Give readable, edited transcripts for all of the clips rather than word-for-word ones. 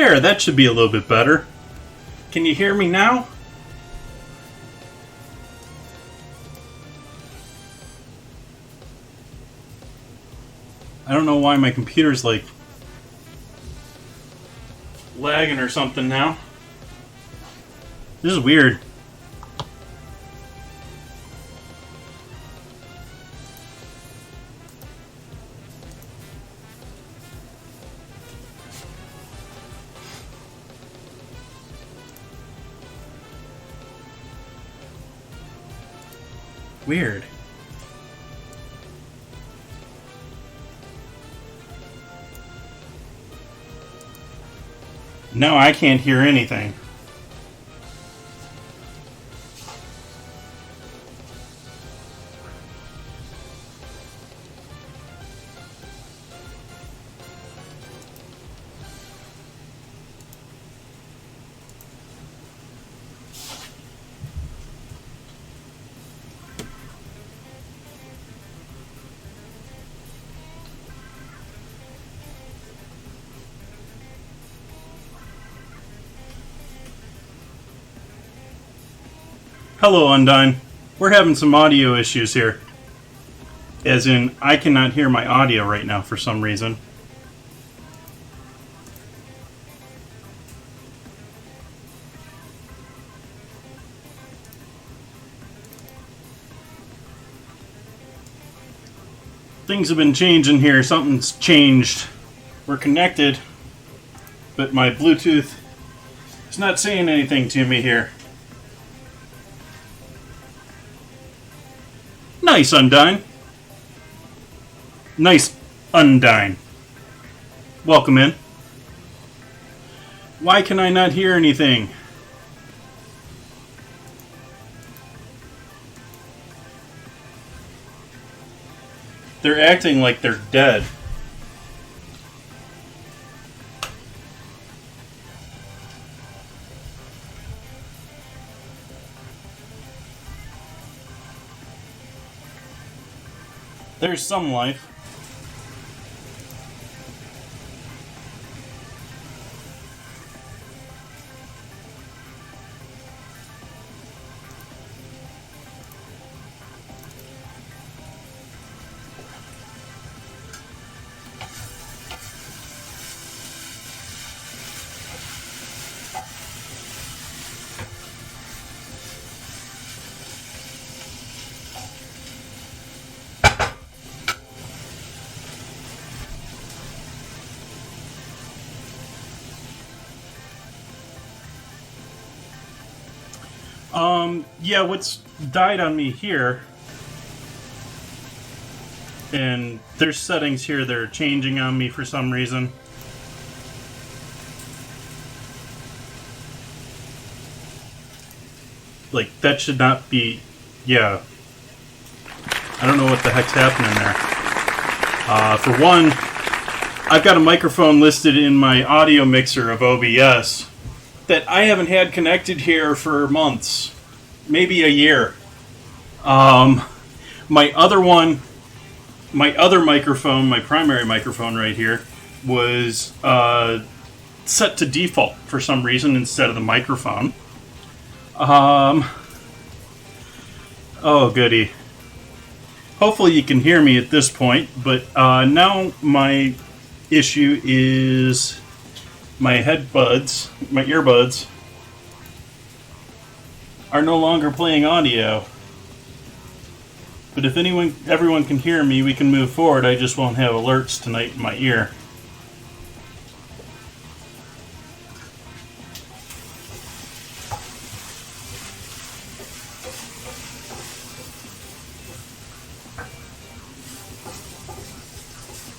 There, that should be a little bit better. Can you hear me now? I don't know why my computer's like lagging or something now. This is weird. Weird. No, I can't hear anything. Hello, Undine. We're having some audio issues here. As in, I cannot hear my audio right now for some reason. Things have been changing here. Something's changed. We're connected, but my Bluetooth is not saying anything to me here. Nice, Undine. Nice, Undine. Welcome in. Why can I not hear anything? They're acting like they're dead. There's some life. Yeah, what's died on me here, and there's settings here that are changing on me for some reason. Like, that should not be, yeah. I don't know what the heck's happening there. For one, I've got a microphone listed in my audio mixer of OBS that I haven't had connected here for months. Maybe a year. My other microphone, my primary microphone right here, was set to default for some reason instead of the microphone. Oh, goody. Hopefully you can hear me at this point, but now my issue is my earbuds, are no longer playing audio. But if everyone can hear me, we can move forward. I just won't have alerts tonight in my ear.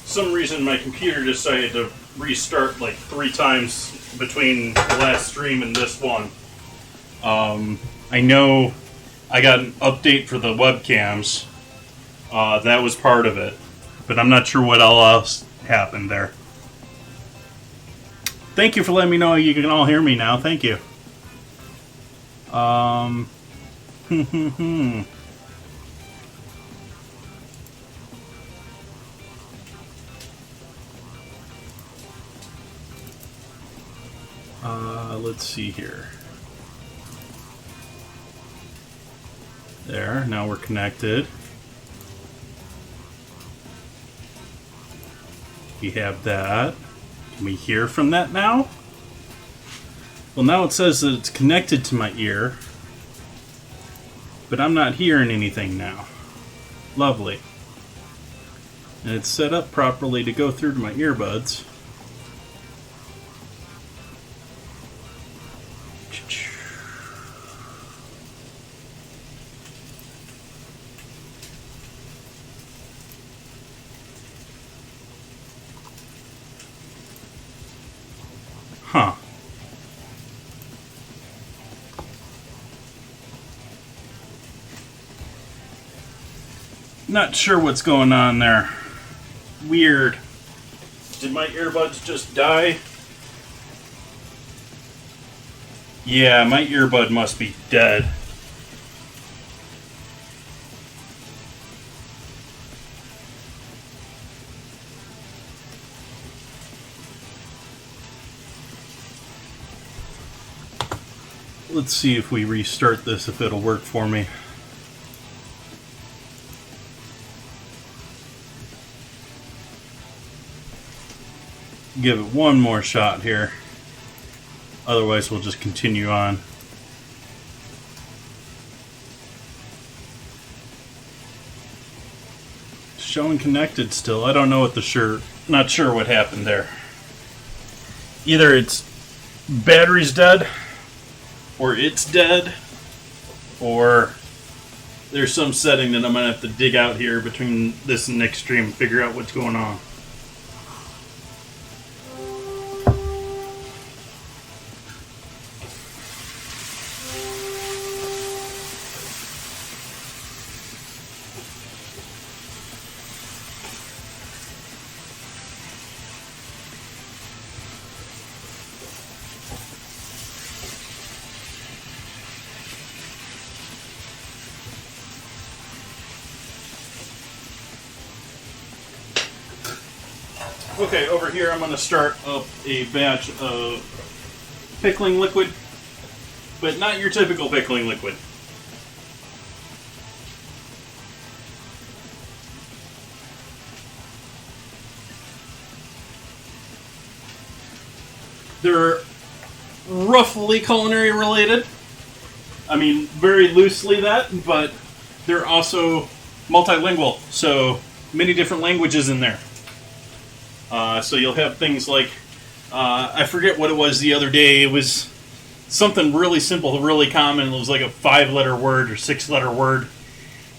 For some reason my computer decided to restart like 3 times between the last stream and this one. I know I got an update for the webcams. That was part of it. But I'm not sure what else happened there. Thank you for letting me know you can all hear me now. Thank you. Let's see here. There, now we're connected. We have that. Can we hear from that now? Well, now it says that it's connected to my ear, but I'm not hearing anything now. Lovely. And it's set up properly to go through to my earbuds. Huh. Not sure what's going on there. Weird. Did my earbuds just die? Yeah, my earbud must be dead. Let's see if we restart this, if it'll work for me. Give it one more shot here. Otherwise, we'll just continue on. Showing connected still. I don't know what not sure what happened there. Either its battery's dead, or it's dead, or there's some setting that I'm going to have to dig out here between this and next stream and figure out what's going on. Okay, over here I'm going to start up a batch of pickling liquid, but not your typical pickling liquid. They're roughly culinary related. I mean, very loosely that, but they're also multilingual, so many different languages in there. So you'll have things like, I forget what it was the other day. It was something really simple, really common. It was like a 5-letter word or 6-letter word.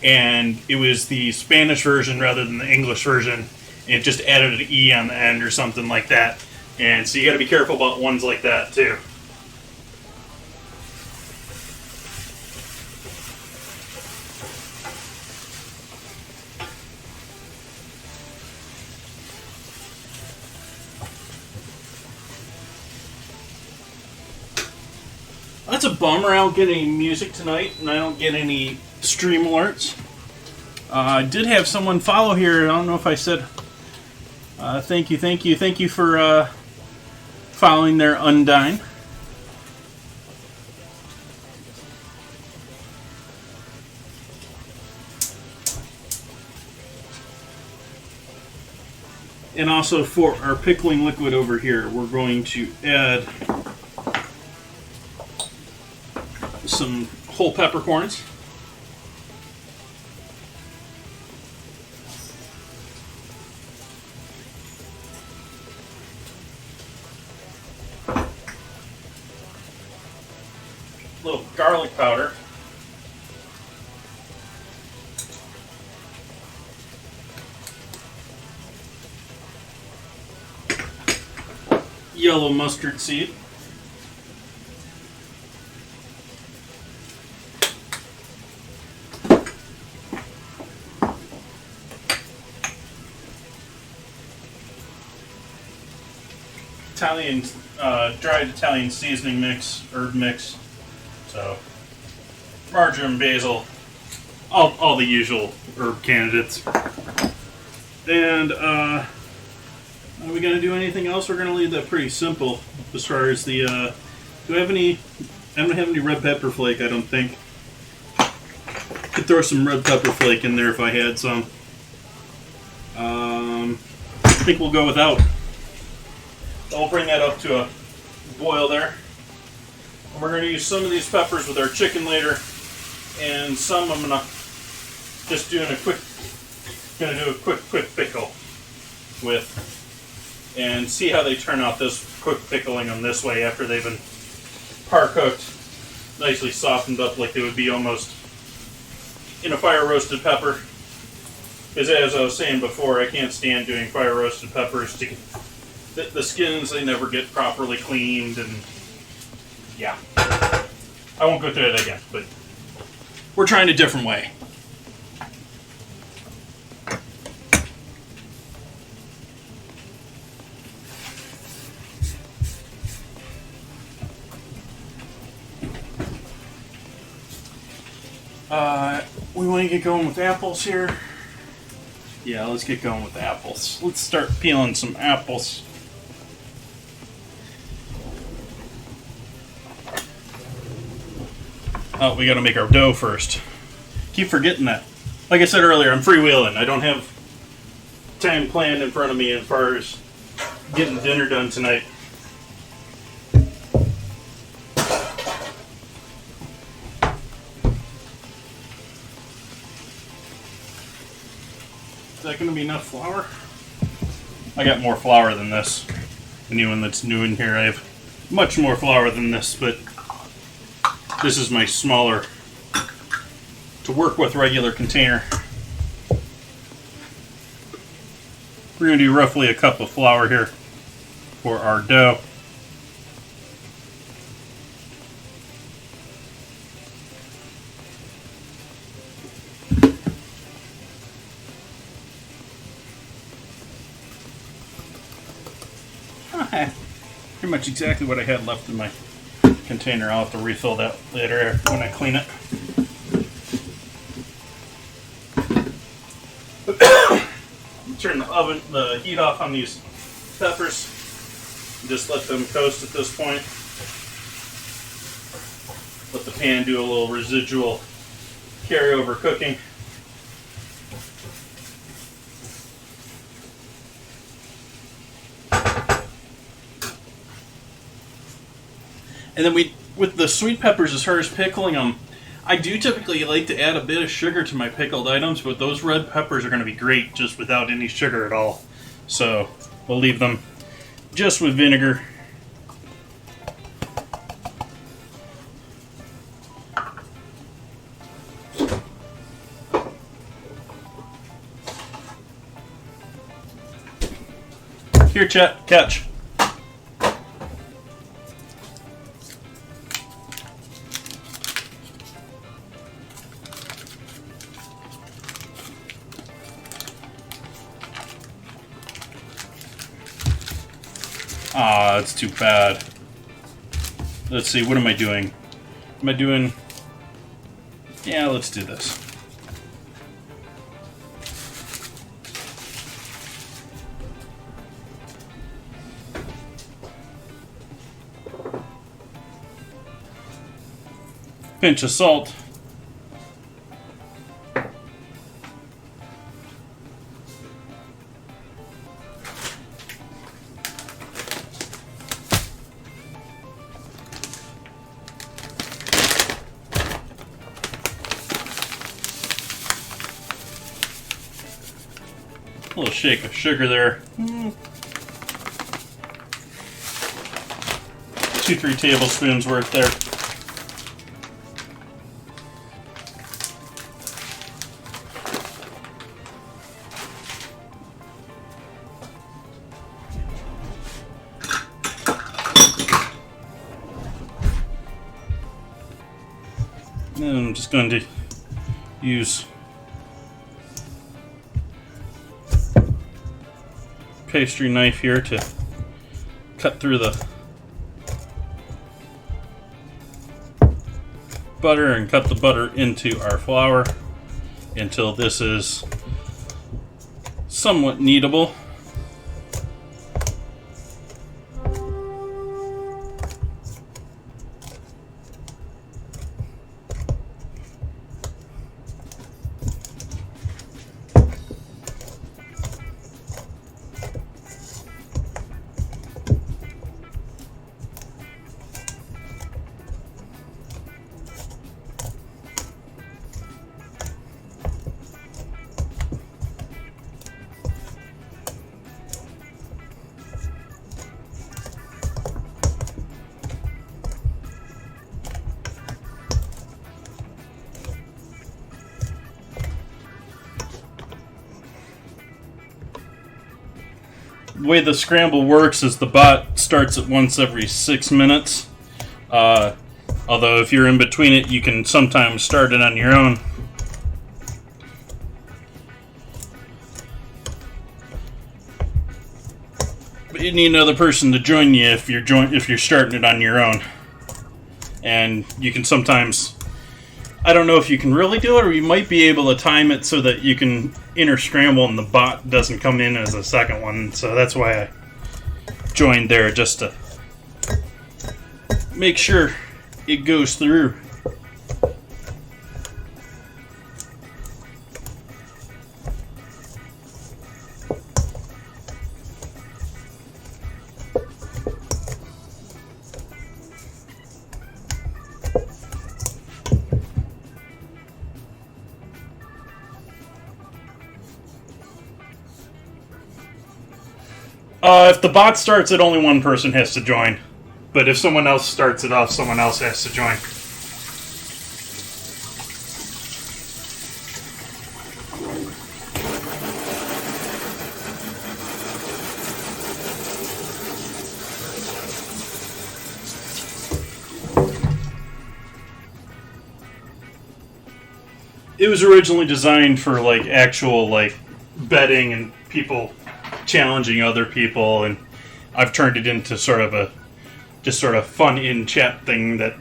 And it was the Spanish version rather than the English version. And it just added an E on the end or something like that. And so you got to be careful about ones like that too. That's a bummer. I don't get any music tonight, and I don't get any stream alerts. I did have someone follow here. I don't know if I said thank you for following their Undine. And also for our pickling liquid over here, we're going to add some whole peppercorns. A little garlic powder. Yellow mustard seed. Italian, dried Italian seasoning mix, herb mix. So, marjoram, basil, all the usual herb candidates. And Are we going to do anything else? We're going to leave that pretty simple as far as the... do I have any... I don't have any red pepper flake, I don't think. Could throw some red pepper flake in there if I had some. I think we'll go without. I'll bring that up to a boil there. And we're going to use some of these peppers with our chicken later, and some I'm going to just do a quick pickle with, and see how they turn out this quick pickling them this way after they've been par cooked, nicely softened up like they would be almost in a fire roasted pepper. Because as I was saying before, I can't stand doing fire roasted peppers. The skins, they never get properly cleaned, and yeah. I won't go through that again, but we're trying a different way. We want to get going with apples here. Yeah, let's get going with apples. Let's start peeling some apples. Oh, we got to make our dough first. Keep forgetting that. Like I said earlier, I'm freewheeling. I don't have time planned in front of me as far as getting dinner done tonight. Is that going to be enough flour? I got more flour than this. Anyone that's new in here, I have much more flour than this, but this is my smaller to work with regular container. We're going to do roughly a cup of flour here for our dough. Pretty much exactly what I had left in my container. I'll have to refill that later when I clean it. Turn the heat off on these peppers. Just let them toast at this point. Let the pan do a little residual carryover cooking. And then with the sweet peppers, as far as pickling them, I do typically like to add a bit of sugar to my pickled items, but those red peppers are going to be great just without any sugar at all. So we'll leave them just with vinegar. Here, Chet, catch. Ah, that's too bad. Let's see, what am I doing? Am I doing... Yeah, let's do this. Pinch of salt. A little shake of sugar there. 2-3 tablespoons worth there. And I'm just going to use pastry knife here to cut through the butter and cut the butter into our flour until this is somewhat kneadable. The way the scramble works is the bot starts at once every 6 minutes. Although if you're in between it, you can sometimes start it on your own. But you need another person to join you if you're starting it on your own. And you can sometimes, I don't know if you can really do it, or you might be able to time it so that you can inner scramble and the bot doesn't come in as a second one. So that's why I joined there, just to make sure it goes through. If the bot starts it, only one person has to join. But if someone else starts it off, someone else has to join. It was originally designed for like actual like betting and people challenging other people, and I've turned it into sort of a just sort of fun in-chat thing that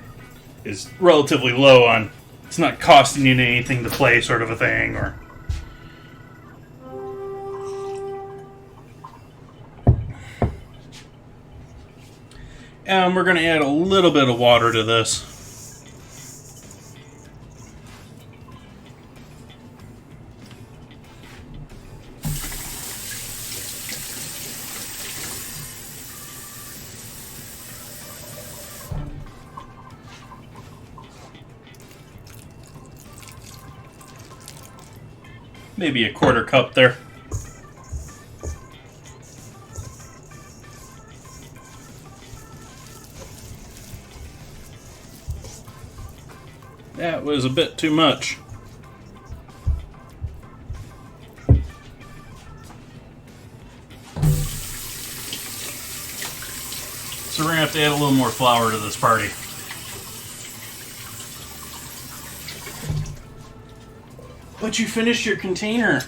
is relatively low on, it's not costing you anything to play sort of a thing. Or and we're going to add a little bit of water to this. Maybe a quarter cup there. That was a bit too much. So we're going to have to add a little more flour to this party. But you finished your container.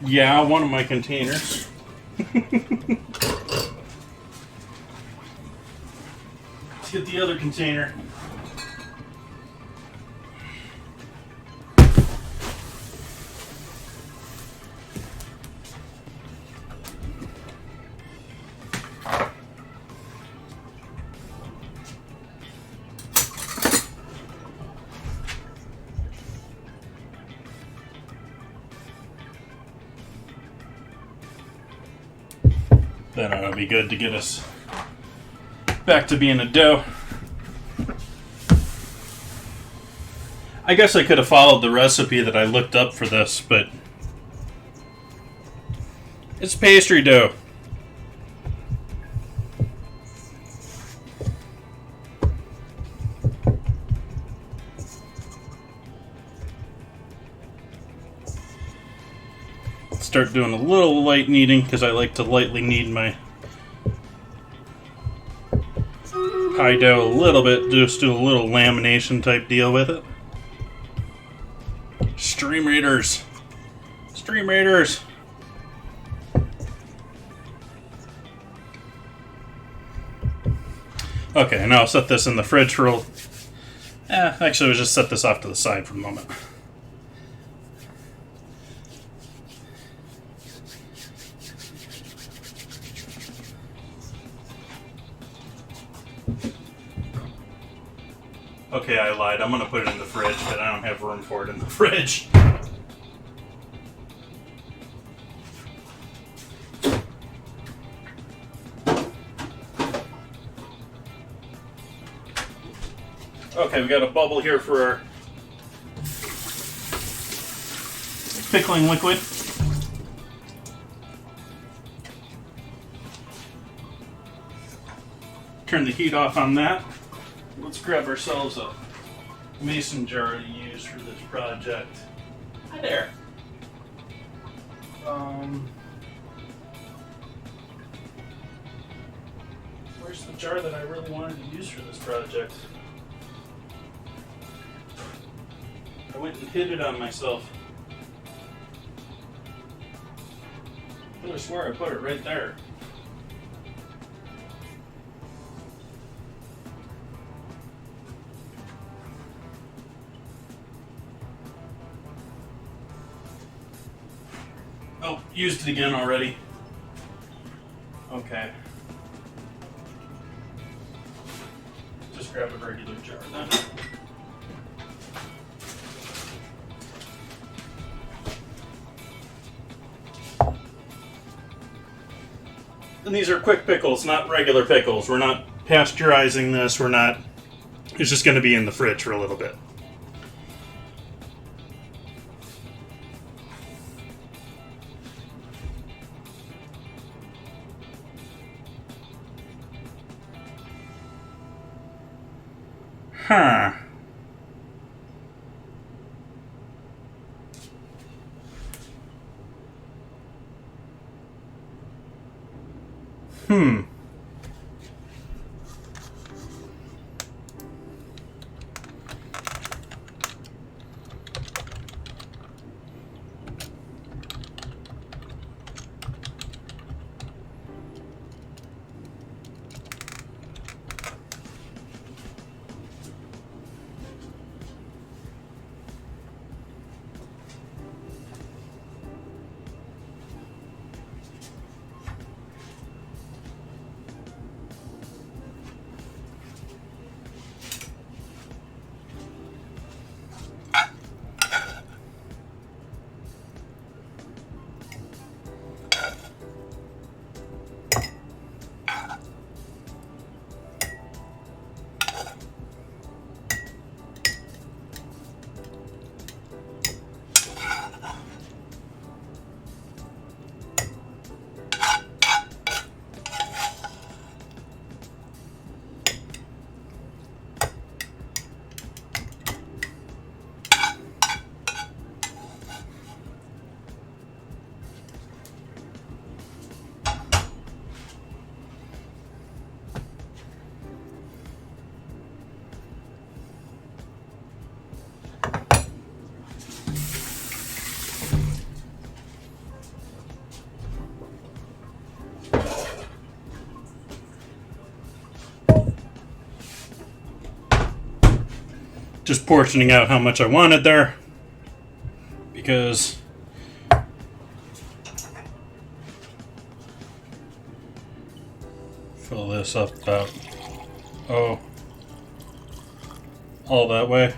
Yeah, one of my containers. Let's get the other container. That ought to be good to get us back to being a dough. I guess I could have followed the recipe that I looked up for this, but it's pastry dough. Start doing a little light kneading because I like to lightly knead my pie dough a little bit, just do a little lamination type deal with it. Stream Raiders! Stream Raiders! Okay, now I'll set this in the fridge for actually we'll just set this off to the side for a moment. Okay, I lied. I'm going to put it in the fridge, but I don't have room for it in the fridge. Okay, we got a bubble here for our pickling liquid. Turn the heat off on that. Let's grab ourselves a mason jar to use for this project. Hi there. Where's the jar that I really wanted to use for this project? I went and hid it on myself. I could have swore I put it right there. Oh, used it again already. Okay. Just grab a regular jar then. And these are quick pickles, not regular pickles. We're not pasteurizing this. We're not... It's just going to be in the fridge for a little bit. Huh. Hmm. Just portioning out how much I wanted there, because fill this up about, all that way.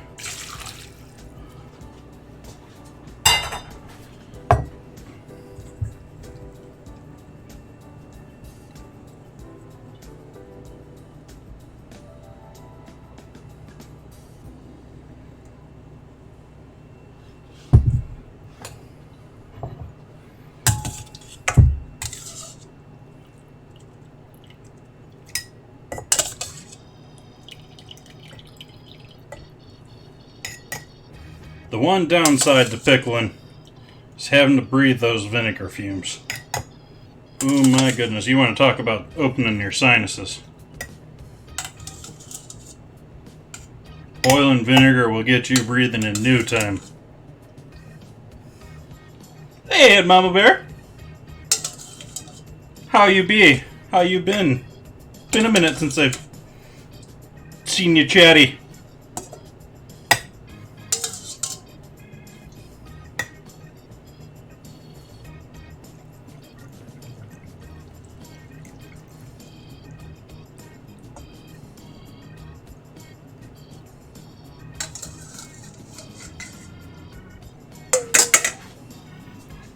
The one downside to pickling is having to breathe those vinegar fumes. Oh my goodness, you want to talk about opening your sinuses. Oil and vinegar will get you breathing in no time. Hey, Mama Bear. How you be? How you been? Been a minute since I've seen you chatty.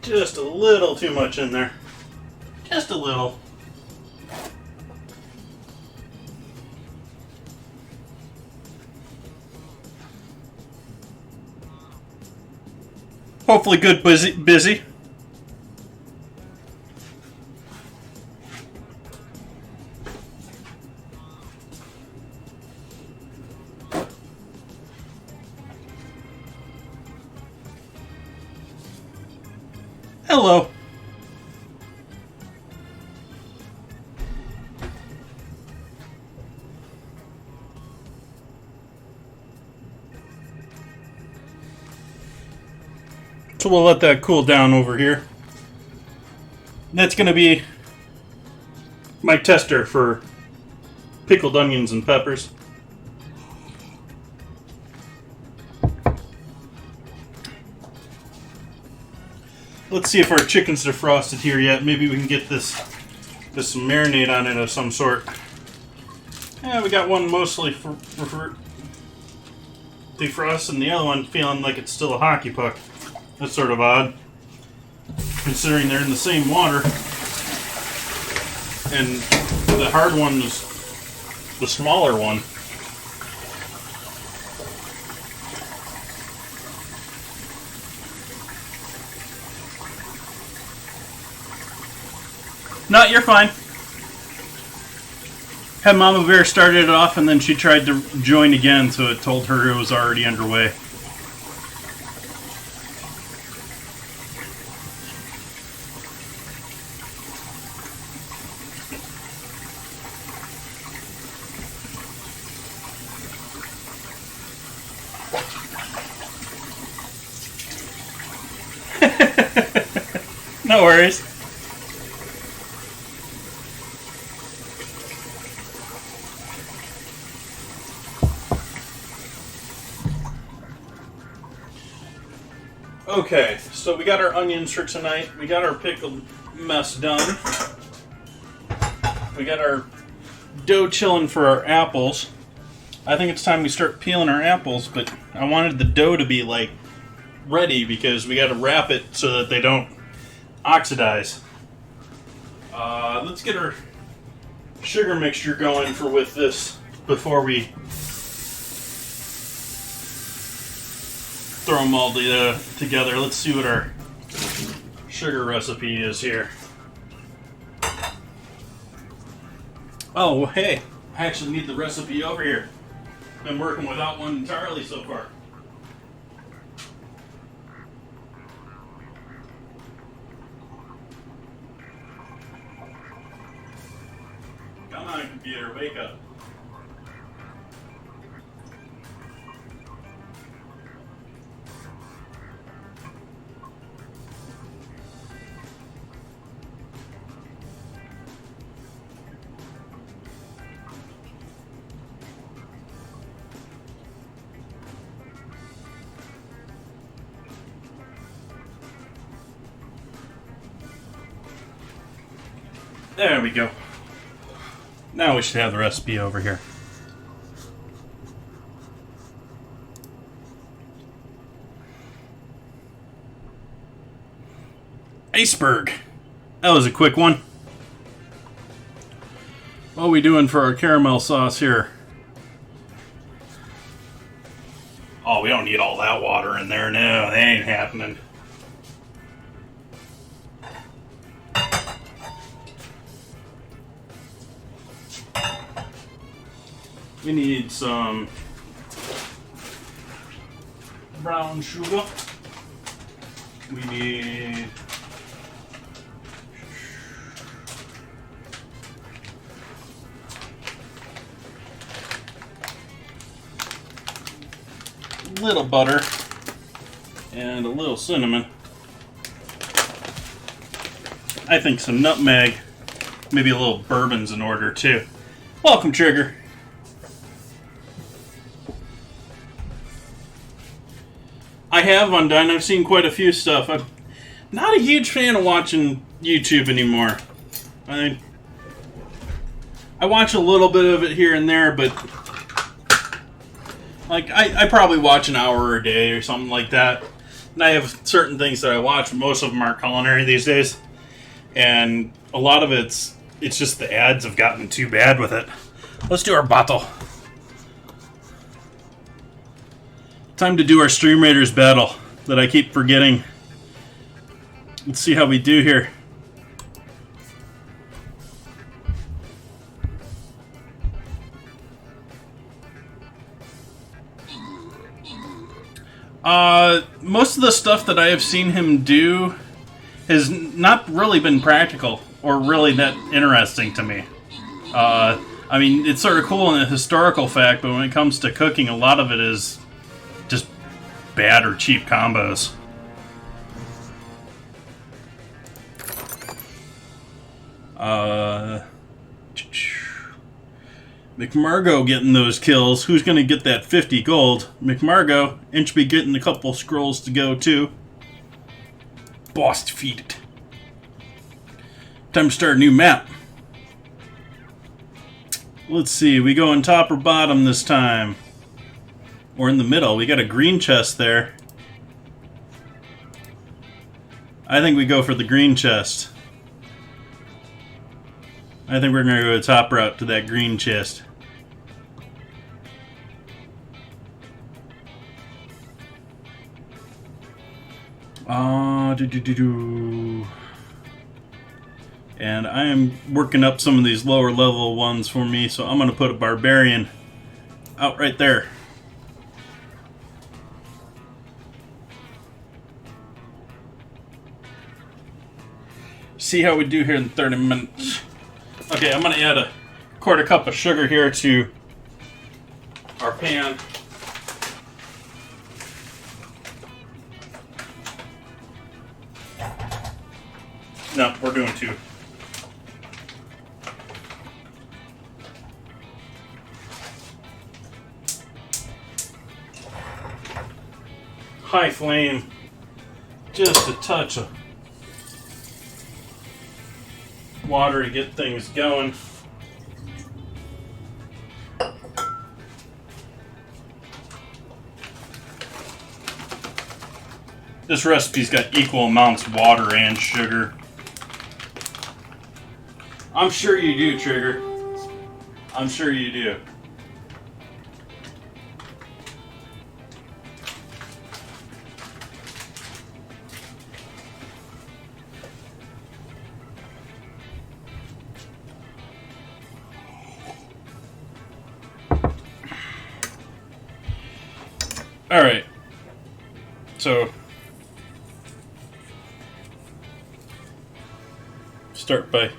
Just a little too much in there. Just a little. Hopefully good busy. Hello. So we'll let that cool down over here. That's going to be my tester for pickled onions and peppers. Let's see if our chicken's defrosted here yet. Maybe we can get this some marinade on it of some sort. Yeah, we got one mostly for defrost and the other one feeling like it's still a hockey puck. That's sort of odd, considering they're in the same water. And the hard one is the smaller one. No, you're fine. Had Mama Bear started it off and then she tried to join again, so it told her it was already underway. No worries. Okay, so we got our onions for tonight. We got our pickled mess done. We got our dough chilling for our apples. I think it's time we start peeling our apples, but I wanted the dough to be like ready because we got to wrap it so that they don't oxidize. Let's get our sugar mixture going with this before we throw them all together. Let's see what our sugar recipe is here. Oh, hey, I actually need the recipe over here. Been working without one entirely so far. Come on, computer, wake up. There we go. Now we should have the recipe over here. Iceberg. That was a quick one. What are we doing for our caramel sauce here? Oh, we don't need all that water in there. No, that ain't happening. We need some brown sugar. We need a little butter and a little cinnamon. I think some nutmeg, maybe a little bourbon's in order too. Welcome, Trigger. I have undone. I've seen quite a few stuff. I'm not a huge fan of watching YouTube anymore. I watch a little bit of it here and there, but like I probably watch an hour a day or something like that. And I have certain things that I watch. Most of them are culinary these days, and a lot of it's just the ads have gotten too bad with it. Let's do our bottle. Time to do our Stream Raiders battle that I keep forgetting. Let's see how we do here. Most of the stuff that I have seen him do has not really been practical or really that interesting to me. I mean, it's sort of cool in a historical fact, but when it comes to cooking, a lot of it is just bad or cheap combos. McMargo getting those kills. Who's going to get that 50 gold? McMargo. And should be getting a couple scrolls to go too. Boss defeated. Time to start a new map. Let's see. We go on top or bottom this time? Or in the middle. We got a green chest there. I think we go for the green chest. I think we're going to go the top route to that green chest. And I am working up some of these lower level ones for me, so I'm going to put a barbarian out right there. See how we do here in 30 minutes. Okay, I'm going to add a quarter cup of sugar here to our pan. No, we're doing 2. High flame, just a touch of water to get things going. This recipe's got equal amounts of water and sugar. I'm sure you do, Trigger. I'm sure you do. All right. So start by,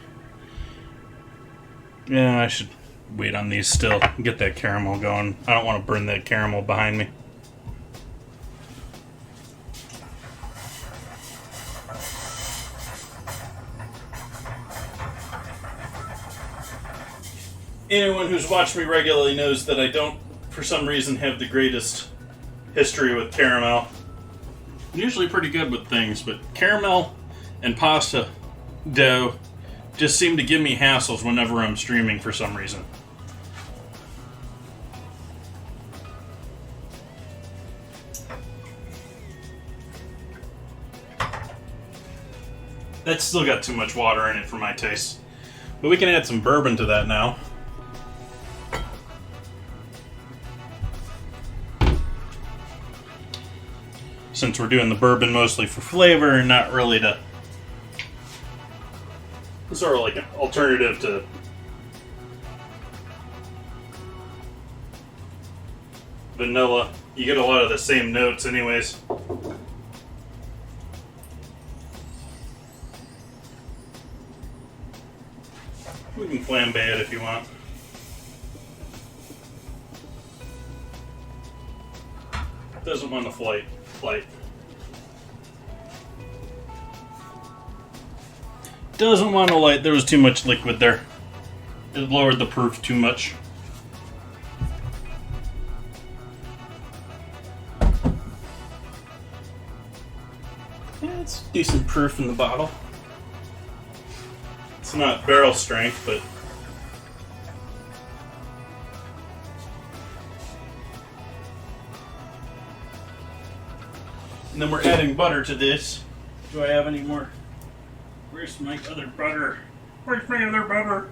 yeah, I should wait on these still. Get that caramel going. I don't want to burn that caramel behind me. Anyone who's watched me regularly knows that I don't, for some reason, have the greatest history with caramel. I'm usually pretty good with things, but caramel and pasta dough just seem to give me hassles whenever I'm streaming for some reason. That's still got too much water in it for my taste. But we can add some bourbon to that now. Since we're doing the bourbon mostly for flavor and not really to... sort of like an alternative to vanilla. You get a lot of the same notes anyways. We can flambe it if you want. Doesn't want to flight. Doesn't want to light. There was too much liquid there. It lowered the proof too much. Yeah, it's decent proof in the bottle. It's not barrel strength, but and then we're adding butter to this. Do I have any more? Where's my other butter? Where's my other butter?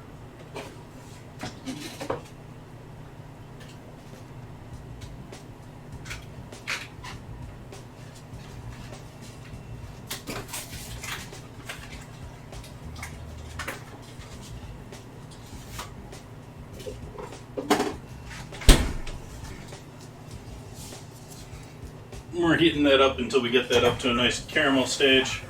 We're heating that up until we get that up to a nice caramel stage.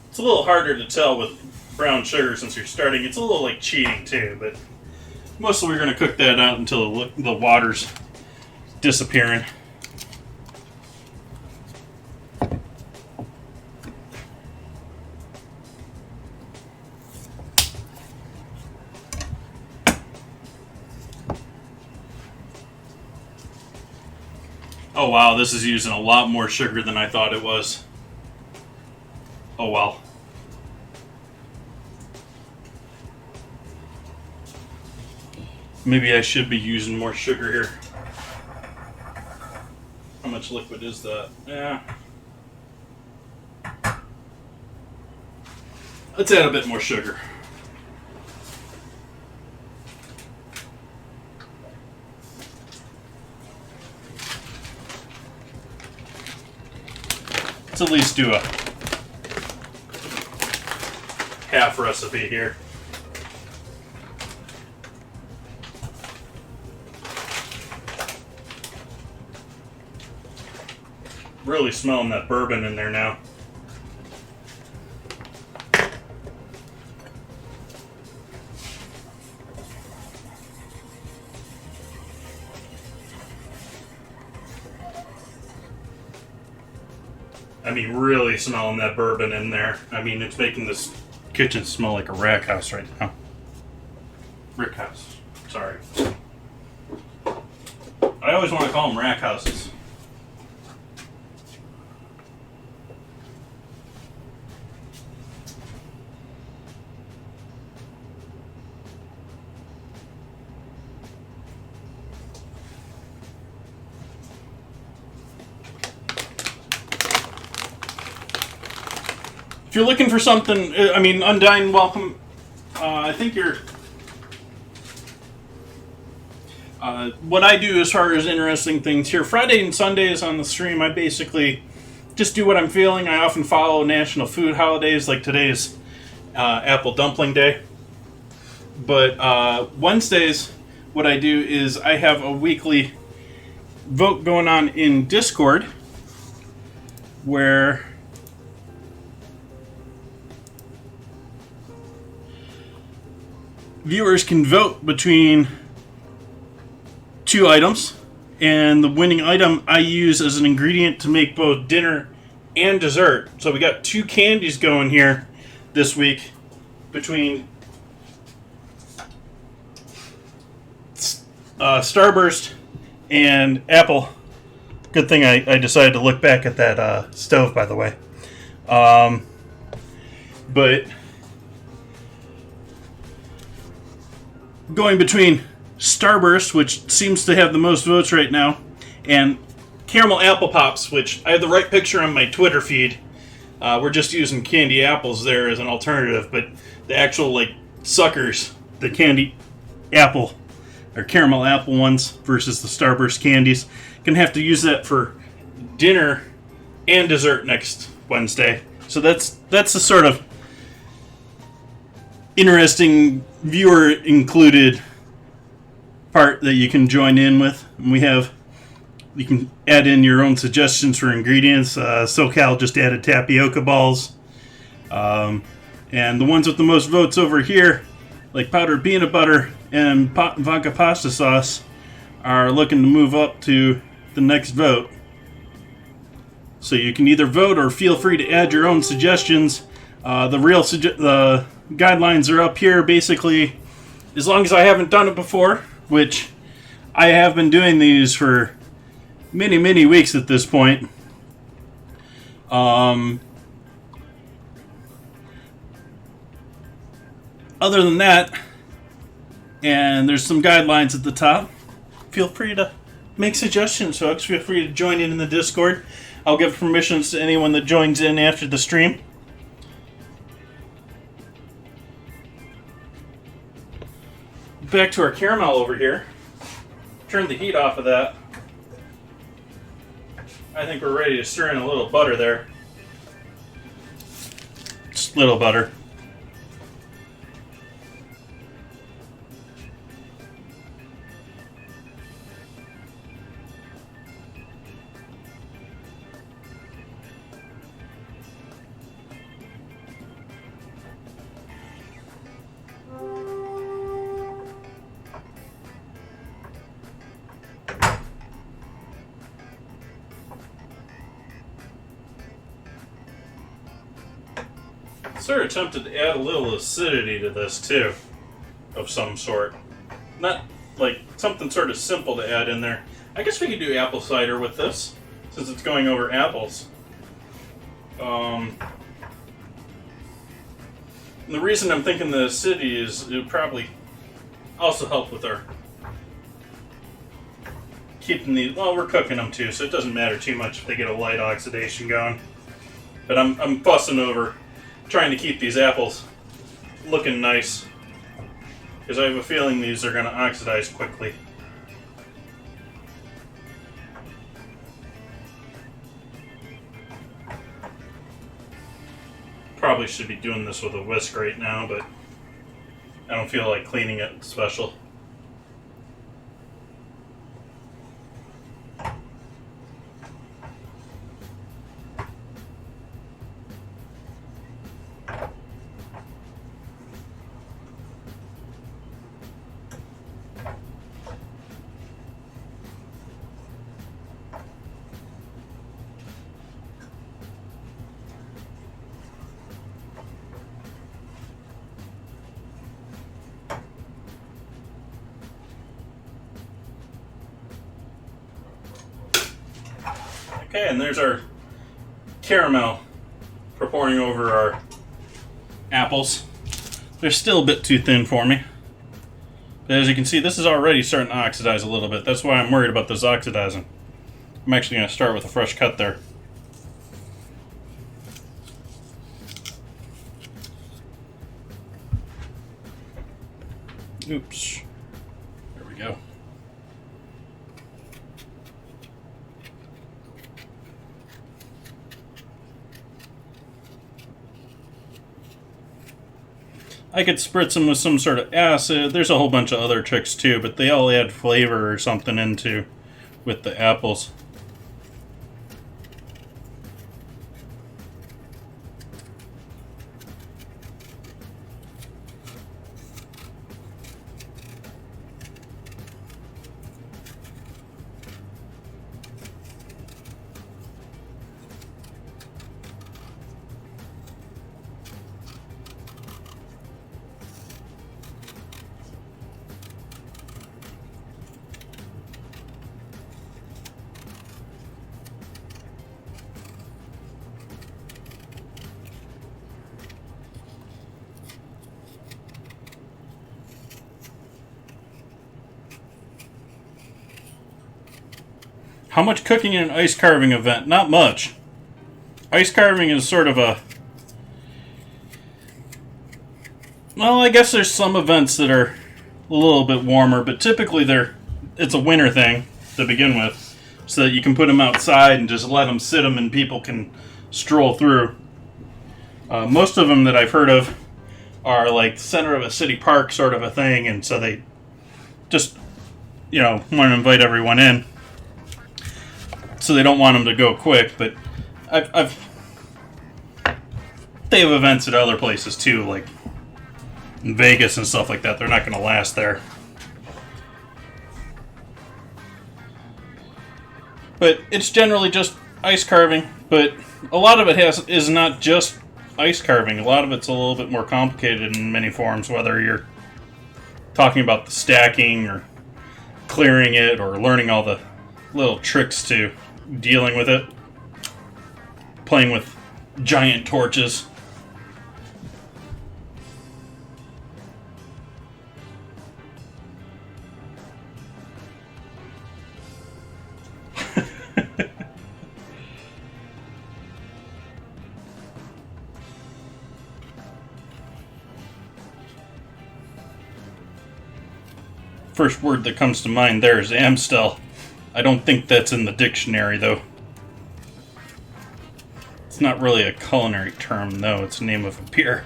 It's a little harder to tell with brown sugar since you're starting. It's a little like cheating too, but mostly we're going to cook that out until the water's disappearing. Oh wow, this is using a lot more sugar than I thought it was. Oh well. Maybe I should be using more sugar here. How much liquid is that? Yeah. Let's add a bit more sugar. Let's at least do a half recipe here. Really smelling that bourbon in there now. I mean, really smelling that bourbon in there. I mean, it's making this kitchen smell like a rack house right now. Rick house. Sorry. I always want to call them rack houses. If you're looking for something, I mean, Undyne, welcome. I think you're... what I do as far as interesting things here, Friday and Sundays on the stream, I basically just do what I'm feeling. I often follow national food holidays, like today's Apple Dumpling Day. But Wednesdays, what I do is I have a weekly vote going on in Discord where... viewers can vote between two items, and the winning item I use as an ingredient to make both dinner and dessert. So we got two candies going here this week between Starburst and Apple. Good thing I decided to look back at that stove, by the way. But going between Starburst, which seems to have the most votes right now, and Caramel Apple Pops, which I have the right picture on my Twitter feed. We're just using candy apples there as an alternative, but the actual, like, suckers, the candy apple, or caramel apple ones versus the Starburst candies, gonna have to use that for dinner and dessert next Wednesday. So that's the sort of interesting viewer included part that you can join in with. And you can add in your own suggestions for ingredients. SoCal just added tapioca balls. And the ones with the most votes over here, like powdered peanut butter and vodka pasta sauce, are looking to move up to the next vote. So you can either vote or feel free to add your own suggestions. The guidelines are up here. Basically, as long as I haven't done it before, which I have been doing these for many weeks at this point. Other than that, and there's some guidelines at the top, feel free to make suggestions, folks. Feel free to join in the Discord. I'll give permissions to anyone that joins in after the stream. Back to our caramel over here. Turn the heat off of that. I think we're ready to stir in a little butter there. Just a little butter. Sort of tempted to add a little acidity to this too, of some sort. Not like something sort of simple to add in there. I guess we could do apple cider with this, since it's going over apples. And the reason I'm thinking the acidity is it would probably also help with our keeping these. Well, we're cooking them too, so it doesn't matter too much if they get a light oxidation going. But I'm fussing over trying to keep these apples looking nice, because I have a feeling these are going to oxidize quickly. Probably should be doing this with a whisk right now, but I don't feel like cleaning it special. Okay, and there's our caramel for pouring over our apples. They're still a bit too thin for me. But as you can see, this is already starting to oxidize a little bit. That's why I'm worried about this oxidizing. I'm actually going to start with a fresh cut there. Oops. There we go. I could spritz them with some sort of acid. There's a whole bunch of other tricks too, but they all add flavor or something into with the apples. How much cooking in an ice carving event? Not much. Ice carving is sort of a... Well, I guess there's some events that are a little bit warmer, but typically it's a winter thing to begin with, so that you can put them outside and just let them sit them and people can stroll through. Most of them that I've heard of are like center of a city park sort of a thing, and so they just, want to invite everyone in. So they don't want them to go quick, but they have events at other places too, like in Vegas and stuff like that. They're not going to last there. But it's generally just ice carving, but a lot of it is not just ice carving. A lot of it's a little bit more complicated in many forms, whether you're talking about the stacking or clearing it or learning all the little tricks to dealing with it, playing with giant torches. First word that comes to mind there is Amstel. I don't think that's in the dictionary, though. It's not really a culinary term, though. It's the name of a beer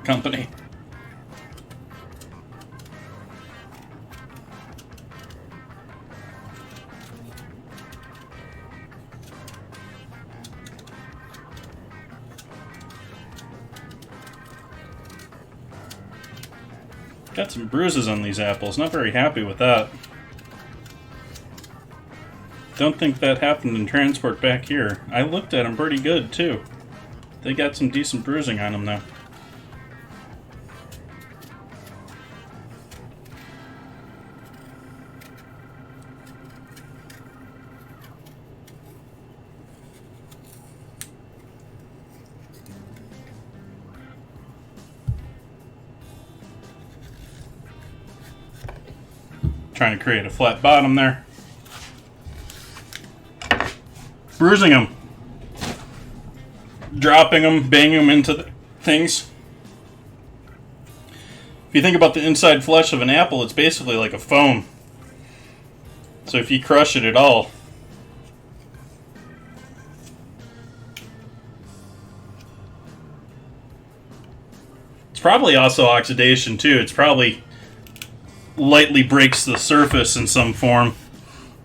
company. Got some bruises on these apples. Not very happy with that. Don't think that happened in transport back here. I looked at them pretty good, too. They got some decent bruising on them, though. Trying to create a flat bottom there. Bruising them. Dropping them, banging them into things. If you think about the inside flesh of an apple, it's basically like a foam. So if you crush it at all, it's probably also oxidation too. It's probably lightly breaks the surface in some form,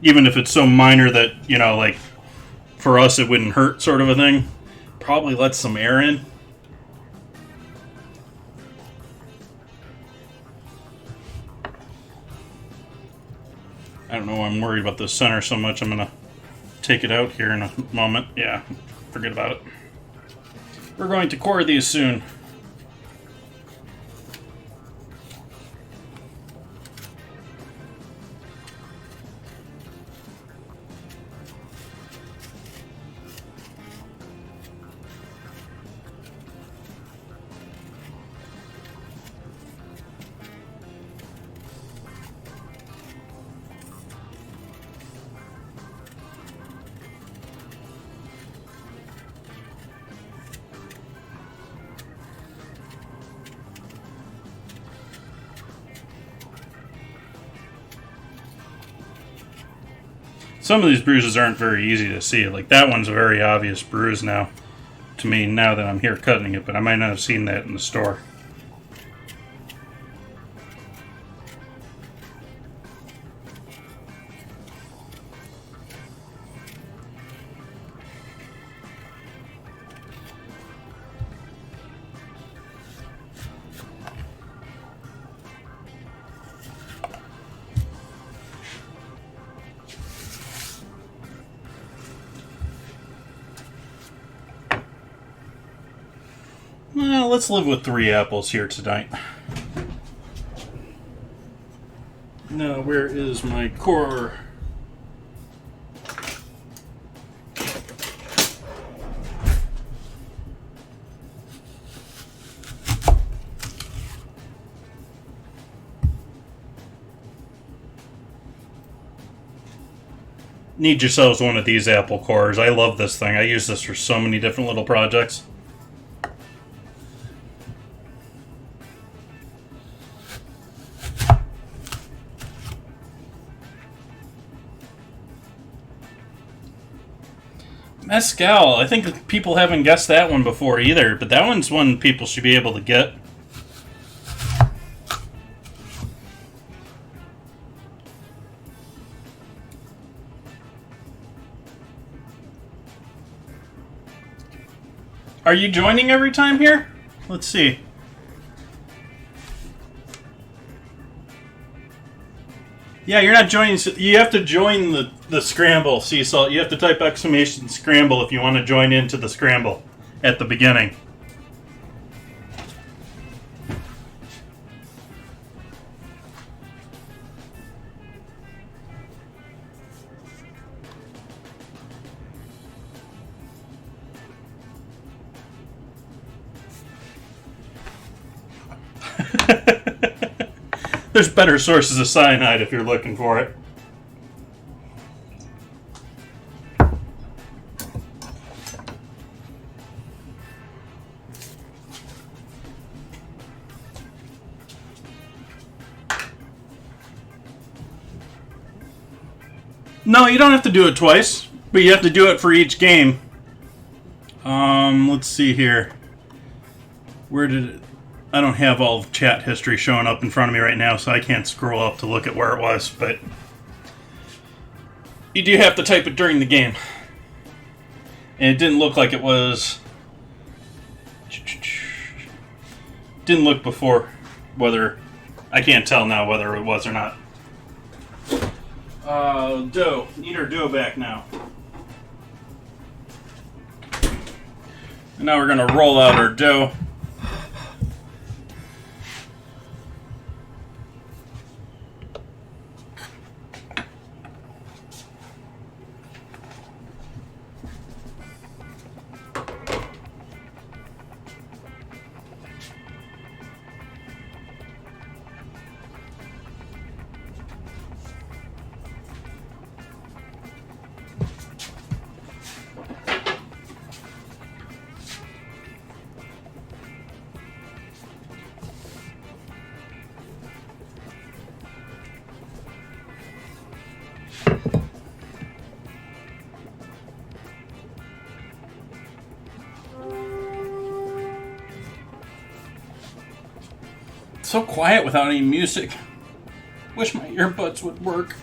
even if it's so minor that, you know, like for us it wouldn't hurt, sort of a thing. Probably lets some air in. I don't know why I'm worried about the center so much. I'm gonna take it out here in a moment. Yeah, forget about it. We're going to core these soon. Some of these bruises aren't very easy to see. Like that one's a very obvious bruise now to me now that I'm here cutting it, but I might not have seen that in the store. Well, let's live with 3 apples here tonight. Now, where is my core? Need yourselves one of these apple cores. I love this thing. I use this for so many different little projects. Mescal. I think people haven't guessed that one before either, but that one's one people should be able to get. Are you joining every time here? Let's see. Yeah, you're not joining. You have to join the scramble, sea salt. You have to type exclamation scramble if you want to join into the scramble at the beginning. There's better sources of cyanide if you're looking for it. No, you don't have to do it twice, but you have to do it for each game. Let's see here. Where did it... I don't have all of chat history showing up in front of me right now, so I can't scroll up to look at where it was, but you do have to type it during the game. And it didn't look like it was... Didn't look before whether... I can't tell now whether it was or not. Dough. Need our dough back now. And now we're going to roll out our dough. so quiet without any music. Wish my earbuds would work.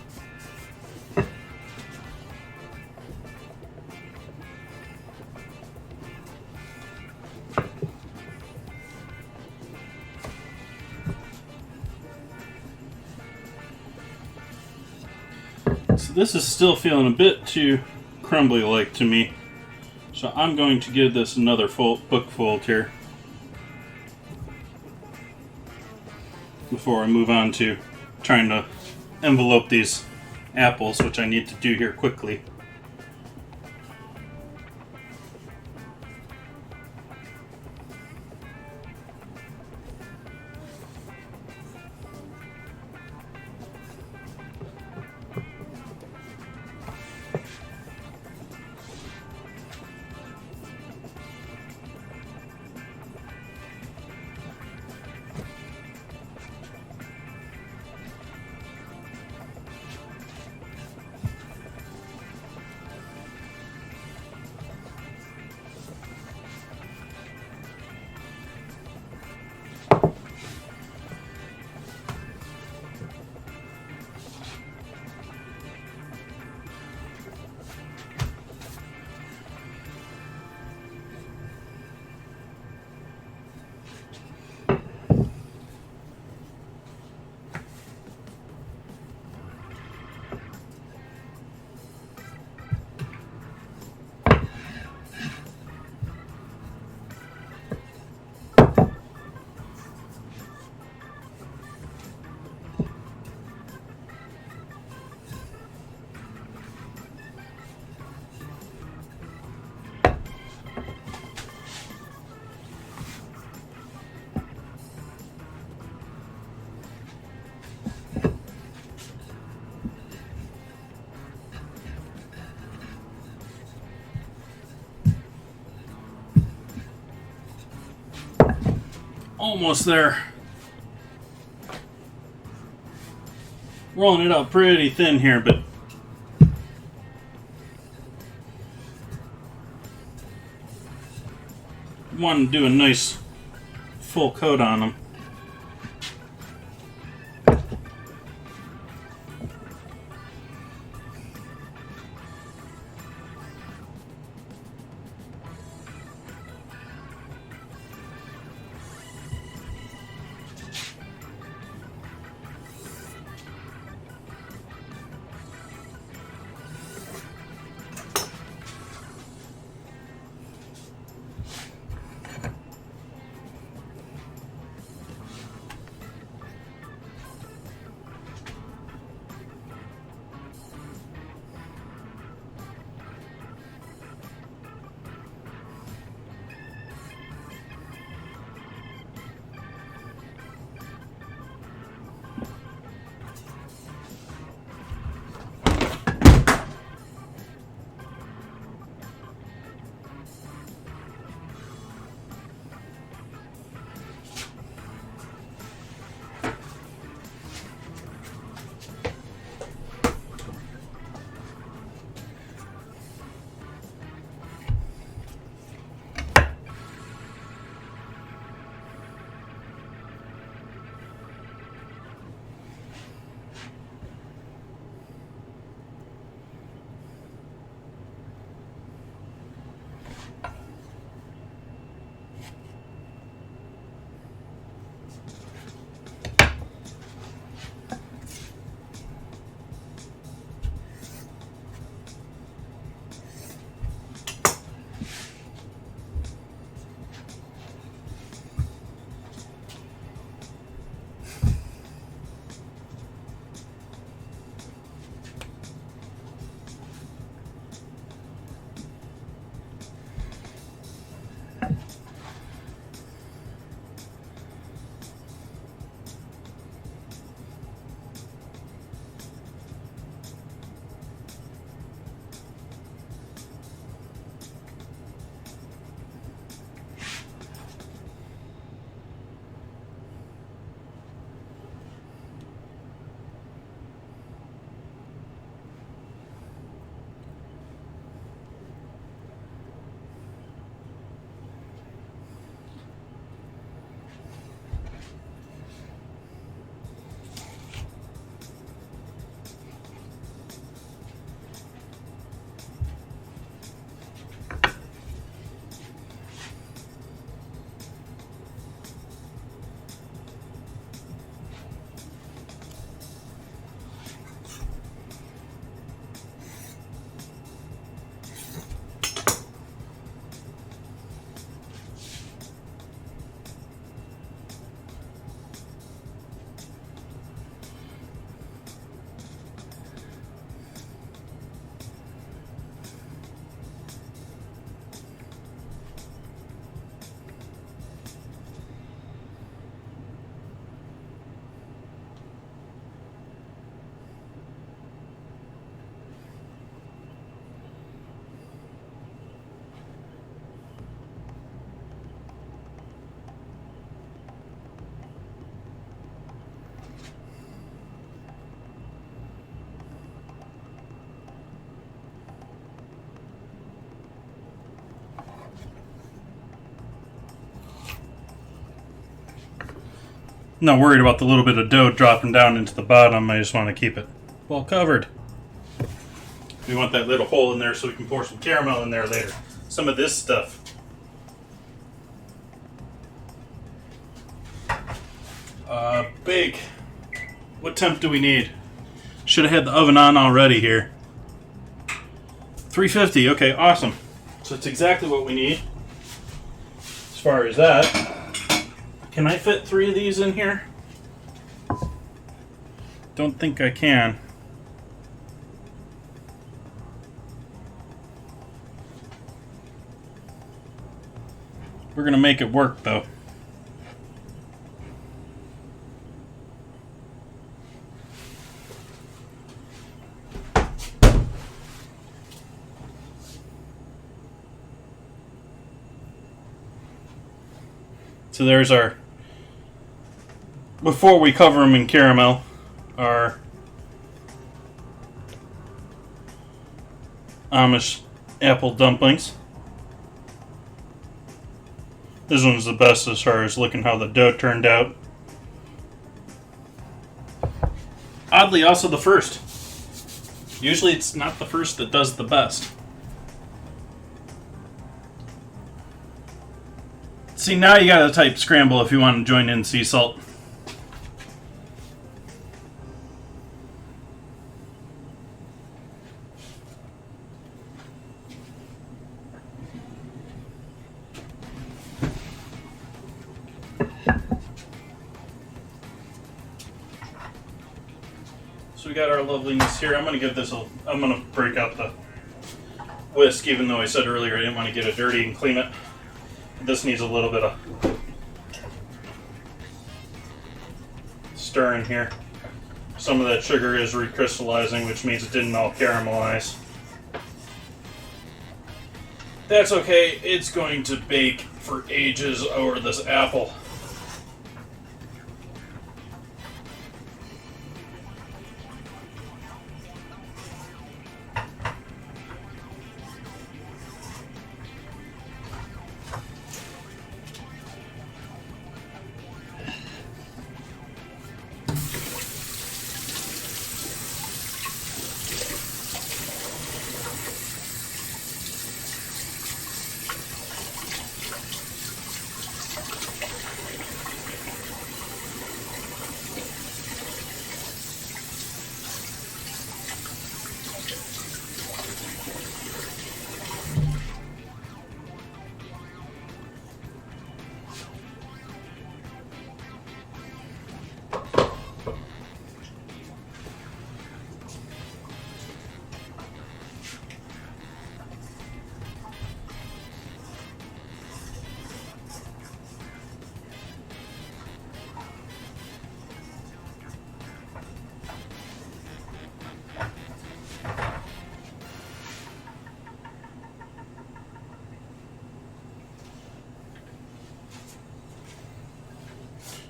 So this is still feeling a bit too crumbly-like to me. So I'm going to give this another book fold here before I move on to trying to envelope these apples, which I need to do here quickly. Almost there. Rolling it out pretty thin here, but want to do a nice full coat on them. I'm not worried about the little bit of dough dropping down into the bottom. I just want to keep it well covered. We want that little hole in there so we can pour some caramel in there later. Some of this stuff. Bake. What temp do we need? Should have had the oven on already here. 350. Okay, awesome. So it's exactly what we need. As far as that, can I fit 3 of these in here? Don't think I can. We're gonna make it work though. So there's our, before we cover them in caramel, our Amish apple dumplings. This one's the best as far as looking how the dough turned out. Oddly, also the first. Usually it's not the first that does the best. See, now you gotta type scramble if you want to join in sea salt. So we got our loveliness here. I'm gonna give this I'm gonna break out the whisk, even though I said earlier I didn't want to get it dirty and clean it. This needs a little bit of stir in here. Some of that sugar is recrystallizing, which means it didn't all caramelize. That's okay, it's going to bake for ages over this apple.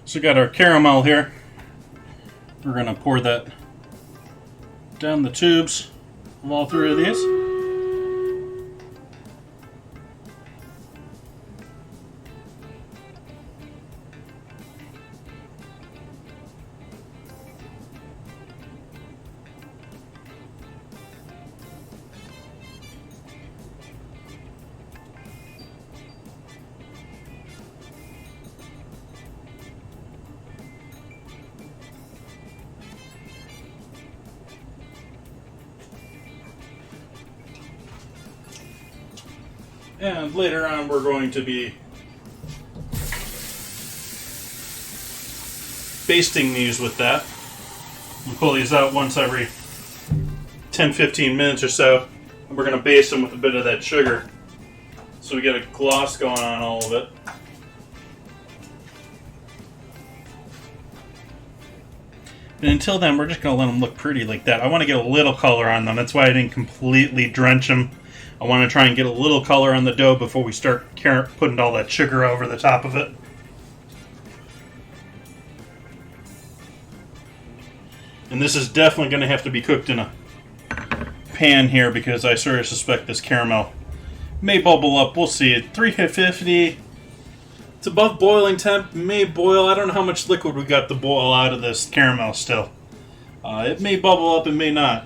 So we got our caramel here. We're going to pour that down the tubes of all 3 of these. And later on we're going to be basting these with that. We pull these out once every 10-15 minutes or so. And we're going to baste them with a bit of that sugar. So we get a gloss going on all of it. And until then, we're just going to let them look pretty like that. I want to get a little color on them. That's why I didn't completely drench them. I want to try and get a little color on the dough before we start putting all that sugar over the top of it. And this is definitely going to have to be cooked in a pan here because I sort of suspect this caramel may bubble up. We'll see. At 350, It's above boiling temp. It may boil. I don't know how much liquid we got to boil out of this caramel still. It may bubble up, it may not.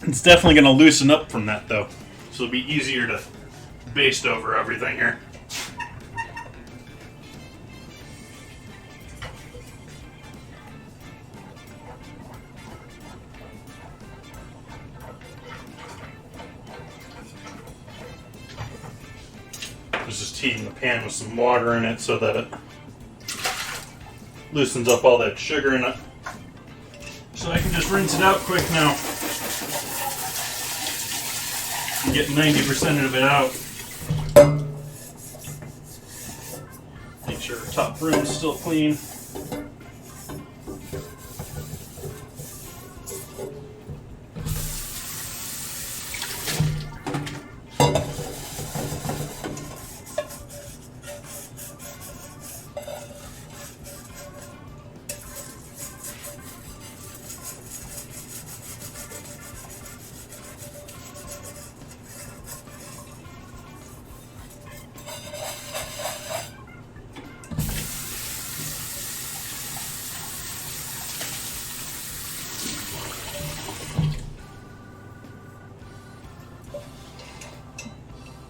It's definitely going to loosen up from that, though. So it'll be easier to baste over everything here. Just heating the pan with some water in it so that it loosens up all that sugar in it. So I can just rinse it out quick now and get 90% of it out. Make sure the top rim is still clean.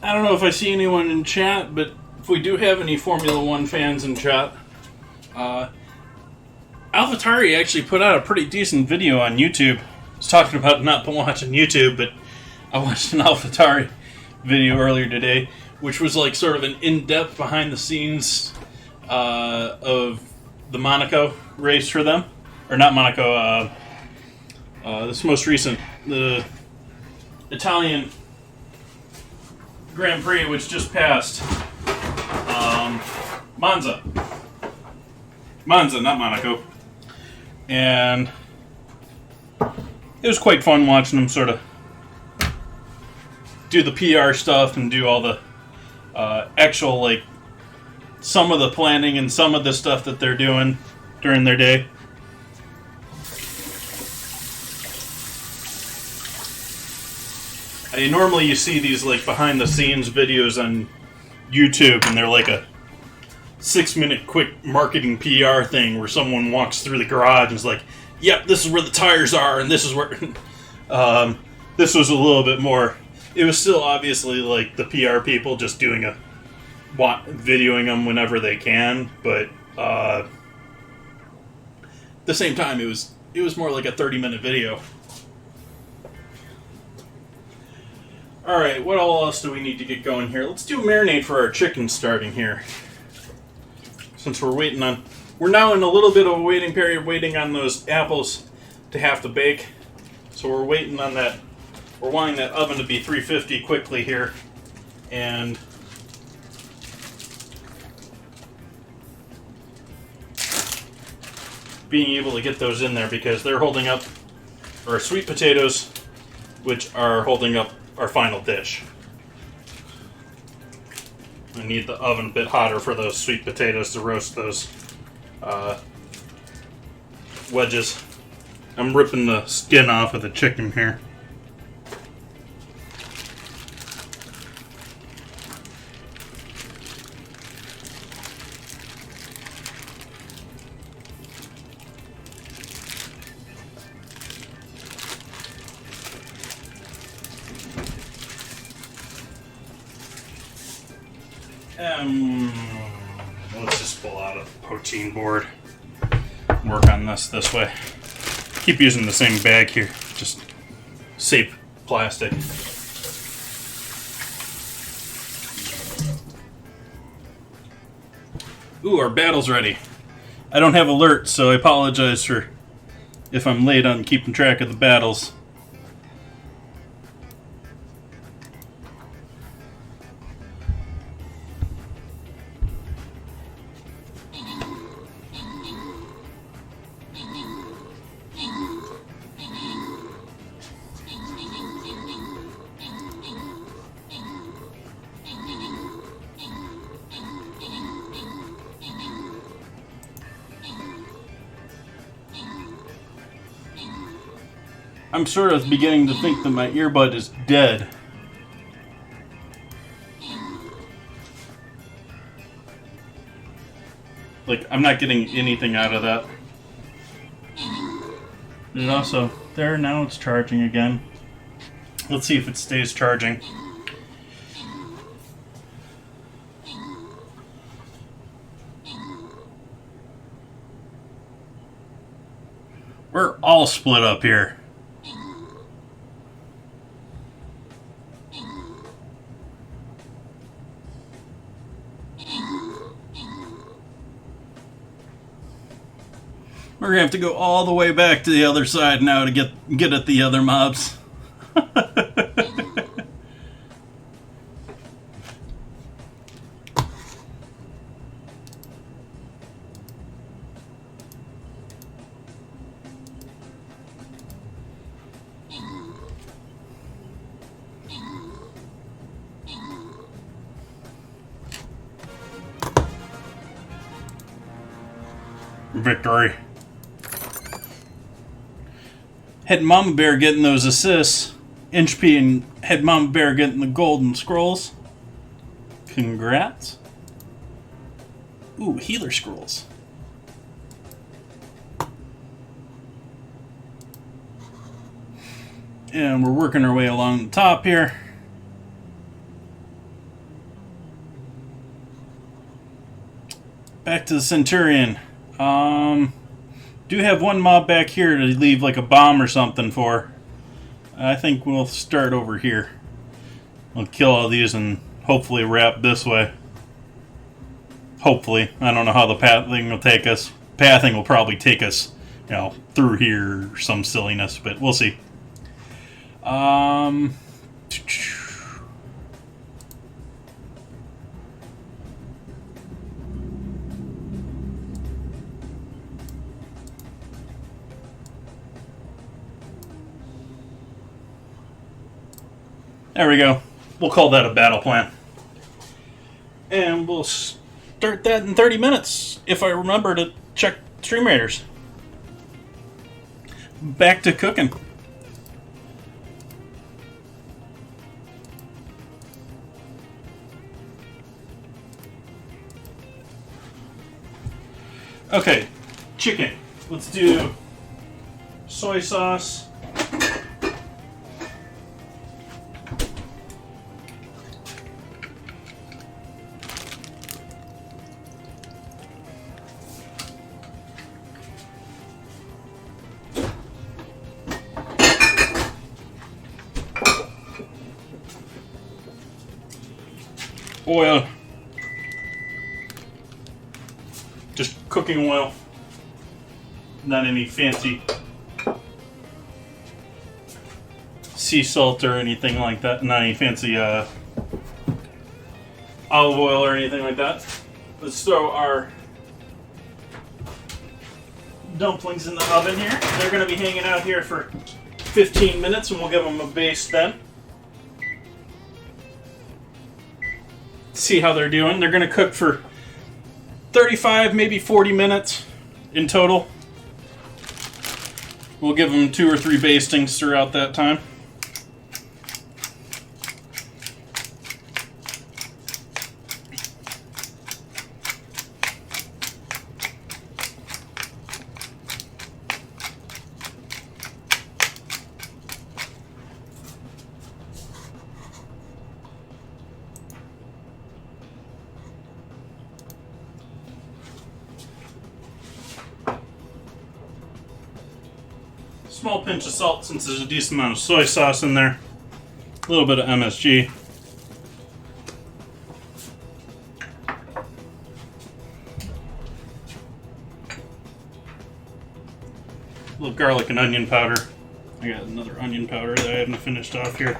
I don't know if I see anyone in chat, but if we do have any Formula One fans in chat, AlphaTauri actually put out a pretty decent video on YouTube. I was talking about not watching YouTube, but I watched an AlphaTauri video earlier today, which was like sort of an in-depth behind-the-scenes of the Monaco race for them. Or not Monaco, this most recent, the Italian Grand Prix, which just passed. Monza, not Monaco. And it was quite fun watching them sort of do the PR stuff and do all the actual, like, some of the planning and some of the stuff that they're doing during their day. Normally you see these like behind the scenes videos on YouTube and they're like a 6-minute quick marketing PR thing where someone walks through the garage and is like, yep, this is where the tires are and this is where... this was a little bit more... It was still obviously like the PR people just doing videoing them whenever they can, but at the same time it was more like a 30-minute video. Alright, what all else do we need to get going here? Let's do a marinade for our chicken starting here. Since we're now in a little bit of a waiting period, waiting on those apples to have to bake. So we're waiting on that. We're wanting that oven to be 350 quickly here. And being able to get those in there because they're holding up our sweet potatoes, which are holding up our final dish. I need the oven a bit hotter for those sweet potatoes to roast those wedges. I'm ripping the skin off of the chicken here. Let's just pull out a protein board. Work on this way. Keep using the same bag here. Just save plastic. Ooh, our battle's ready. I don't have alerts, so I apologize for if I'm late on keeping track of the battles. I'm sort of beginning to think that my earbud is dead. Like, I'm not getting anything out of that. And also, there, now it's charging again. Let's see if it stays charging. We're all split up here. We're gonna have to go all the way back to the other side now to get at the other mobs. Victory. Head Mama Bear getting those assists. Inchp and Head Mama Bear getting the golden scrolls. Congrats. Ooh, healer scrolls. And we're working our way along the top here. Back to the Centurion. Do have one mob back here to leave like a bomb or something for. I think we'll start over here. We'll kill all these and hopefully wrap this way. Hopefully. I don't know how the pathing will take us. Pathing will probably take us, you know, through here or some silliness, but we'll see. There we go. We'll call that a battle plan. And we'll start that in 30 minutes, if I remember to check stream raiders. Back to cooking. Okay, chicken. Let's do soy sauce. Oil. Just cooking oil. Not any fancy sea salt or anything like that. Not any fancy olive oil or anything like that. Let's throw our dumplings in the oven here. They're going to be hanging out here for 15 minutes and we'll give them a baste then. See how they're doing. They're going to cook for 35, maybe 40 minutes in total. We'll give them 2 or 3 bastings throughout that time. Small pinch of salt since there's a decent amount of soy sauce in there. A little bit of MSG. A little garlic and onion powder. I got another onion powder that I haven't finished off here.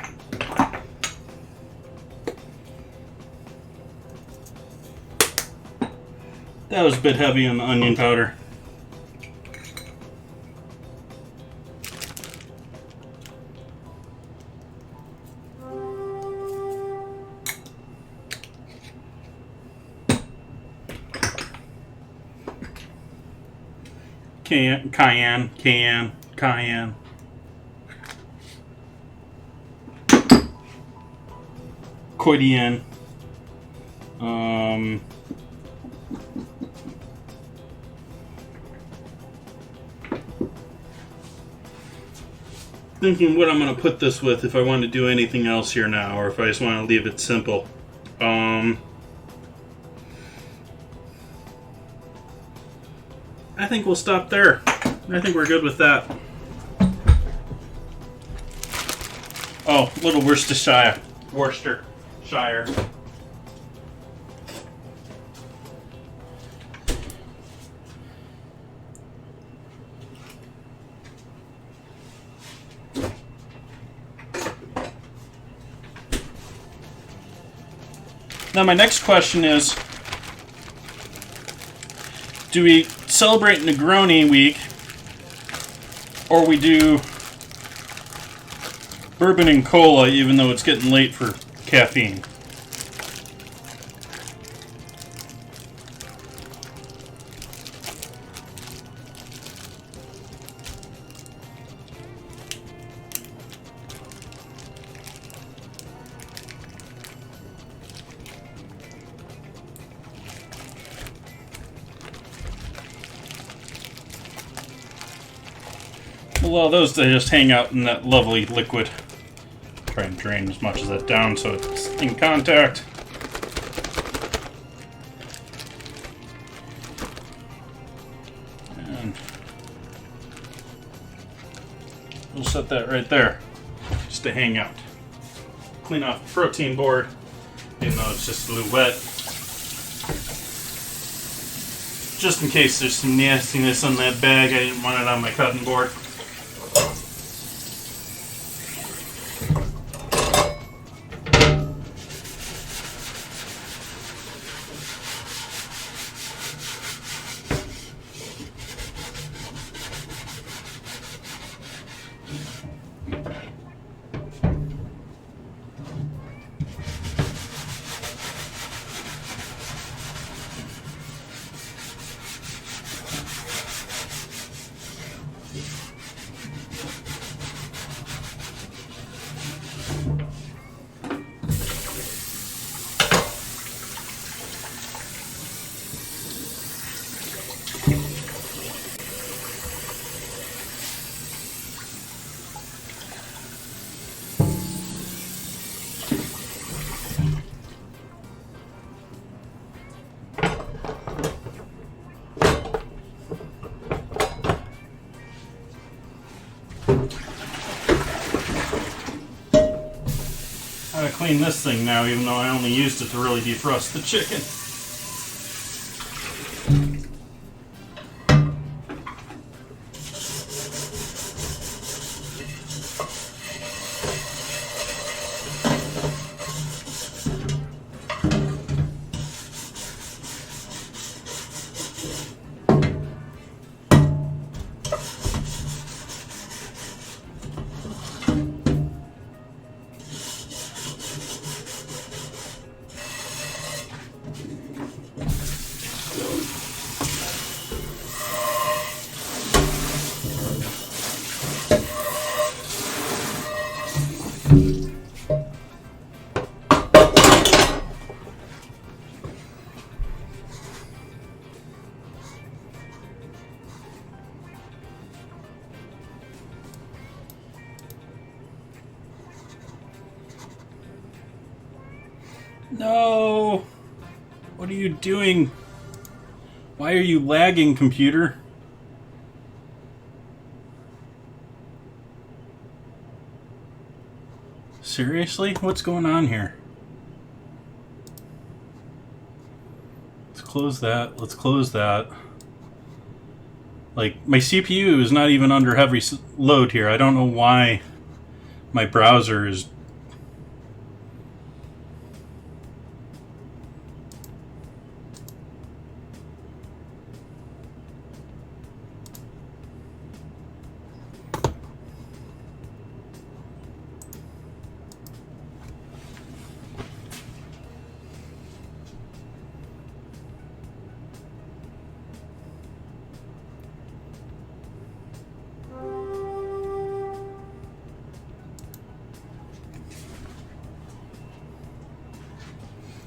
That was a bit heavy on the onion powder. Cayenne. Coriander. thinking what I'm going to put this with if I want to do anything else here now, or if I just want to leave it simple. I think we'll stop there. I think we're good with that. Oh, little Worcestershire. Now my next question is, do we celebrate Negroni week, or we do bourbon and cola even though it's getting late for caffeine? Well, those, they just hang out in that lovely liquid. Try and drain as much of that down so it's in contact. And we'll set that right there, just to hang out. Clean off the protein board, even though it's just a little wet. Just in case there's some nastiness on that bag, I didn't want it on my cutting board. I'm gonna clean this thing now, even though I only used it to really defrost the chicken. No! What are you doing? Why are you lagging, computer? Seriously? What's going on here? Let's close that. Let's close that. Like, my CPU is not even under heavy load here. I don't know why my browser is...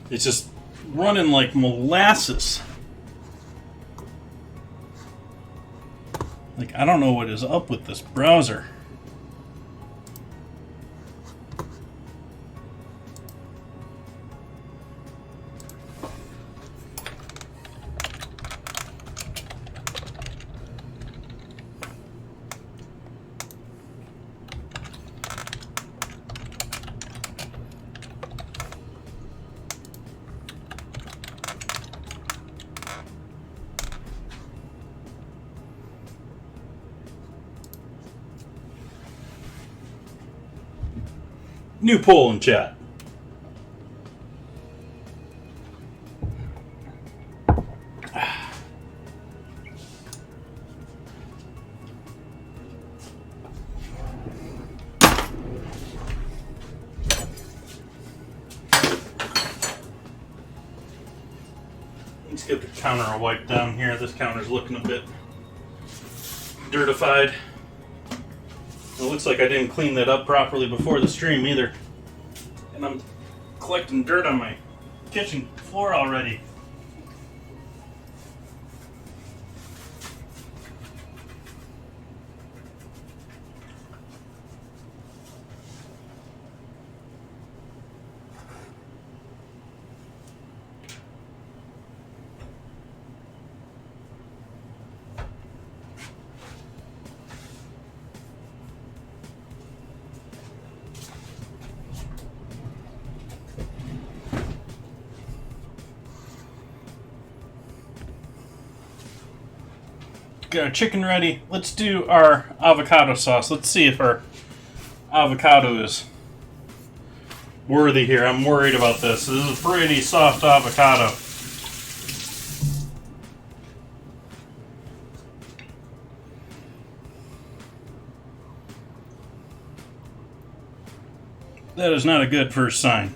It's just running like molasses. Like, I don't know what is up with this browser. New poll in chat. Let's get the counter a wipe down here. This counter's looking a bit dirtified. It looks like I didn't clean that up properly before the stream either. And I'm collecting dirt on my kitchen floor already. Got our chicken ready. Let's do our avocado sauce. Let's see if our avocado is worthy here. I'm worried about this. This is a pretty soft avocado. That is not a good first sign.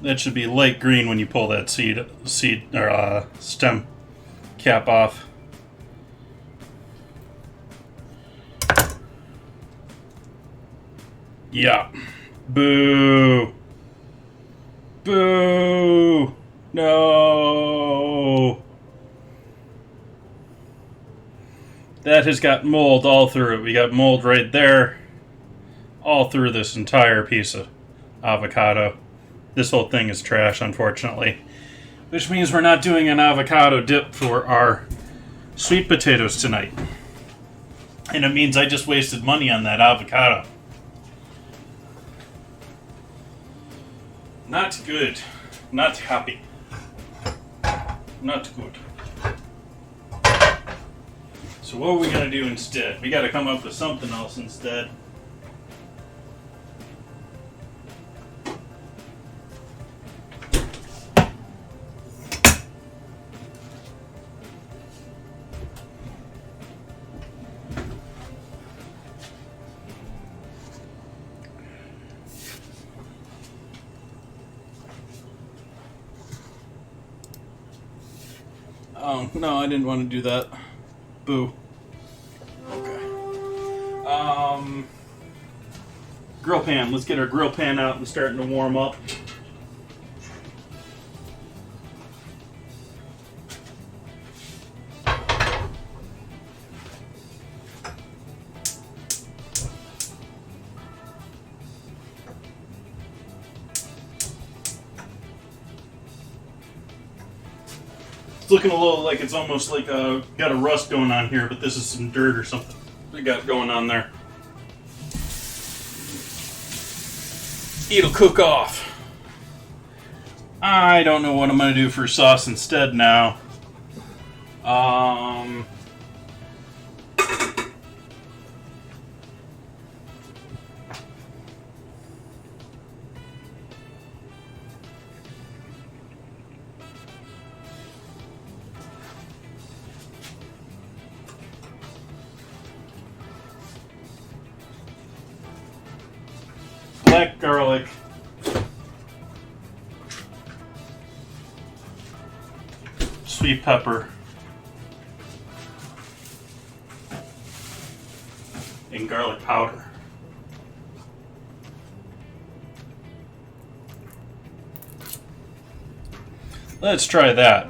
That should be light green when you pull that seed or stem cap off. Yeah. Boo. Boo. No. That has got mold all through it. We got mold right there. All through this entire piece of avocado. This whole thing is trash, unfortunately. Which means we're not doing an avocado dip for our sweet potatoes tonight. And it means I just wasted money on that avocado. Not good. Not happy. Not good. So what are we going to do instead? We got to come up with something else instead. Oh, no, I didn't want to do that. Boo. Okay. Grill pan. Let's get our grill pan out and starting to warm up. It's looking a little like it's almost like got a rust going on here, but this is some dirt or something we got going on there. It'll cook off. I don't know what I'm going to do for sauce instead now. Black garlic. Sweet pepper. And garlic powder. Let's try that.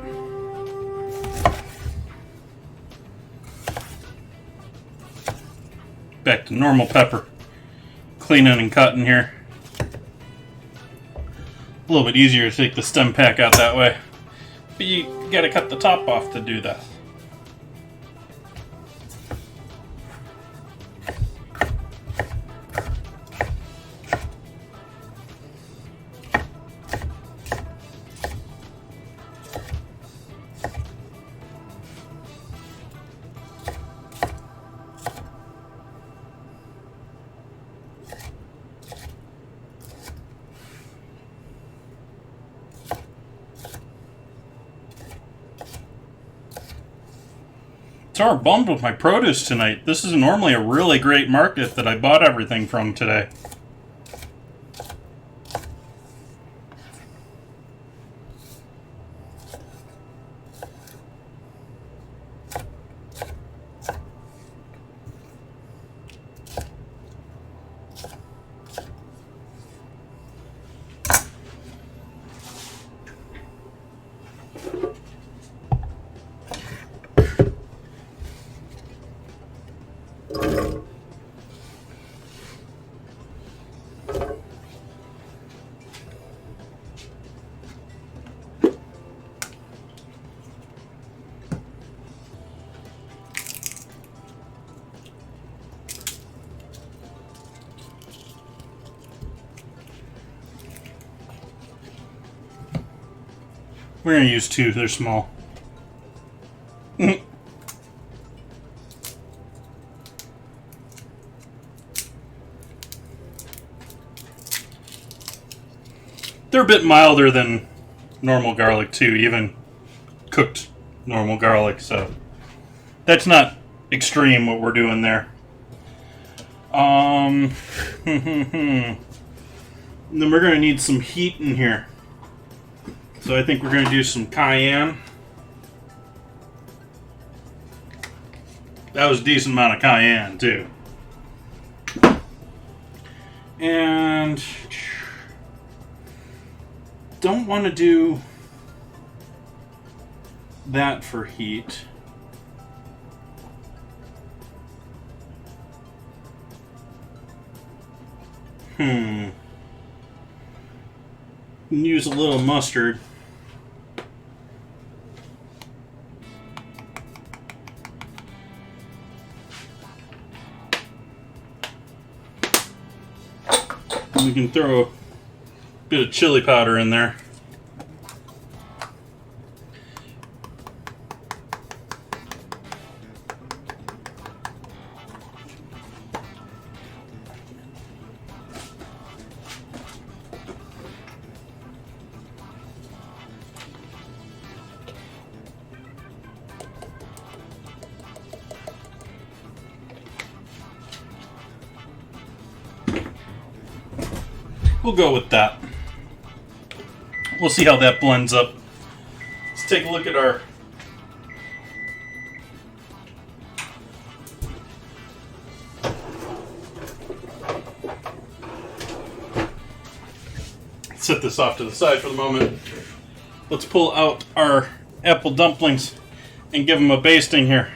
Back to normal pepper. Cleaning and cutting here. A little bit easier to take the stem pack out that way. But you gotta cut the top off to do that. So I'm bummed with my produce tonight. This is normally a really great market that I bought everything from today. We're going to use 2. They're small. They're a bit milder than normal garlic too, even cooked normal garlic, so that's not extreme what we're doing there. Then we're going to need some heat in here. So I think we're going to do some cayenne. That was a decent amount of cayenne too. And don't want to do that for heat. Use a little mustard. We can throw a bit of chili powder in there. We'll go with that. We'll see how that blends up. Let's take a look at our set this off to the side for the moment. Let's pull out our apple dumplings and give them a basting here.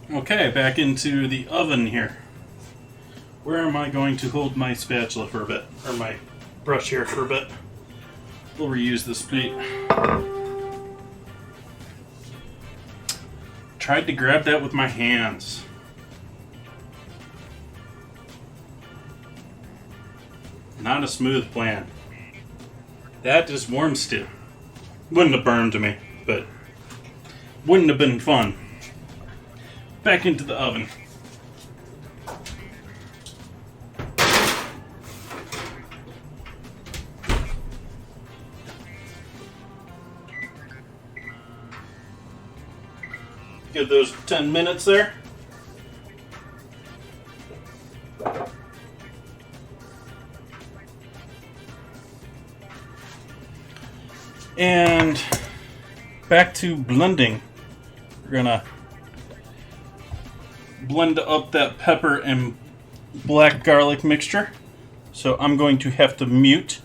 Okay, back into the oven here. Where am I going to hold my spatula for a bit? Or my brush here for a bit? We'll reuse this plate. Tried to grab that with my hands. Not a smooth plan. That just warm stew. Wouldn't have burned to me, but wouldn't have been fun. Back into the oven. Give those 10 minutes there. And back to blending. We're gonna blend up that pepper and black garlic mixture. So I'm going to have to mute.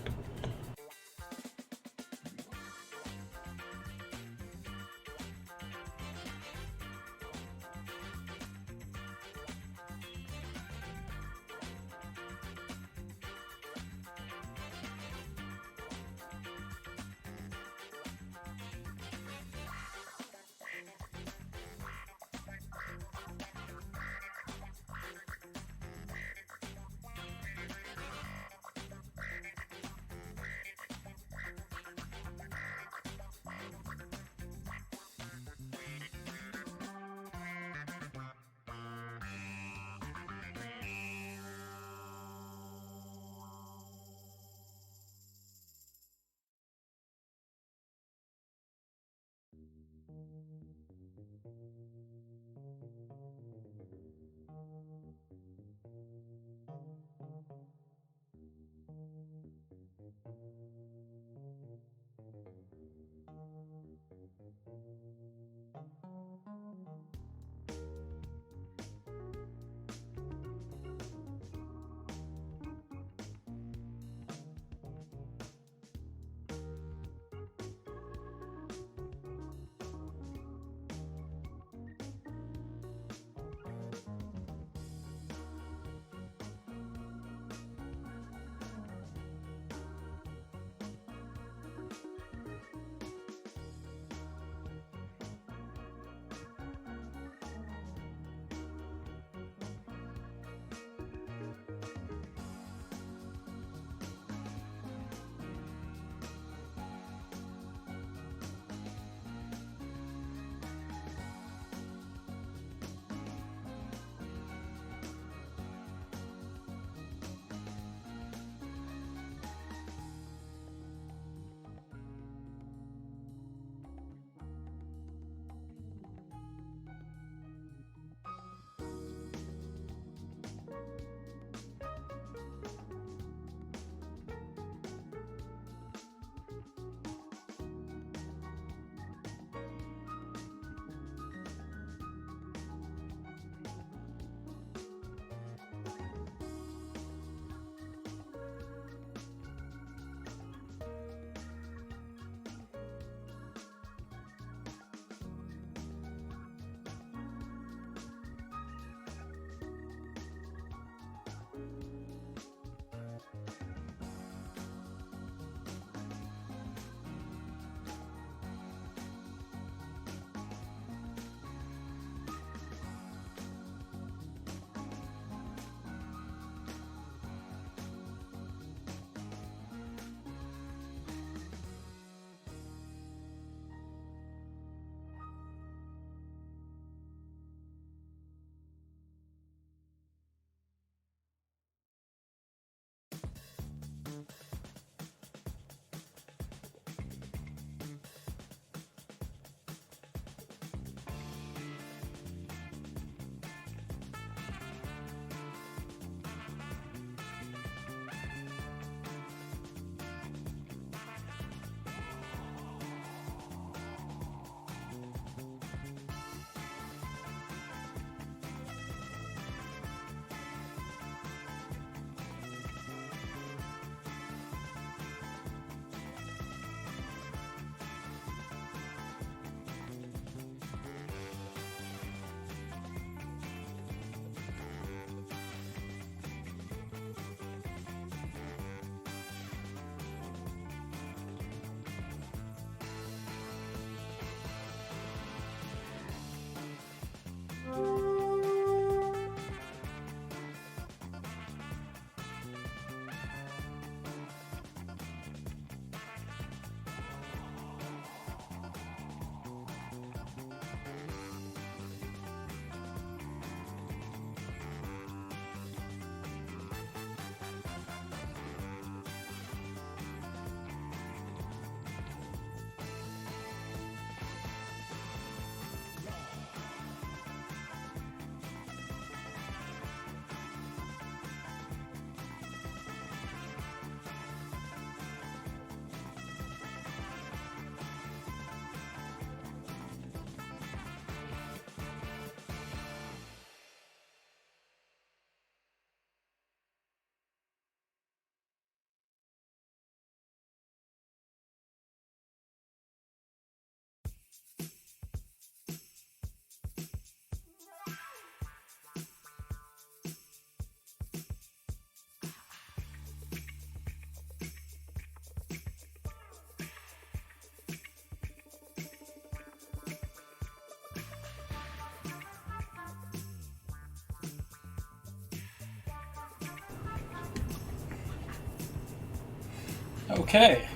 Okay.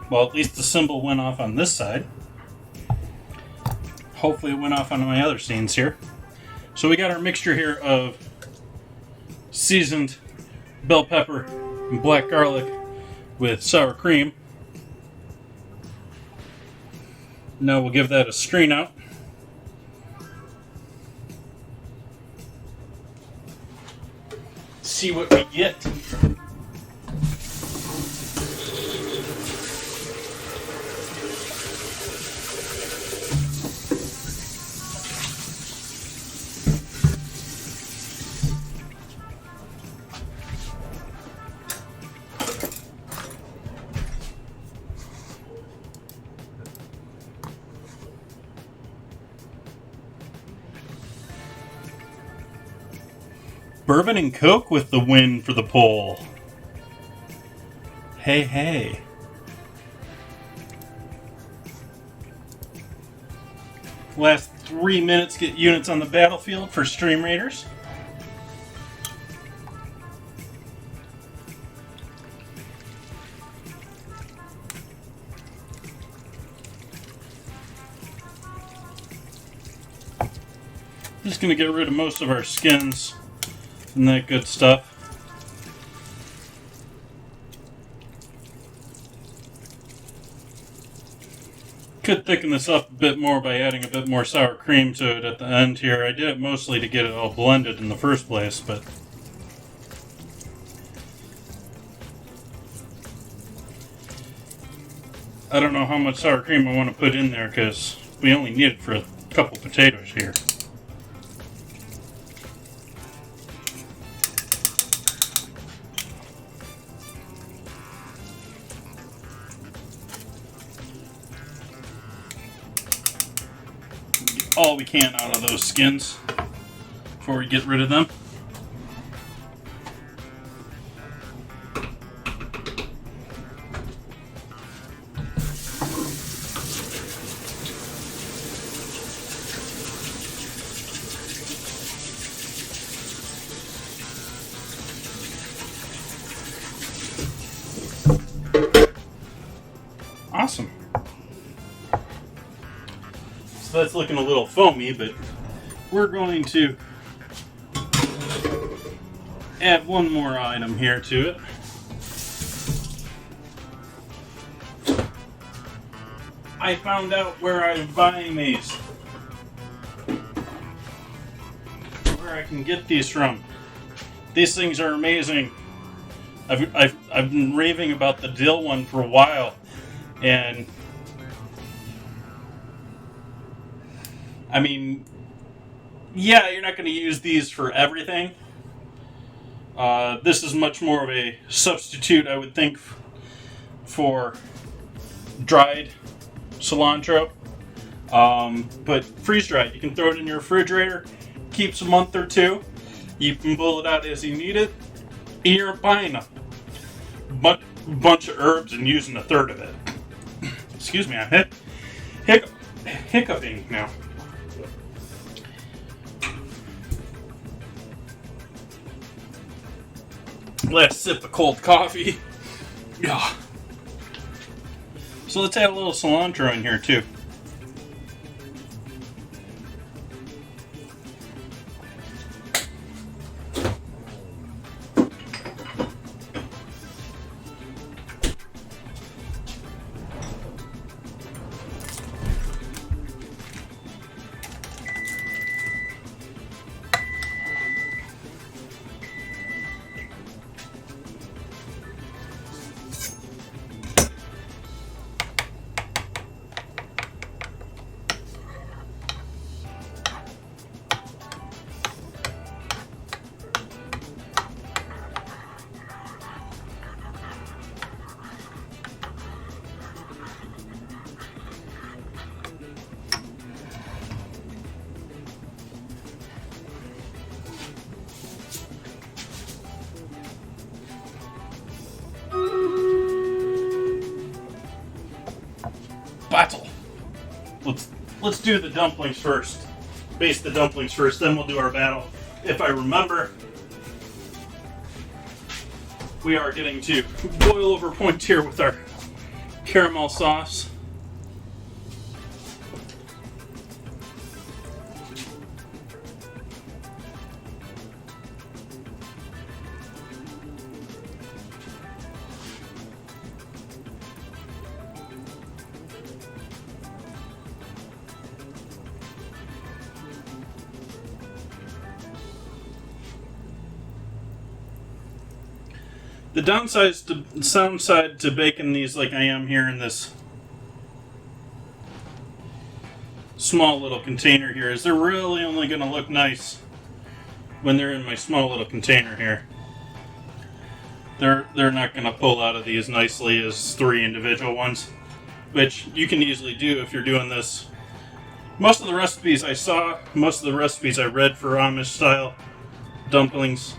Well, at least the symbol went off on this side. Hopefully it went off on my other scenes here. So we got our mixture here of seasoned bell pepper and black garlic with sour cream. Now we'll give that a strain out. See what we get. Bourbon and Coke with the win for the poll. Hey, hey. Last 3 minutes, get units on the battlefield for Stream Raiders. Just going to get rid of most of our skins and that good stuff. Could thicken this up a bit more by adding a bit more sour cream to it at the end here. I did it mostly to get it all blended in the first place, but I don't know how much sour cream I want to put in there because we only need it for a couple potatoes here. All we can out of those skins before we get rid of them. Awesome. So that's looking a little foamy, but we're going to add one more item here to it. I found out where I'm buying these. Where I can get these from. These things are amazing. I've been raving about the dill one for a while, and I mean, yeah, you're not going to use these for everything. This is much more of a substitute, I would think, for dried cilantro. But freeze-dried, you can throw it in your refrigerator, keeps a month or two. You can pull it out as you need it. And you're buying a bunch of herbs and using a third of it. Excuse me, I'm hiccuping now. Last sip of cold coffee. Yeah. So let's add a little cilantro in here too. Battle. Let's do the dumplings first. Base the dumplings first, then we'll do our battle. If I remember. We are getting to boil over point here with our caramel sauce. The downside to baking these like I am here in this small little container here is they're really only going to look nice when they're in my small little container here. They're not going to pull out of these nicely as 3 individual ones, which you can easily do if you're doing this. Most of the recipes I saw, most of the recipes I read for Amish style dumplings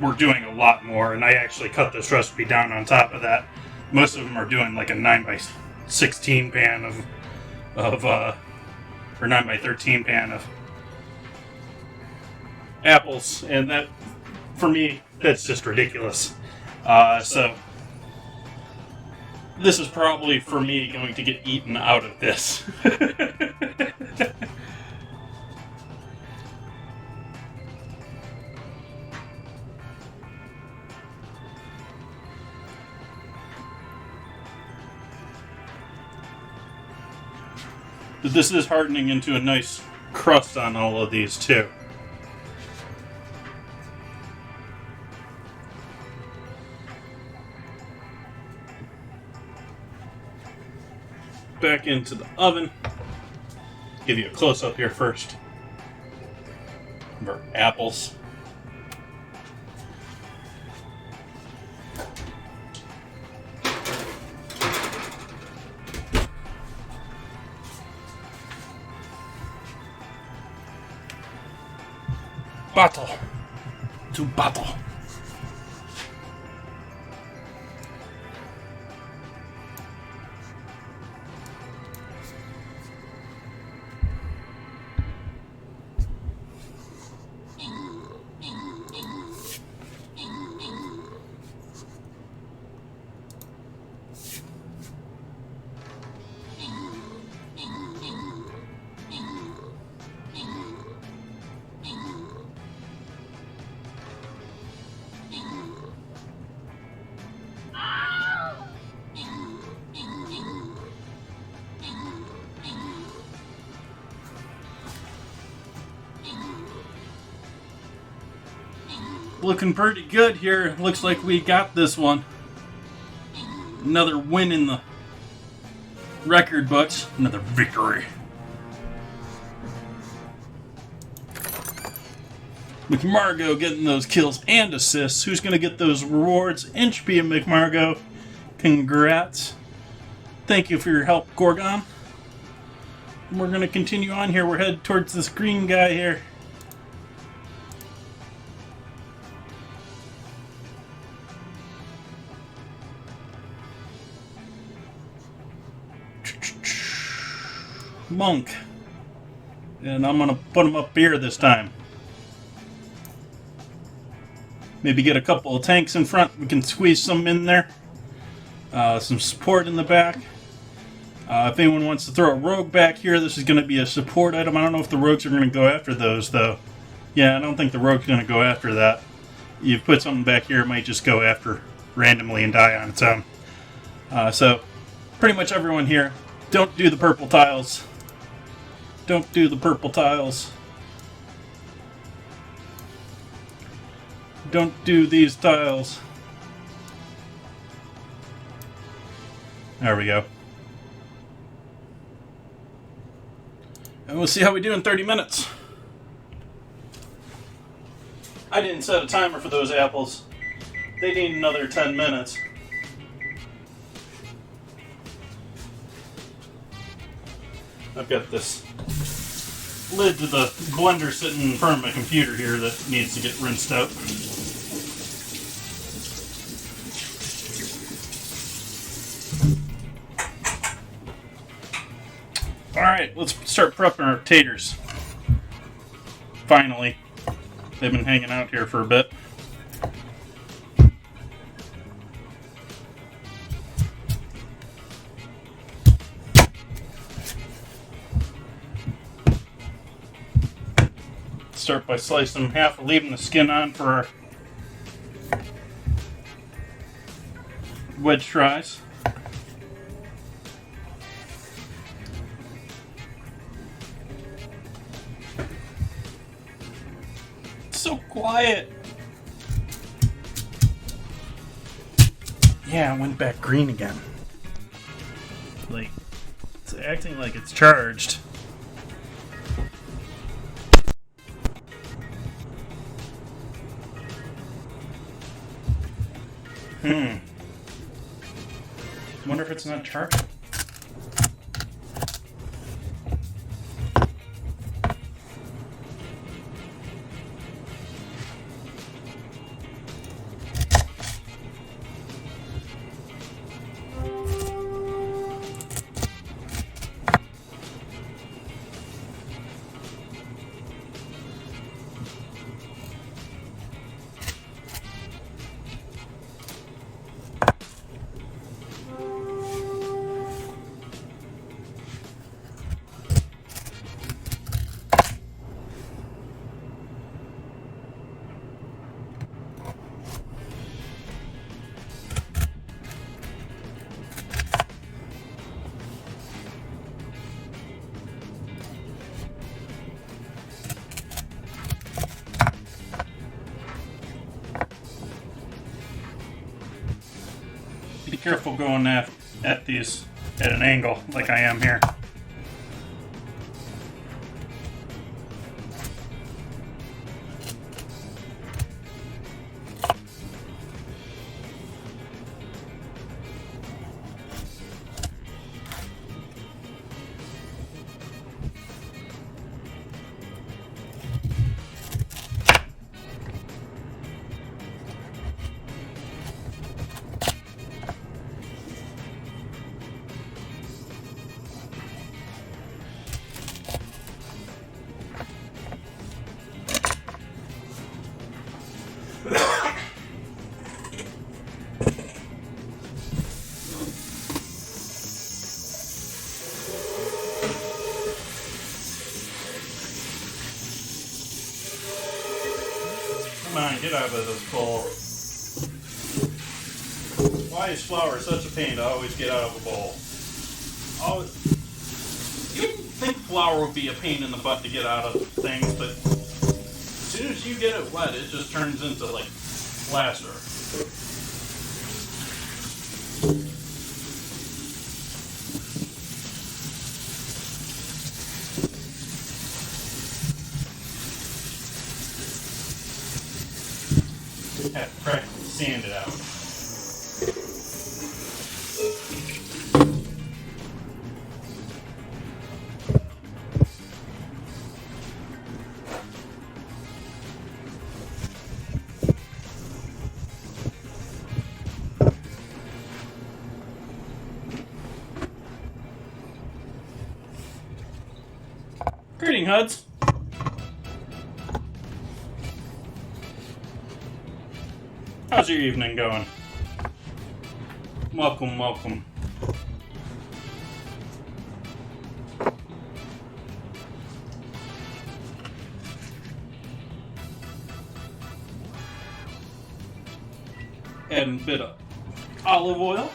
we're doing a lot more, and I actually cut this recipe down on top of that. Most of them are doing like a 9x16 pan or 9x13 pan of apples, and that, for me, that's just ridiculous. So this is probably, for me, going to get eaten out of this. But this is hardening into a nice crust on all of these too. Back into the oven. Give you a close-up here first of our apples. Battle to battle. Looking pretty good here. Looks like we got this one. Another win in the record books. Another victory. McMargo getting those kills and assists. Who's going to get those rewards? Inchby and McMargo. Congrats. Thank you for your help, Gorgon. We're going to continue on here. We're headed towards this green guy here. Monk. And I'm going to put him up here this time. Maybe get a couple of tanks in front. We can squeeze some in there. Some support in the back. If anyone wants to throw a rogue back here, this is going to be a support item. I don't know if the rogues are going to go after those, though. Yeah, I don't think the rogue's going to go after that. You put something back here, it might just go after randomly and die on its own. So, pretty much everyone here, don't do the purple tiles. Don't do the purple tiles. Don't do these tiles. There we go. And we'll see how we do in 30 minutes. I didn't set a timer for those apples. They need another 10 minutes. I've got this lid to the blender sitting in front of my computer here that needs to get rinsed out. Alright, let's start prepping our taters. Finally. They've been hanging out here for a bit. start by slicing them in half, leaving the skin on for our wedge fries. It's so quiet. Yeah, it went back green again. Like, it's acting like it's charged. Wonder if it's not charging. Be careful going at these at an angle like I am here. Come on, get out of this bowl. Why is flour such a pain to always get out of a bowl? You wouldn't think flour would be a pain in the butt to get out of things, but as soon as you get it wet, it just turns into like plaster. Have to practically sand it out. Greeting, Huds. How's your evening going? Welcome, welcome. Adding a bit of olive oil.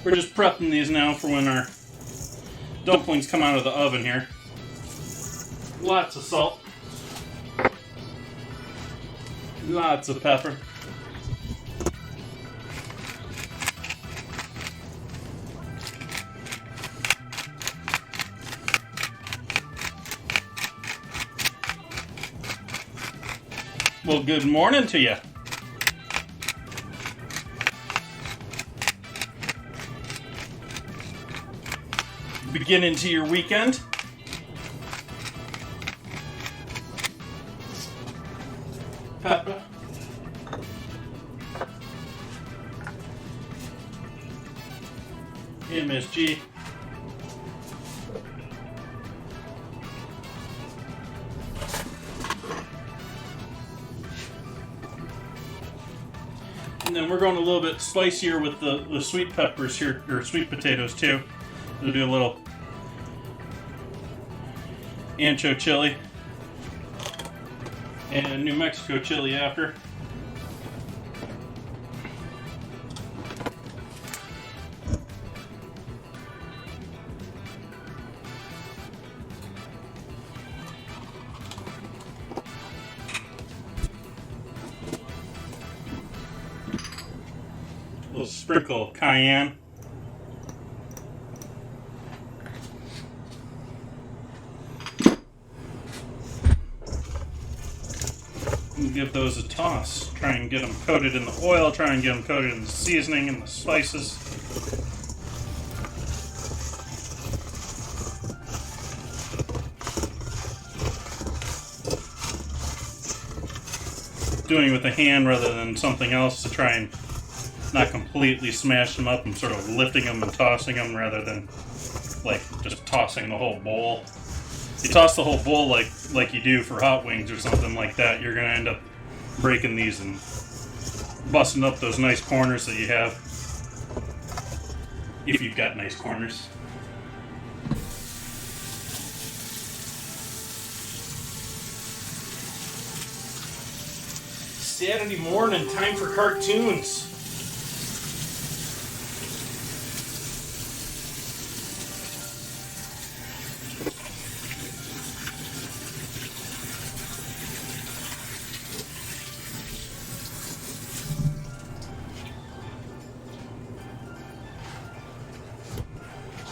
We're just prepping these now for when our dumplings come out of the oven here. Lots of salt. Lots of pepper. Well, good morning to you. Beginning to your weekend. Pepper. MSG. And then we're going a little bit spicier with the sweet peppers here, or sweet potatoes too. We'll do a little ancho chili and New Mexico chili after. A little sprinkle of cayenne. And give those a toss. Try and get them coated in the oil, try and get them coated in the seasoning and the spices. Doing it with a hand rather than something else to try and not completely smash them up. I'm sort of lifting them and tossing them rather than like just tossing the whole bowl. You toss the whole bowl like you do for hot wings or something like that, you're going to end up breaking these and busting up those nice corners that you have. If you've got nice corners. Saturday morning, time for cartoons.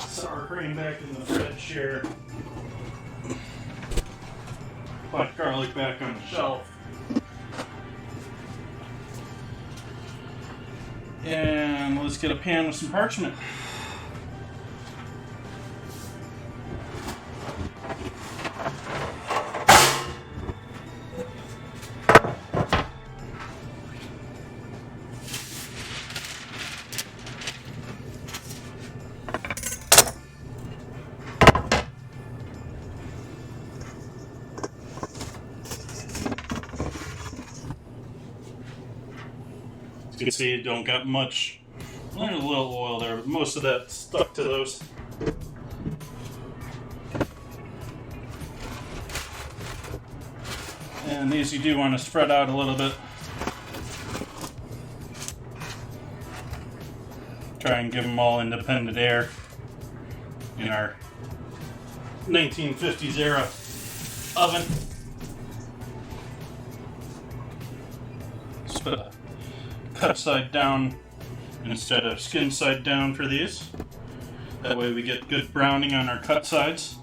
Sour cream back in the fridge here. Black garlic back on the shelf. And let's get a pan with some parchment. As you can see, don't got much. There's a little oil there, but most of that stuck to those. And these you do want to spread out a little bit. Try and give them all independent air in our 1950s era oven. Just put a cut side down instead of skin side down for these. That way we get good browning on our cut sides.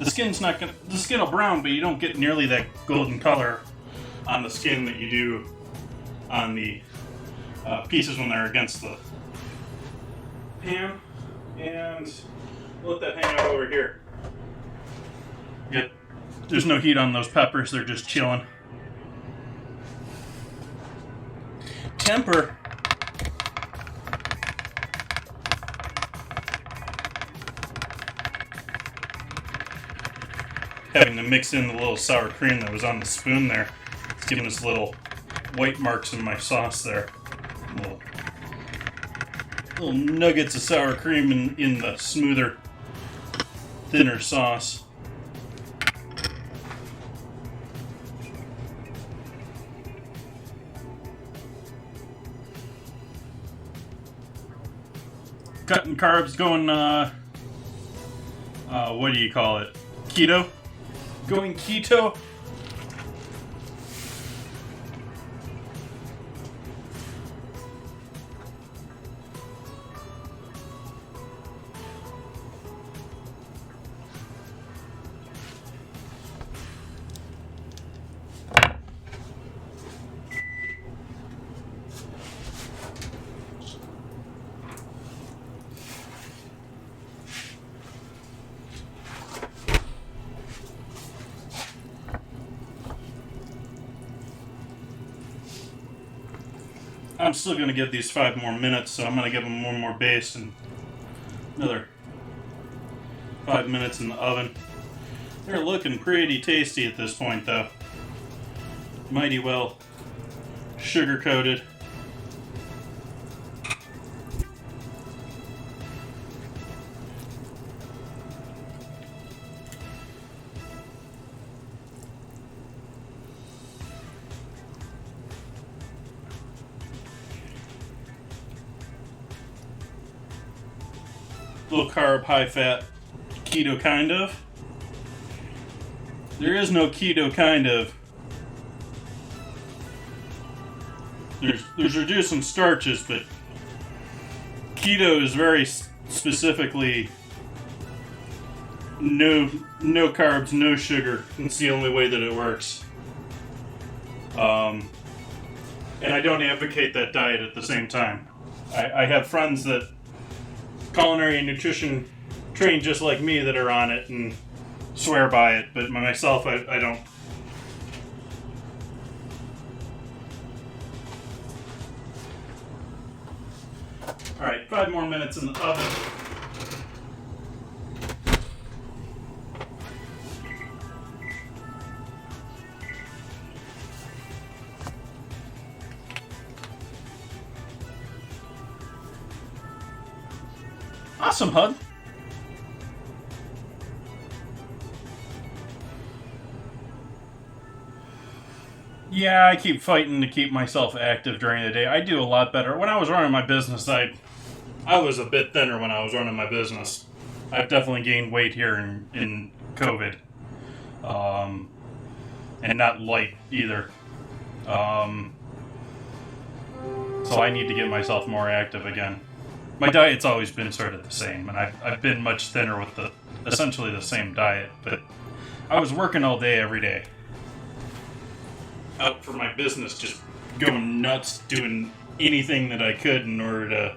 The skin will brown, but you don't get nearly that golden color on the skin that you do on the pieces when they're against the pan. And let that hang out over here. There's no heat on those peppers, they're just chilling. Temper. Having to mix in the little sour cream that was on the spoon there. It's giving us little white marks in my sauce there. Little nuggets of sour cream in the smoother, thinner sauce. Cutting carbs going, what do you call it? Keto? Going keto? I'm still going to give these 5 more minutes, so I'm going to give them one more base and another 5 minutes in the oven. They're looking pretty tasty at this point, though. Mighty well sugar-coated. low carb, high fat, keto kind of. There is no keto kind of. There's reducing starches, but keto is very specifically no carbs, no sugar. It's the only way that it works. And I don't advocate that diet at the same time. I have friends that culinary and nutrition train just like me that are on it and swear by it, but myself, I don't. Alright, 5 more minutes in the oven. Awesome, Hud. Yeah, I keep fighting to keep myself active during the day. I do a lot better. When I was running my business, I was a bit thinner when I was running my business. I've definitely gained weight here in COVID. And not light either. So I need to get myself more active again. My diet's always been sort of the same, and I've been much thinner with essentially the same diet, but I was working all day, every day. Out for my business, just going nuts, doing anything that I could in order to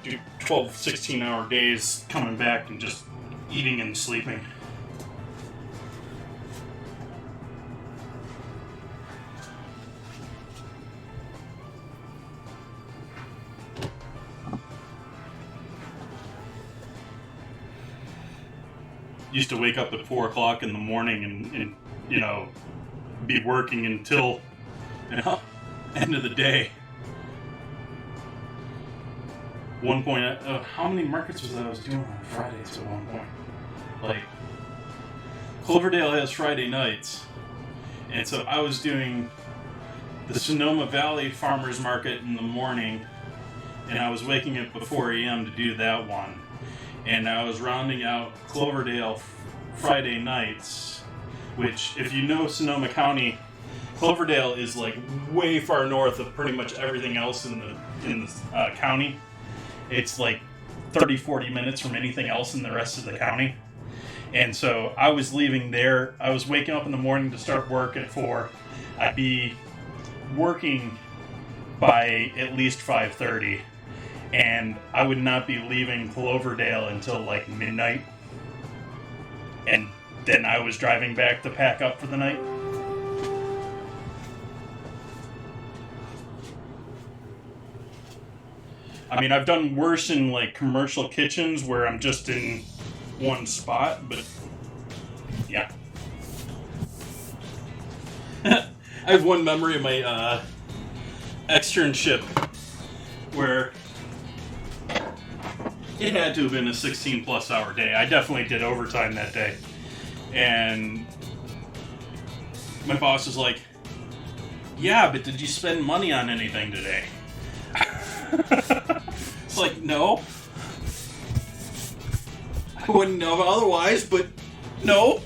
do 12, 16-hour days, coming back and just eating and sleeping. Used to wake up at 4 o'clock in the morning and be working until end of the day. One point, how many markets was I was doing on Fridays at one point? Like, Cloverdale has Friday nights, and so I was doing the Sonoma Valley Farmers Market in the morning, and I was waking up at 4 a.m. to do that one. And I was rounding out Cloverdale Friday nights, which, if you know Sonoma County, Cloverdale is like way far north of pretty much everything else in the county. It's like 30, 40 minutes from anything else in the rest of the county. And so I was leaving there. I was waking up in the morning to start work at 4. I'd be working by at least 5:30. And I would not be leaving Cloverdale until like midnight. And then I was driving back to pack up for the night. I mean, I've done worse in like commercial kitchens where I'm just in one spot, but yeah. I have one memory of my externship where it had to have been a 16-plus hour day. I definitely did overtime that day. And my boss was like, yeah, but did you spend money on anything today? It's like, no. I wouldn't know otherwise, but no.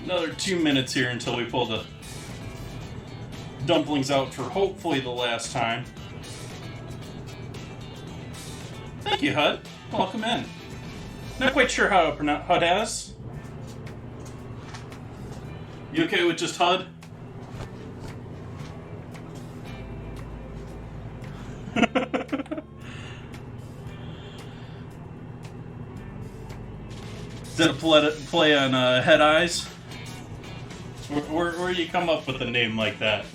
Another 2 minutes here until we pull the dumplings out for hopefully the last time. Thank you, Hud. Welcome in. Not quite sure how to pronounce Hud as. You okay with just Hud? Is that a play on head eyes? Where do you come up with a name like that?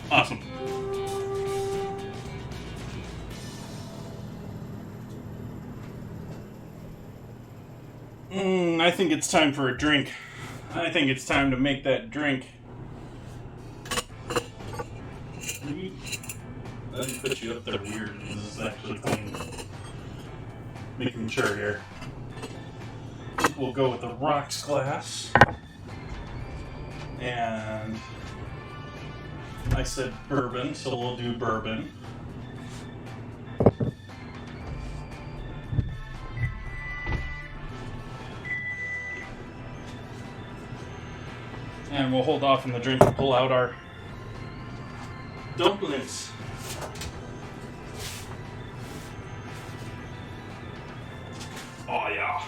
Awesome. I think it's time for a drink. I think it's time to make that drink. Let me put you up there weird. This is actually clean. Making sure here. We'll go with the rocks glass. And I said bourbon, so we'll do bourbon. And we'll hold off on the drink and pull out our dumplings. Oh yeah.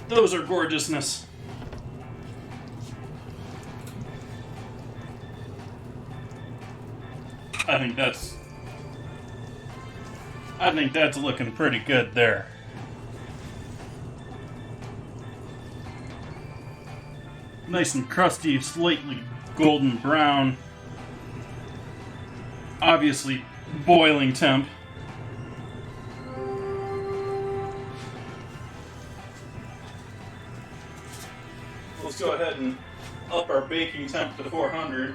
Those are gorgeousness. I think that's looking pretty good there. Nice and crusty, slightly golden brown. Obviously boiling temp. Let's go ahead and up our baking temp to 400.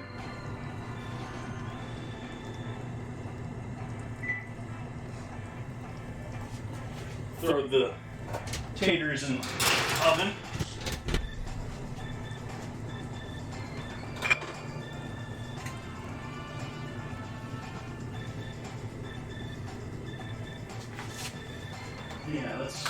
Throw the taters in the oven. Yeah, let's.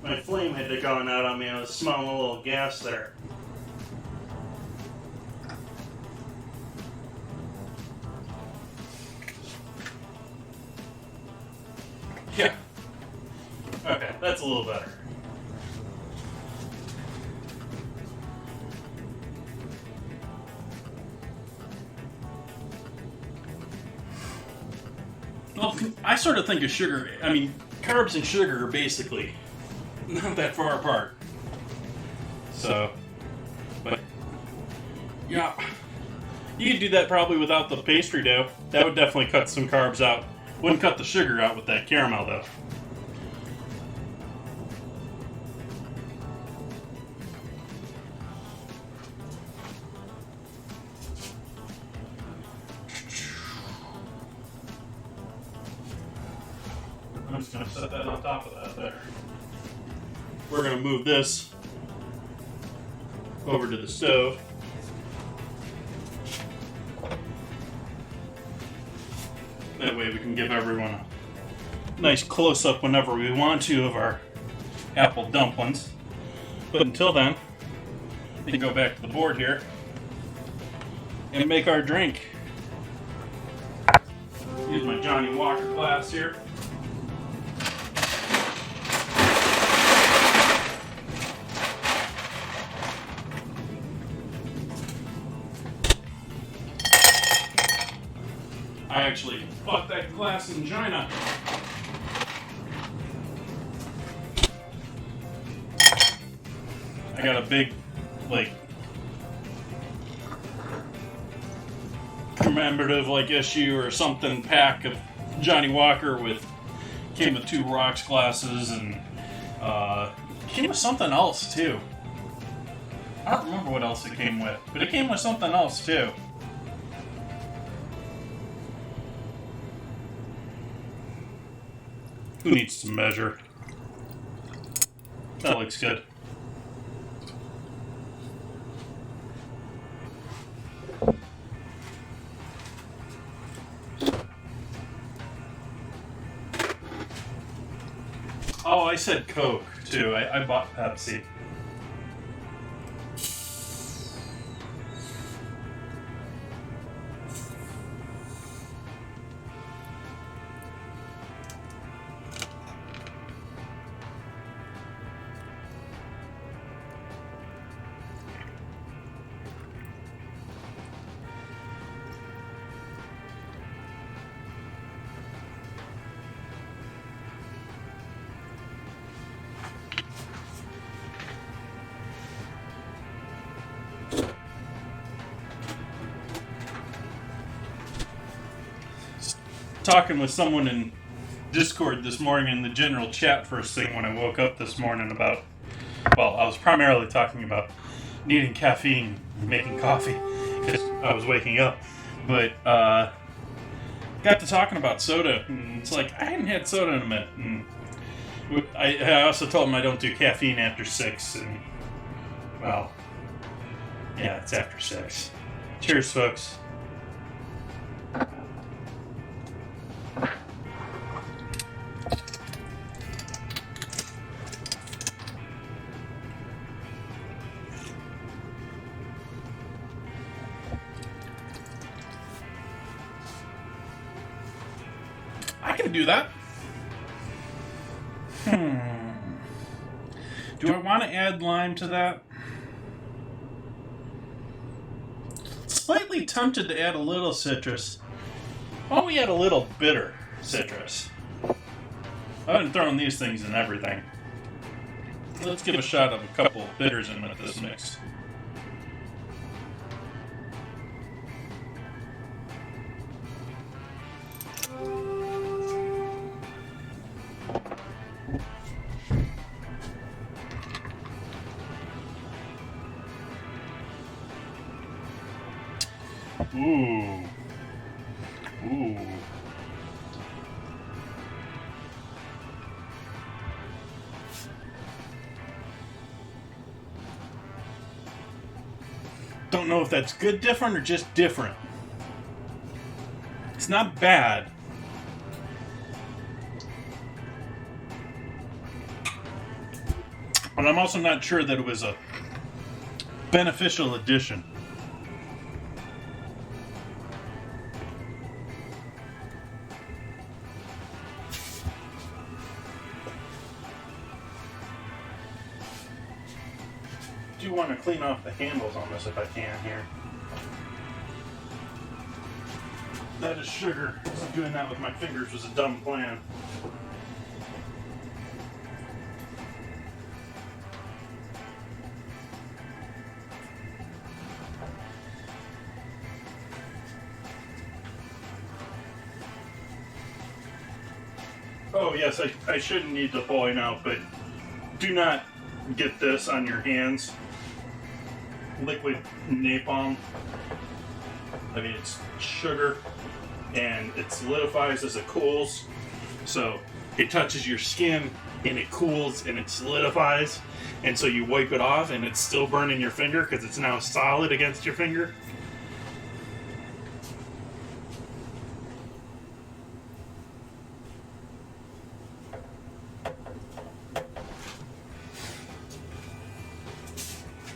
My flame had to gone out on me. I was smelling a little gas there. Yeah. Okay, that's a little better. Well, I sort of think of sugar, I mean, carbs and sugar are basically not that far apart. So, but, yeah. You could do that probably without the pastry dough. That would definitely cut some carbs out. Wouldn't cut the sugar out with that caramel, though. I'm just going to set that on top of that there. We're going to move this over to the stove. That way we can give everyone a nice close-up whenever we want to of our apple dumplings. But until then, we can go back to the board here and make our drink. Use my Johnny Walker glass here. I actually bought that glass in China. I got a big, commemorative, issue or something pack of Johnny Walker came with 2 rocks glasses and came with something else too. I don't remember what else it came with, but it came with something else too. Who needs to measure? That looks good. Oh, I said Coke too. I bought Pepsi. talking with someone in Discord this morning in the general chat first thing when I woke up this morning about, well, I was primarily talking about needing caffeine, making coffee, because I was waking up. But got to talking about soda, and it's like, I hadn't had soda in a minute. And I also told him I don't do caffeine after 6, and, well, yeah, it's after 6. Cheers, folks. I can do that. Do I want to add lime to that? Slightly tempted to add a little citrus. Why don't we add a little bitter citrus? I've been throwing these things in everything. Let's give a shot of a couple of bitters in with this mix. Ooh. Ooh. Don't know if that's good different or just different. It's not bad. But I'm also not sure that it was a beneficial addition. I do want to clean off the handles on this if I can here. That is sugar. So doing that with my fingers was a dumb plan. Oh yes, I shouldn't need to point out, but do not get this on your hands. Liquid napalm. I mean, it's sugar and it solidifies as it cools. So it touches your skin and it cools and it solidifies. And so you wipe it off and it's still burning your finger because it's now solid against your finger.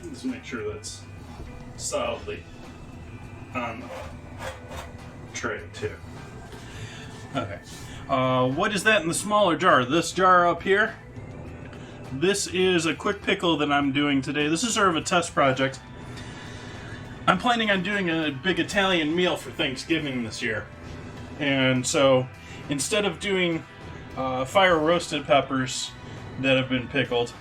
Let's make sure that's solidly on the tray too. Okay. What is that in the smaller jar? This jar up here? This is a quick pickle that I'm doing today. This is sort of a test project. I'm planning on doing a big Italian meal for Thanksgiving this year. And so instead of doing fire roasted peppers that have been pickled,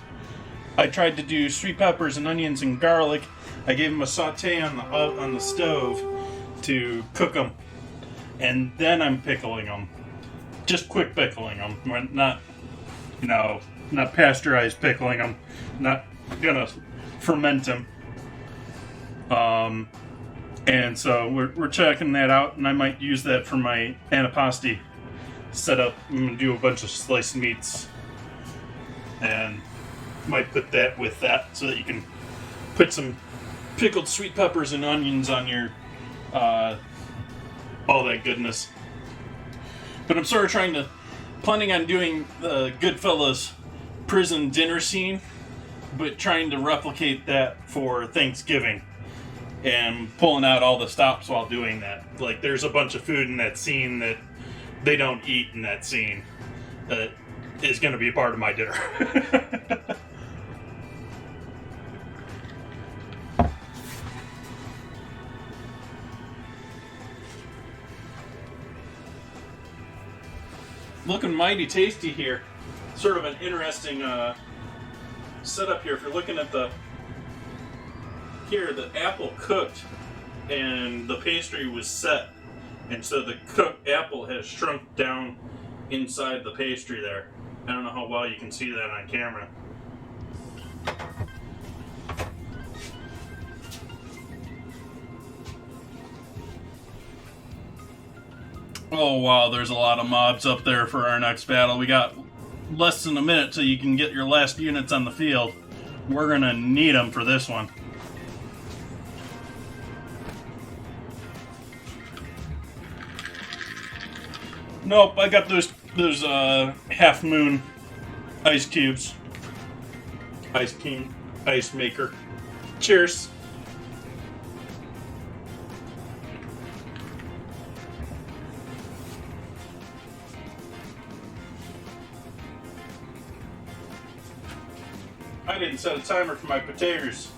I tried to do sweet peppers and onions and garlic. I gave them a saute on the stove to cook them, and then I'm pickling them. Just quick pickling them. We're not pasteurized pickling them. Not gonna ferment them. And so we're checking that out, and I might use that for my antipasti setup. I'm gonna do a bunch of sliced meats, and might put that with that so that you can put some pickled sweet peppers and onions on your all that goodness. But I'm sort of planning on doing the Goodfellas prison dinner scene, but trying to replicate that for Thanksgiving and pulling out all the stops while doing that. Like, there's a bunch of food in that scene that they don't eat in that scene that is going to be part of my dinner. Looking mighty tasty here. Sort of an interesting setup here. If you're looking at the apple cooked and the pastry was set And so the cooked apple has shrunk down inside the pastry there. I don't know how well you can see that on camera. Oh wow, there's a lot of mobs up there for our next battle. We got less than a minute till you can get your last units on the field. We're gonna need them for this one. Nope, I got those half moon ice cubes. Ice King, ice maker. Cheers. I didn't set a timer for my potatoes.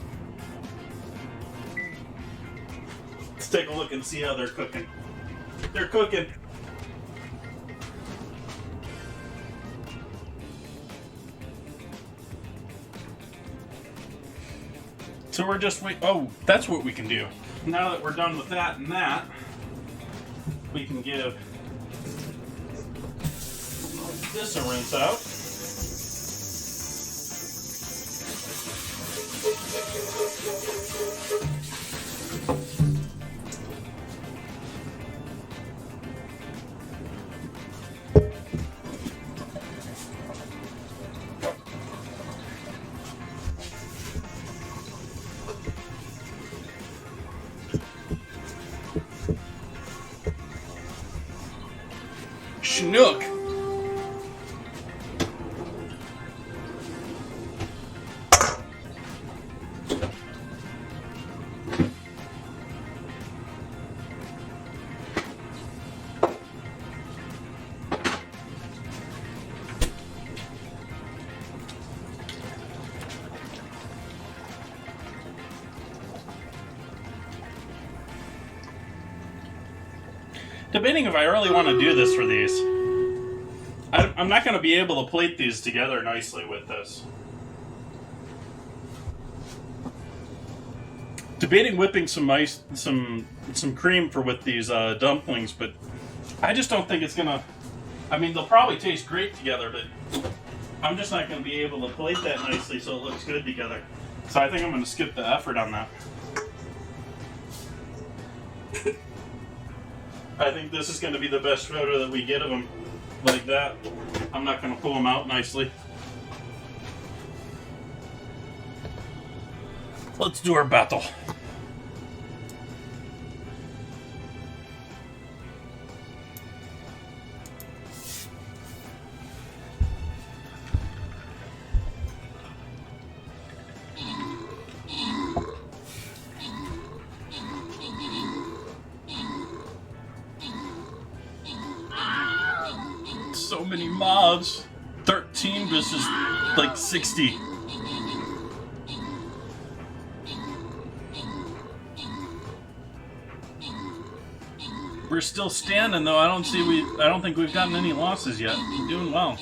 Let's take a look and see how they're cooking. They're cooking. So we're just wait. Oh, that's what we can do. Now that we're done with that and that, we can give this a rinse out. Schnook. Debating if I really want to do this for these. I'm not going to be able to plate these together nicely with this. Debating whipping some ice, some cream for with these dumplings, but I just don't think it's gonna. I mean, they'll probably taste great together, but I'm just not going to be able to plate that nicely so it looks good together. So I think I'm going to skip the effort on that. I think this is going to be the best photo that we get of them like that. I'm not going to pull them out nicely. Let's do our battle. So many mobs. 13 versus like 60. We're still standing though. I don't think we've gotten any losses yet. We're doing well.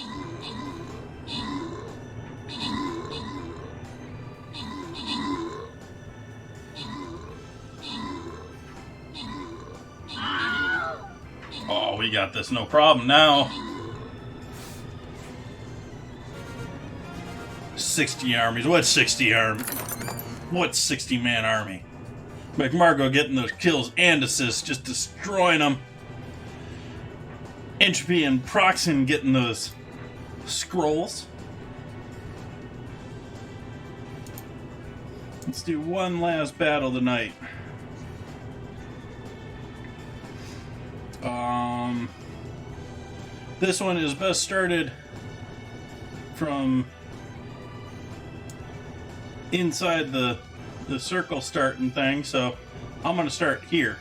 Oh, we got this, no problem now. 60 armies. What's 60 army? What's 60-man army? McMargo getting those kills and assists, just destroying them. Entropy and Proxen getting those scrolls. Let's do one last battle tonight. This one is best started from inside the circle starting thing, so I'm going to start here.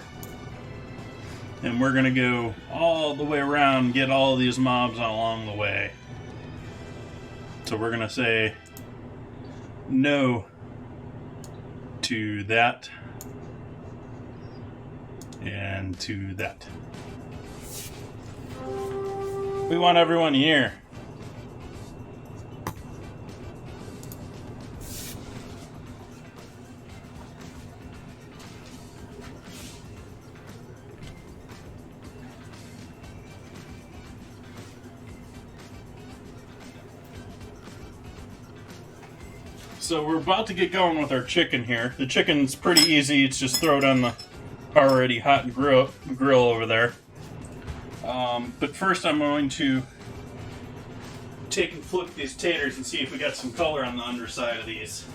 And we're going to go all the way around and get all of these mobs along the way. So we're going to say no to that and to that. We want everyone here. So we're about to get going with our chicken here. The chicken's pretty easy. It's just throw it on the already hot grill over there. But first I'm going to take and flip these taters and see if we got some color on the underside of these.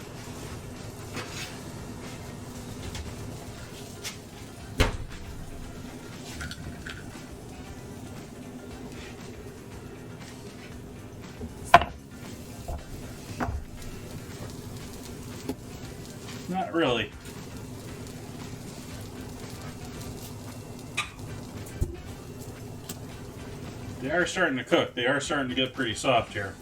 Not really. They are starting to cook. They are starting to get pretty soft here.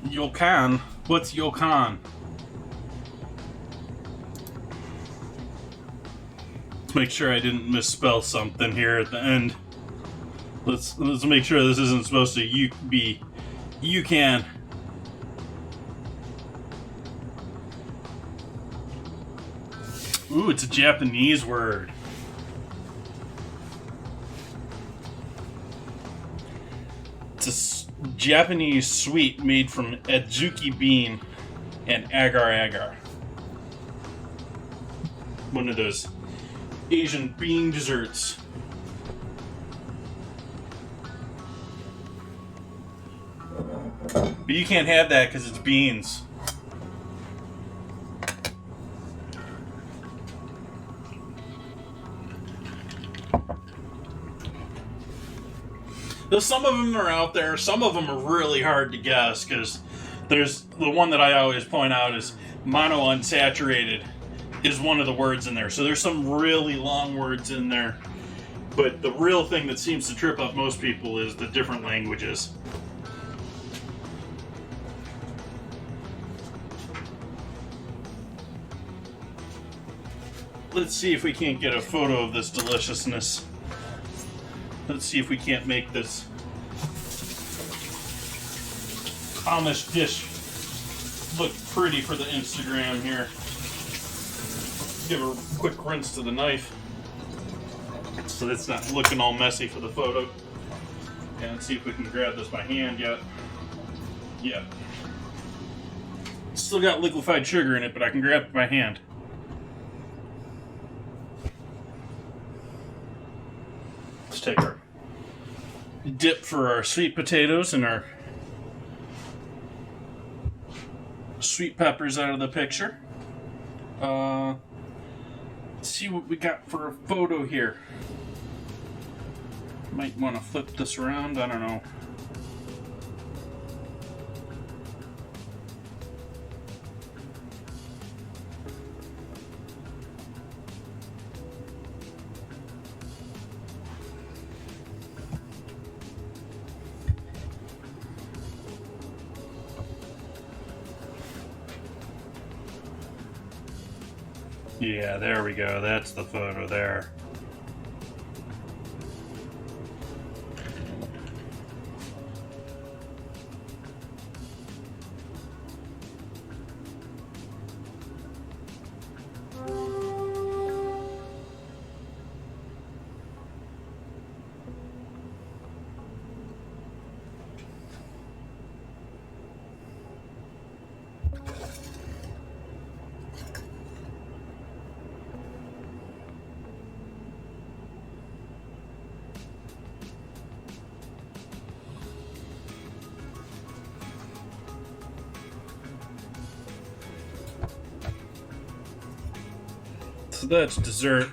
Yokan? What's Yokan? Let's make sure I didn't misspell something here at the end. Let's make sure this isn't supposed to be you can. Ooh, it's a Japanese word. It's a Japanese sweet made from adzuki bean and agar-agar. One of those Asian bean desserts. But you can't have that because it's beans. Though some of them are out there, some of them are really hard to guess because there's the one that I always point out is monounsaturated is one of the words in there. So there's some really long words in there. But the real thing that seems to trip up most people is the different languages. Let's see if we can't get a photo of this deliciousness. Let's see if we can't make this Amish dish look pretty for the Instagram here. Give a quick rinse to the knife so it's not looking all messy for the photo. And let's see if we can grab this by hand yet. Yeah. Still got liquefied sugar in it, but I can grab it by hand. Let's take our dip for our sweet potatoes and our sweet peppers out of the picture. Let's see what we got for a photo here. Might want to flip this around, I don't know. Yeah, there we go. That's the photo there. that's dessert.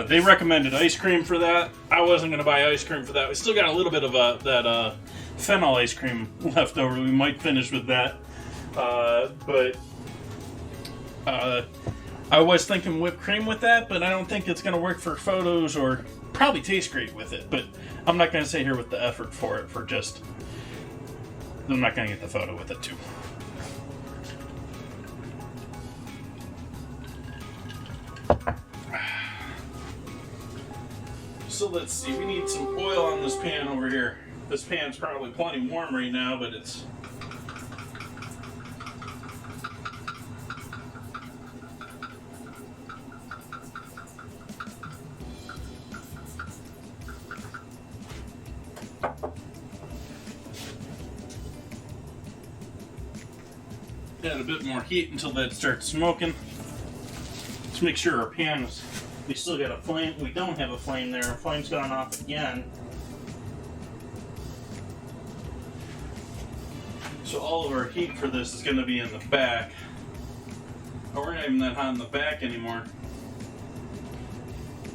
They recommended ice cream for that. I wasn't going to buy ice cream for that. We still got a little bit of that fennel ice cream left over. We might finish with that. But I was thinking whipped cream with that, but I don't think it's going to work for photos or probably taste great with it. But I'm not going to sit here with the effort for it for just... I'm not going to get the photo with it too. So let's see, we need some oil on this pan over here. This pan's probably plenty warm right now, but it's... Add a bit more heat until that starts smoking. Let's make sure our pan is... We still got a flame. We don't have a flame there. Our flame's gone off again. So all of our heat for this is going to be in the back. Oh, we're not even that hot in the back anymore.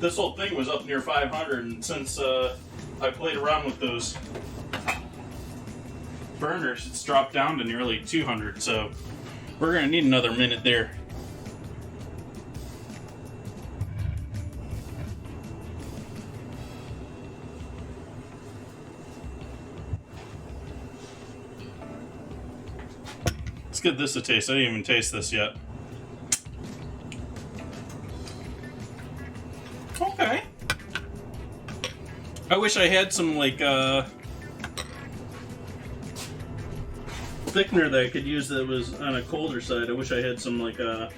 This whole thing was up near 500, and since I played around with those burners, it's dropped down to nearly 200. So we're going to need another minute there. Let's give this a taste. I didn't even taste this yet. Okay. I wish I had some like thickener that I could use that was on a colder side. I wish I had some like I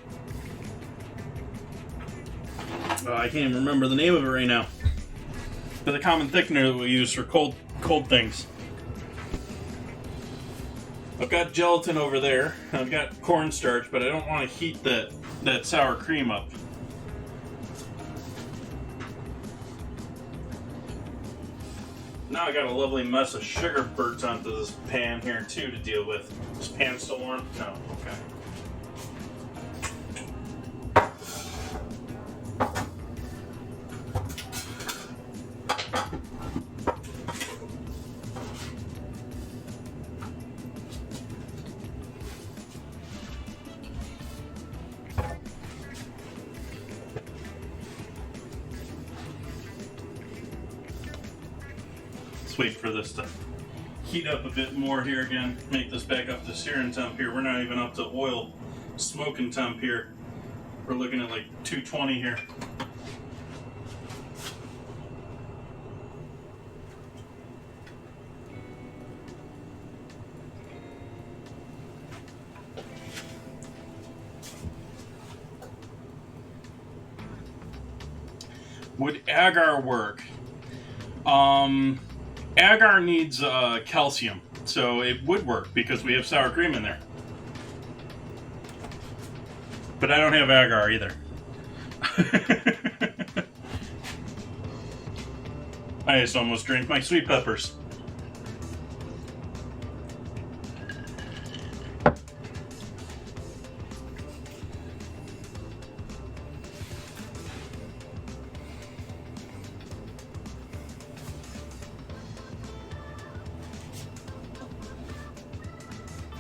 can't even remember the name of it right now. But the common thickener that we use for cold things. I've got gelatin over there. I've got cornstarch, but I don't want to heat that sour cream up. Now I got a lovely mess of sugar burnt onto this pan here too to deal with. Is this pan still warm? No. Okay. Wait for this to heat up a bit more here again. Make this back up to searing temp here. We're not even up to oil smoking temp here. We're looking at like 220 here. Would agar work? Agar needs calcium, so it would work because we have sour cream in there. But I don't have agar either. I just almost drank my sweet peppers.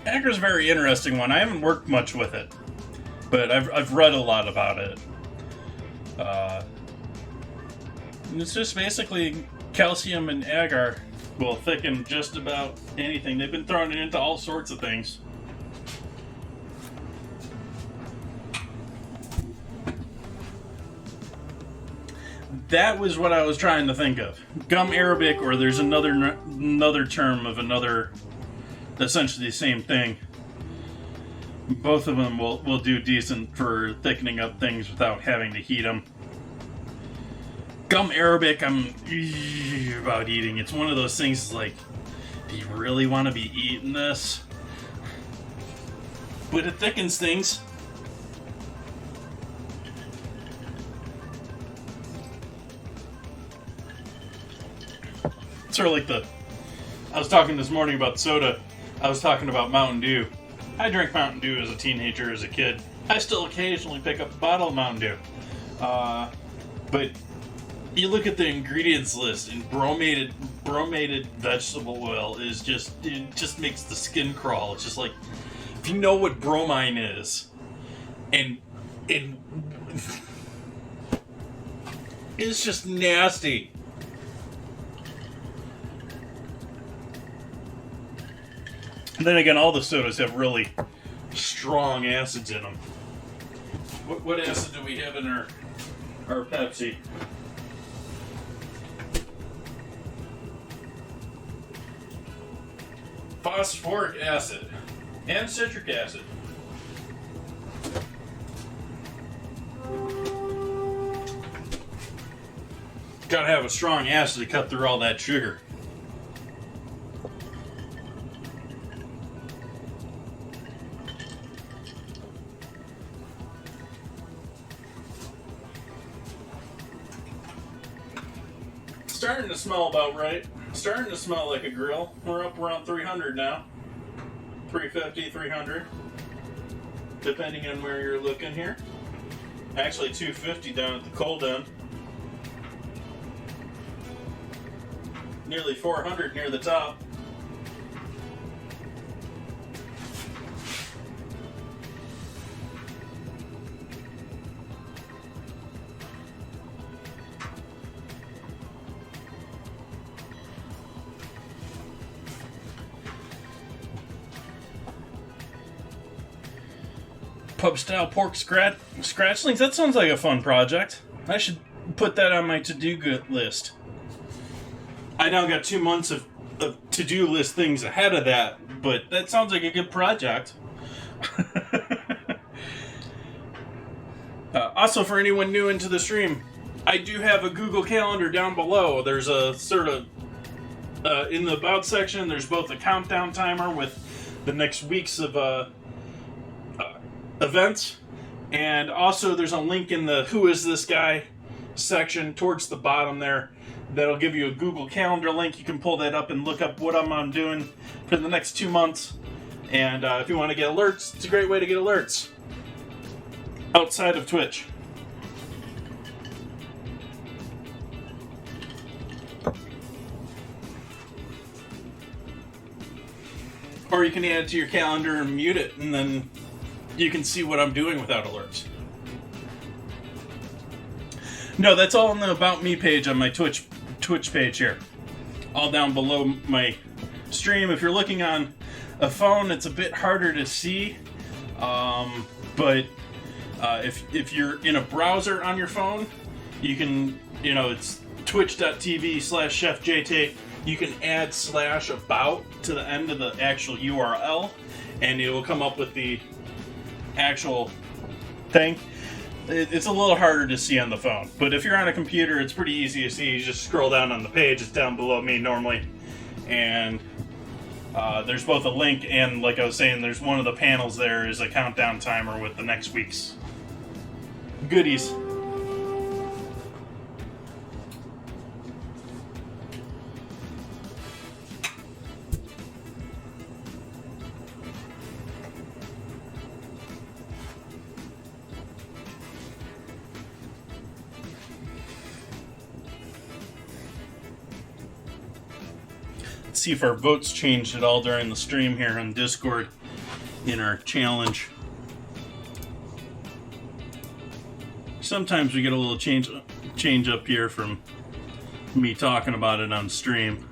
Agar's a very interesting one. I haven't worked much with it, but I've read a lot about it. It's just basically calcium and agar will thicken just about anything. They've been throwing it into all sorts of things. That was what I was trying to think of. Gum arabic, or there's another term of another, essentially the same thing. Both of them will do decent for thickening up things without having to heat them. Gum arabic, I'm about eating. It's one of those things like, do you really want to be eating this? But it thickens things. Sort of like I was talking this morning about soda. I was talking about Mountain Dew. I drank Mountain Dew as a teenager, as a kid. I still occasionally pick up a bottle of Mountain Dew. But you look at the ingredients list, and bromated vegetable oil is it just makes the skin crawl. It's just like, if you know what bromine is, and it's just nasty. And then again, all the sodas have really strong acids in them. What acid do we have in our Pepsi? Phosphoric acid and citric acid. Gotta have a strong acid to cut through all that sugar. Starting to smell about right. Starting to smell like a grill. We're up around 300 now. 350, 300. Depending on where you're looking here. Actually 250 down at the cold end. Nearly 400 near the top. Pub style pork scratchlings. That sounds like a fun project. I should put that on my to-do list. I now got 2 months of to-do list things ahead of that, but that sounds like a good project. Also, for anyone new into the stream, I do have a Google Calendar down below. There's a sort of in the About section, there's both a countdown timer with the next weeks of events, and also there's a link in the Who Is This Guy section towards the bottom there that'll give you a Google Calendar link. You can pull that up and look up what I'm doing for the next 2 months. And if you want to get alerts, it's a great way to get alerts outside of Twitch. Or you can add it to your calendar and mute it, and then you can see what I'm doing without alerts. No, that's all on the About Me page on my Twitch page here. All down below my stream. If you're looking on a phone, it's a bit harder to see. But if you're in a browser on your phone, you can, it's twitch.tv/chefjt. You can add /about to the end of the actual URL, and it will come up with the actual thing. It's a little harder to see on the phone, but if you're on a computer, it's pretty easy to see. You just scroll down on the page. It's down below me normally, and there's both a link and, like I was saying, there's one of the panels there is a countdown timer with the next week's goodies. See if our votes changed at all during the stream here on Discord in our challenge. Sometimes we get a little change up here from me talking about it on stream.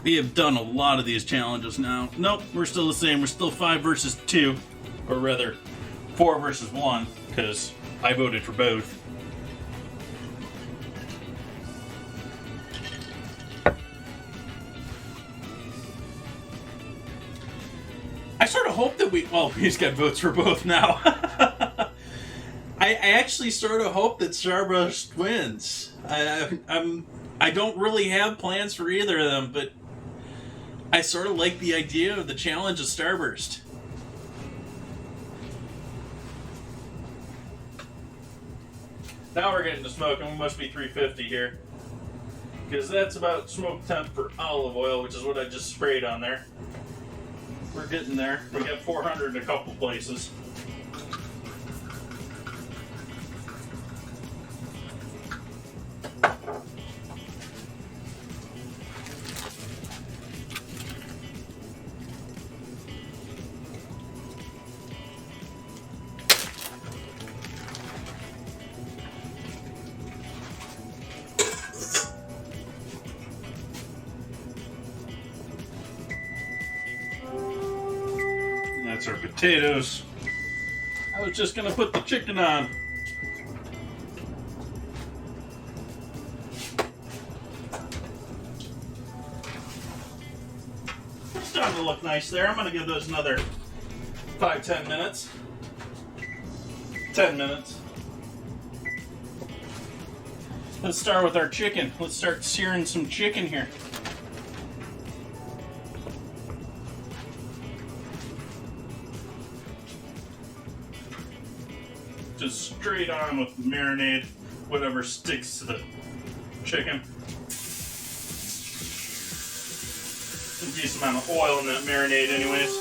We have done a lot of these challenges now. Nope, we're still the same. We're still 5 versus 2, or rather 4 versus 1, because I voted for both. I sort of hope that he's got votes for both now. I actually sort of hope that Starburst wins. I don't really have plans for either of them, but I sort of like the idea of the challenge of Starburst. Now we're getting to smoking. We must be 350 here, because that's about smoke temp for olive oil, which is what I just sprayed on there. We're getting there. We got 400 in a couple places. That's our potatoes. I was just gonna put the chicken on. It's starting to look nice there. I'm gonna give those another 5-10 minutes. 10 minutes. Let's start with our chicken. Let's start searing some chicken here. Just straight on with marinade, whatever sticks to the chicken. A decent amount of oil in that marinade anyways.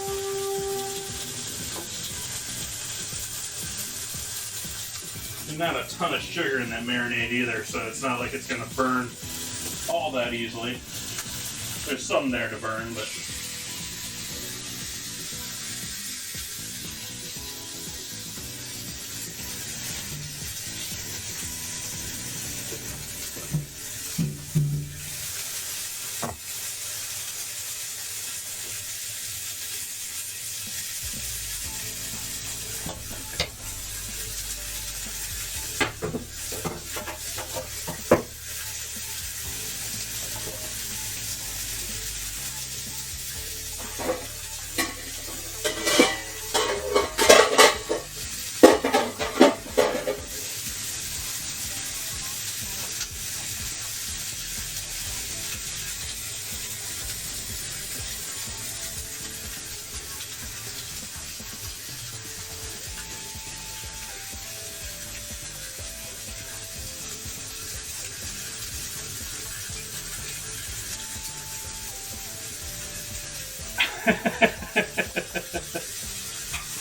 And not a ton of sugar in that marinade either, so it's not like it's going to burn all that easily. There's some there to burn, but...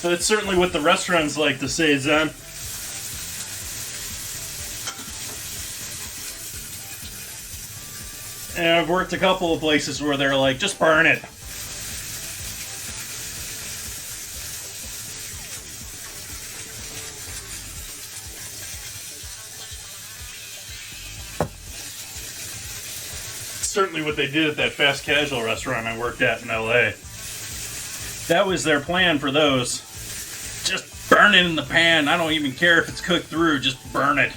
That's certainly what the restaurants like to say, Zen. And I've worked a couple of places where they're like, just burn it. Certainly what they did at that fast casual restaurant I worked at in LA. That was their plan for those. Just burn it in the pan. I don't even care if it's cooked through, just burn it.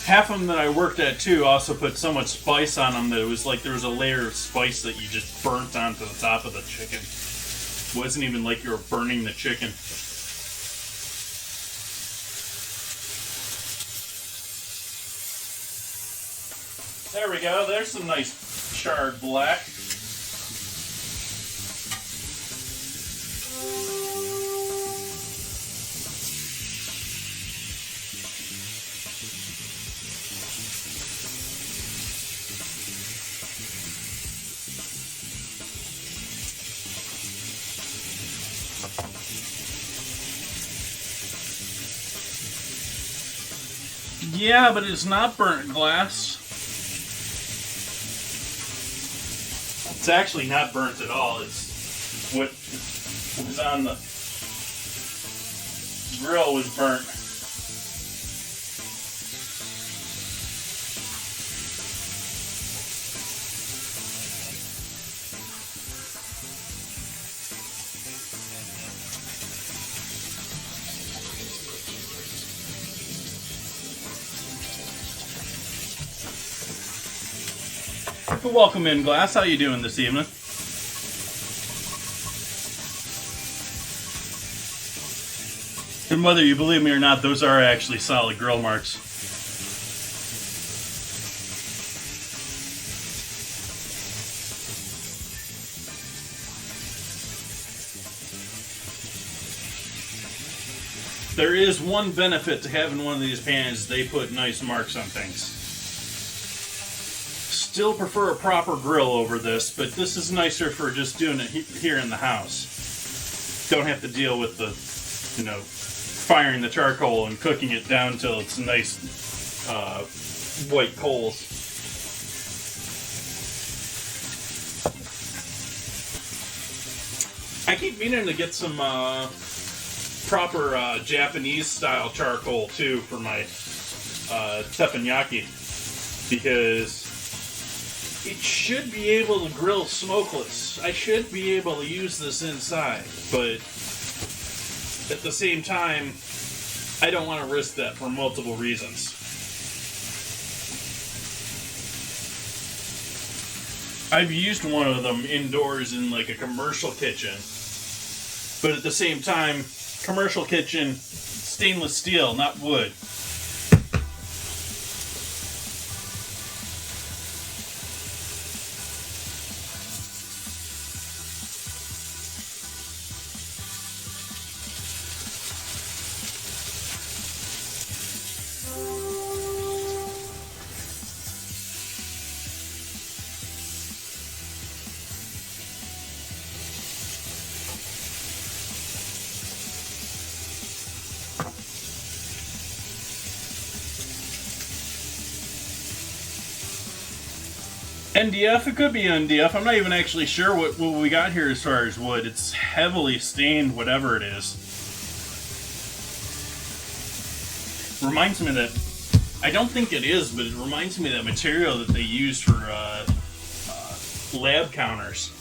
Half of them that I worked at too also put so much spice on them that it was like there was a layer of spice that you just burnt onto the top of the chicken. It wasn't even like you were burning the chicken. There we go, there's some nice charred black. Yeah, but it's not burnt glass. It's actually not burnt at all. It's what was on the grill was burnt. Welcome in, Glass. How you doing this evening? And whether you believe me or not, those are actually solid grill marks. There is one benefit to having one of these pans. They put nice marks on things. Still prefer a proper grill over this, but this is nicer for just doing it here in the house. Don't have to deal with the, firing the charcoal and cooking it down till it's nice white coals. I keep meaning to get some proper Japanese style charcoal too for my teppanyaki, because it should be able to grill smokeless. I should be able to use this inside, but at the same time, I don't want to risk that for multiple reasons. I've used one of them indoors in like a commercial kitchen, but at the same time, commercial kitchen, stainless steel, not wood. NDF, it could be NDF. I'm not even actually sure what we got here as far as wood. It's heavily stained, whatever it is. Reminds me that, I don't think it is, but it reminds me of that material that they use for lab counters.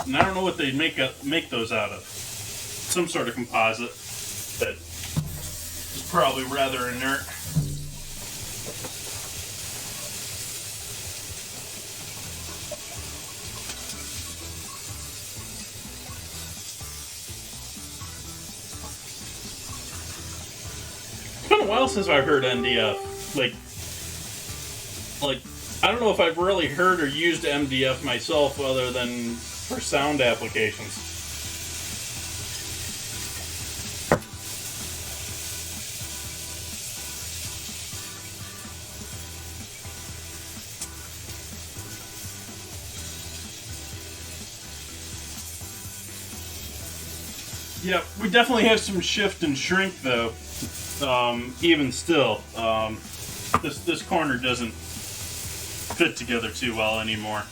And I don't know what they make those out of. Some sort of composite that probably rather inert. It's been a while since I've heard MDF. Like I don't know if I've really heard or used MDF myself other than for sound applications. Yeah, we definitely have some shift and shrink though. Even still, this corner doesn't fit together too well anymore.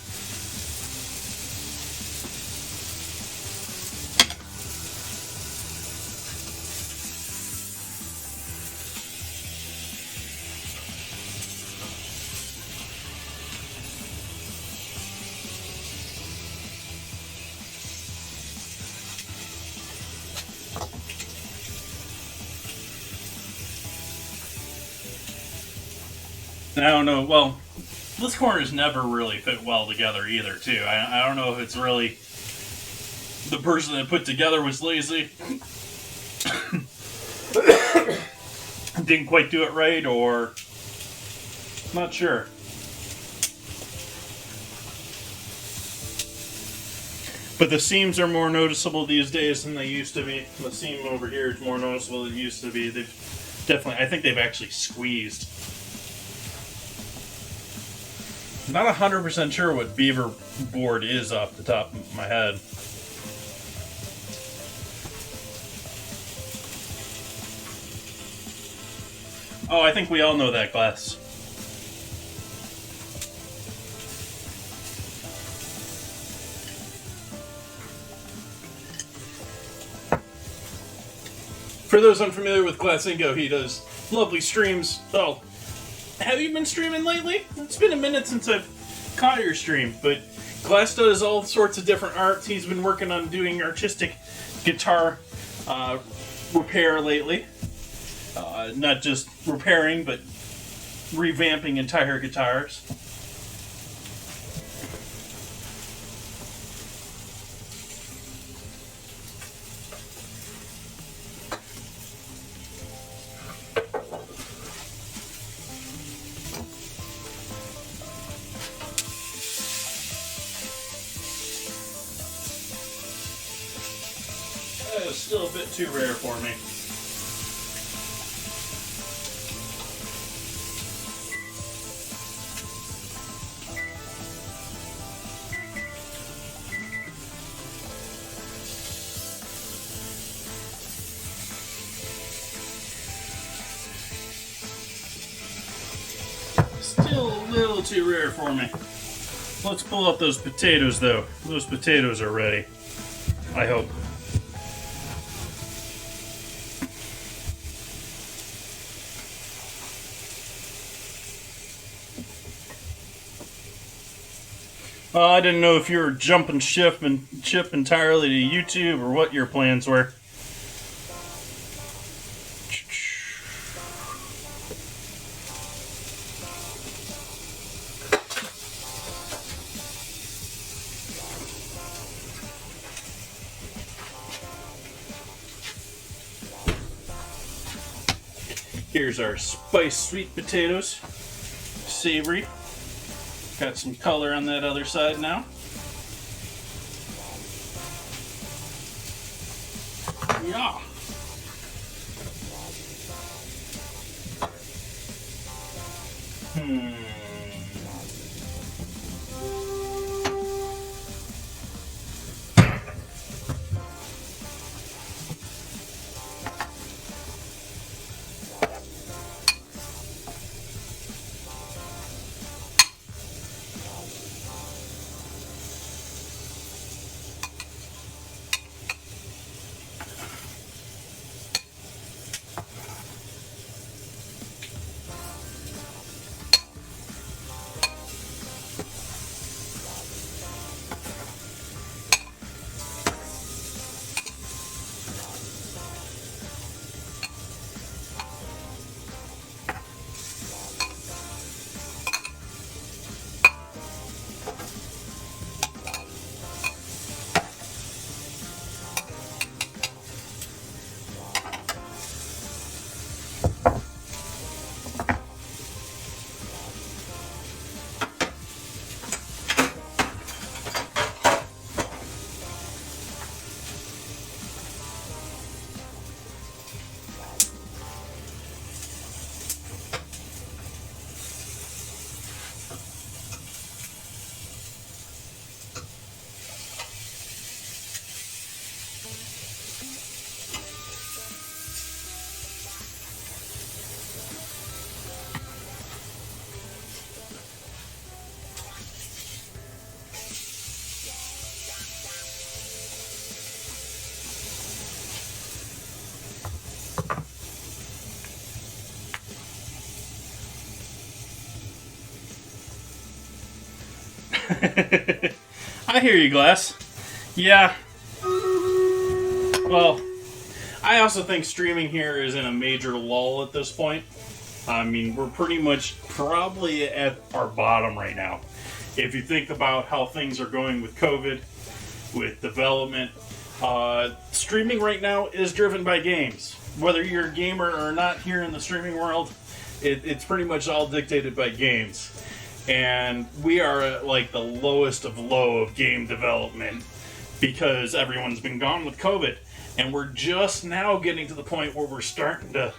I don't know. Well, this corner's never really fit well together either, too. I don't know if it's really the person that put together was lazy, didn't quite do it right, or not sure. But the seams are more noticeable these days than they used to be. The seam over here is more noticeable than it used to be. They've definitely, I think they've actually squeezed. Not 100% sure what beaver board is off the top of my head. Oh, I think we all know that, Glass. For those unfamiliar with Glass Ingo, he does lovely streams. Oh, have you been streaming lately? It's been a minute since I've caught your stream, but Glass does all sorts of different arts. He's been working on doing artistic guitar repair lately. Not just repairing, but revamping entire guitars. That is still a bit too rare for me. Still a little too rare for me. Let's pull up those potatoes, though. Those potatoes are ready. I hope. I didn't know if you were jumping ship entirely to YouTube or what your plans were. Here's our spiced sweet potatoes. Savory. Got some color on that other side now. Yeah. I hear you, Glass. Yeah. Well, I also think streaming here is in a major lull at this point. I mean, we're pretty much probably at our bottom right now. If you think about how things are going with COVID, with development, streaming right now is driven by games. Whether you're a gamer or not here in the streaming world, it's pretty much all dictated by games. And we are at like the lowest of low of game development because everyone's been gone with COVID. And we're just now getting to the point where we're starting to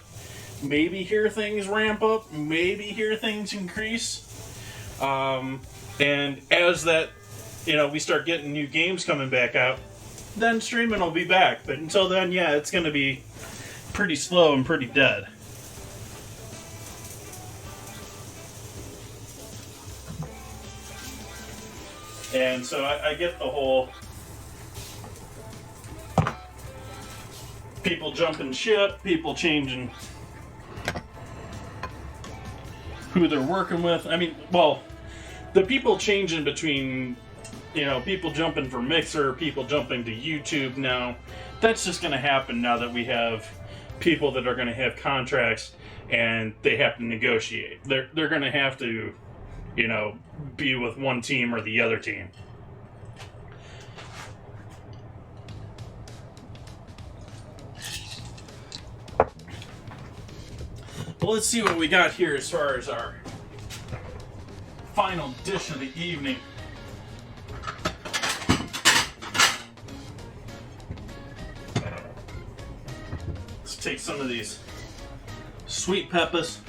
maybe hear things ramp up, maybe hear things increase. And as that, we start getting new games coming back out, then streaming will be back. But until then, yeah, it's going to be pretty slow and pretty dead. And so I get the whole people jumping ship, people changing who they're working with. I mean, well, the people changing between, people jumping for Mixer, people jumping to YouTube now, that's just going to happen now that we have people that are going to have contracts and they have to negotiate. They're going to have to, you know, be with one team or the other team. Well, let's see what we got here as far as our final dish of the evening. Let's take some of these sweet peppers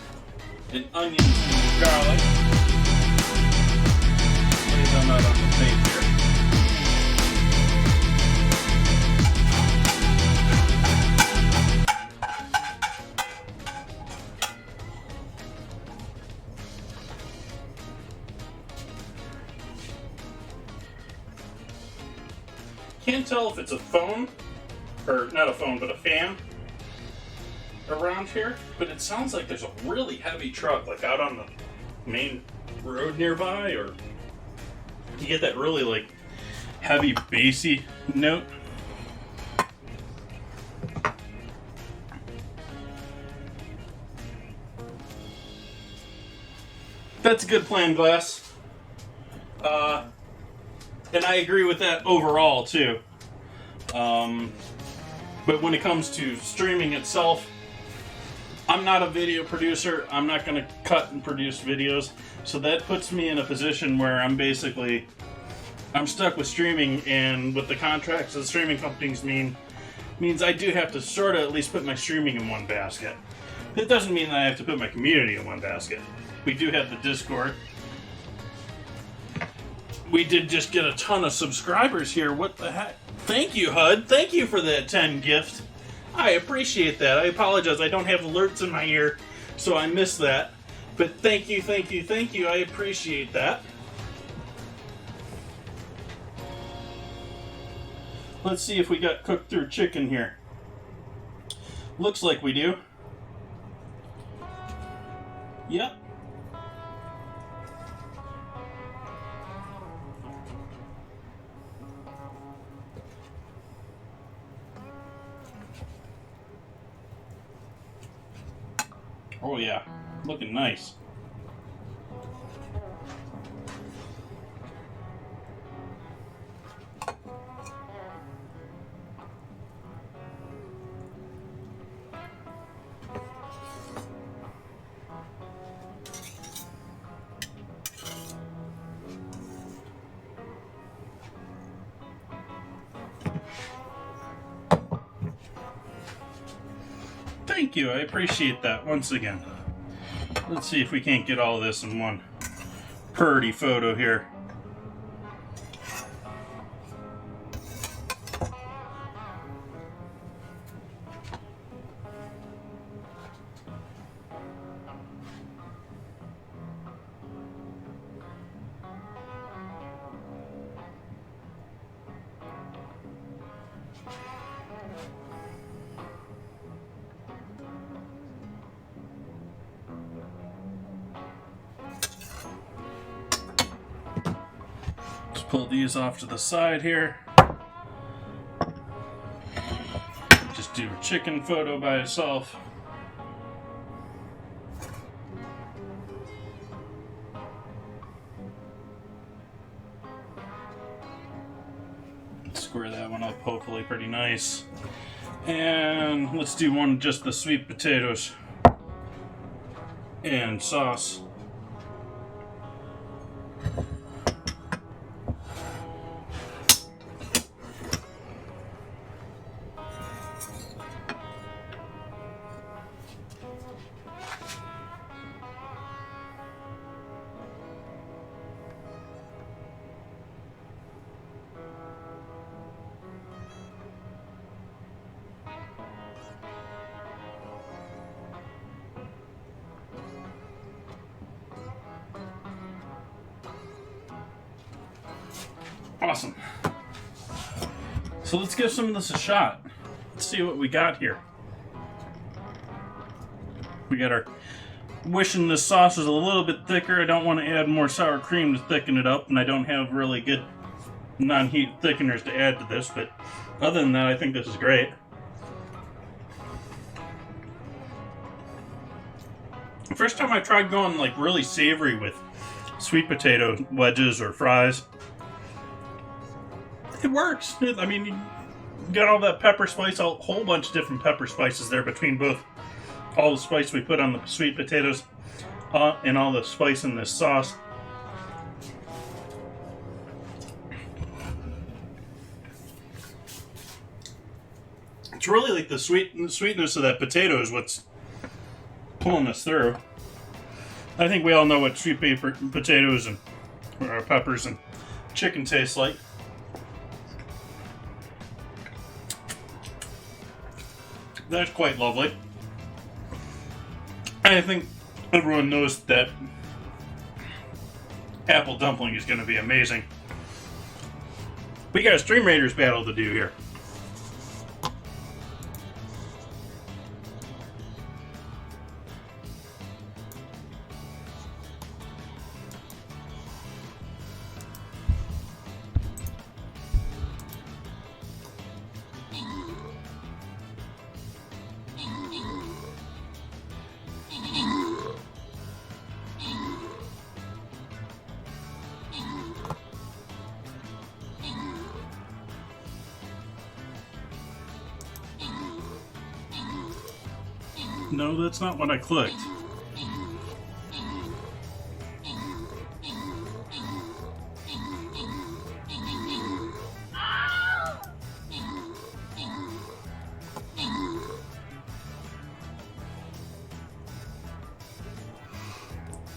and onions and garlic. Lay them out on the plate here. Can't tell if it's a phone, or not a phone, but a fan around here, but it sounds like there's a really heavy truck, like out on the main road nearby, or you get that really like heavy bassy note. That's a good plan, Glass. And I agree with that overall, too. But when it comes to streaming itself, I'm not a video producer. I'm not going to cut and produce videos. So that puts me in a position where I'm stuck with streaming, and with the contracts that the streaming companies means I do have to sort of at least put my streaming in one basket. It doesn't mean that I have to put my community in one basket. We do have the Discord. We did just get a ton of subscribers here. What the heck? Thank you, HUD. Thank you for that 10 gift. I appreciate that. I apologize. I don't have alerts in my ear, so I missed that. But thank you, thank you, thank you. I appreciate that. Let's see if we got cooked through chicken here. Looks like we do. Yep. Oh yeah, looking nice. Thank you, I appreciate that once again. Let's see if we can't get all this in one pretty photo here. Pull these off to the side here. Just do a chicken photo by itself. Square that one up hopefully pretty nice. And let's do one just the sweet potatoes and sauce. Awesome. So let's give some of this a shot. Let's see what we got here. We got our... Wishing this sauce was a little bit thicker. I don't want to add more sour cream to thicken it up, and I don't have really good non-heat thickeners to add to this, but other than that, I think this is great. First time I tried going like really savory with sweet potato wedges or fries. It works. I mean, you got all that pepper spice, a whole bunch of different pepper spices there between both all the spice we put on the sweet potatoes and all the spice in this sauce. It's really like the sweetness of that potato is what's pulling us through. I think we all know what sweet potatoes and peppers and chicken taste like. That's quite lovely. I think everyone knows that apple dumpling is going to be amazing. We got a Stream Raiders battle to do here. No, that's not what I clicked.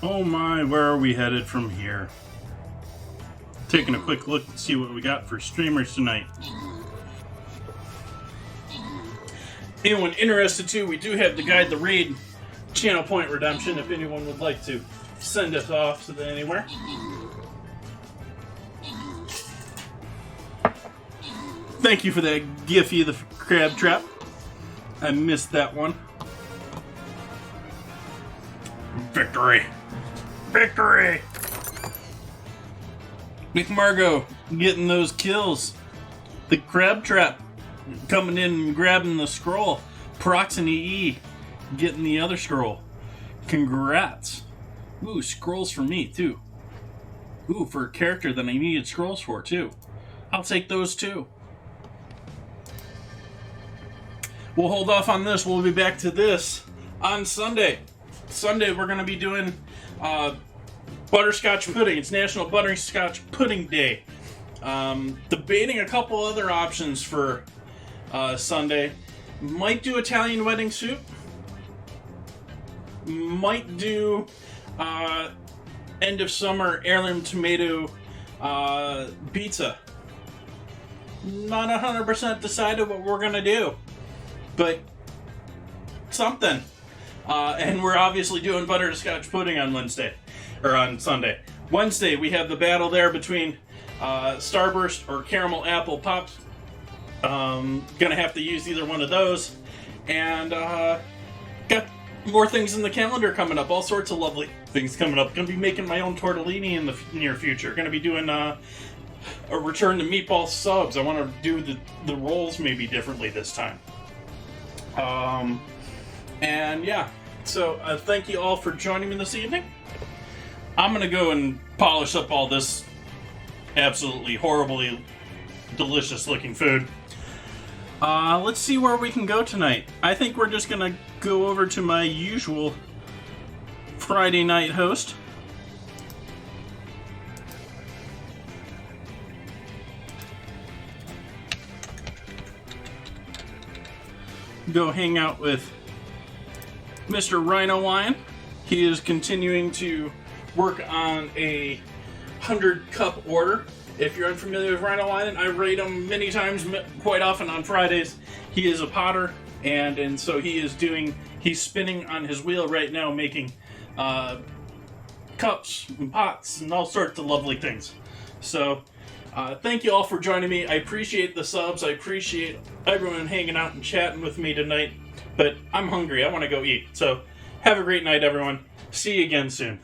Oh my, where are we headed from here? Taking a quick look to see what we got for streamers tonight. Anyone interested too, we do have the Guide the Raid channel point redemption if anyone would like to send us off to anywhere. Thank you for that Giffy the crab trap. I missed that one. Victory! Victory! McMargo getting those kills. The crab trap coming in and grabbing the scroll. Proxony E getting the other scroll. Congrats. Ooh, scrolls for me too. Ooh, for a character that I needed scrolls for too. I'll take those too. We'll hold off on this. We'll be back to this on Sunday. Sunday we're going to be doing butterscotch pudding. It's National Butterscotch Pudding Day. Debating a couple other options for Sunday. Might do Italian wedding soup. Might do end of summer heirloom tomato pizza. Not 100% decided what we're gonna do, but something. And we're obviously doing butterscotch pudding on Wednesday, or on Sunday. Wednesday we have the battle there between Starburst or Caramel Apple Pops. Gonna have to use either one of those, and got more things in the calendar coming up. All sorts of lovely things coming up. Gonna be making my own tortellini in the near future. Gonna be doing a return to meatball subs. I want to do the rolls maybe differently this time. And yeah, so thank you all for joining me this evening. I'm gonna go and polish up all this absolutely horribly delicious looking food. Let's see where we can go tonight. I think we're just gonna go over to my usual Friday night host. Go hang out with Mr. Rhino Lion. He is continuing to work on a 100-cup order. If you're unfamiliar with Rhino Lion, I rate him many times, quite often on Fridays. He is a potter, and so he's spinning on his wheel right now, making cups and pots and all sorts of lovely things. So, thank you all for joining me. I appreciate the subs. I appreciate everyone hanging out and chatting with me tonight. But I'm hungry. I want to go eat. So, have a great night, everyone. See you again soon.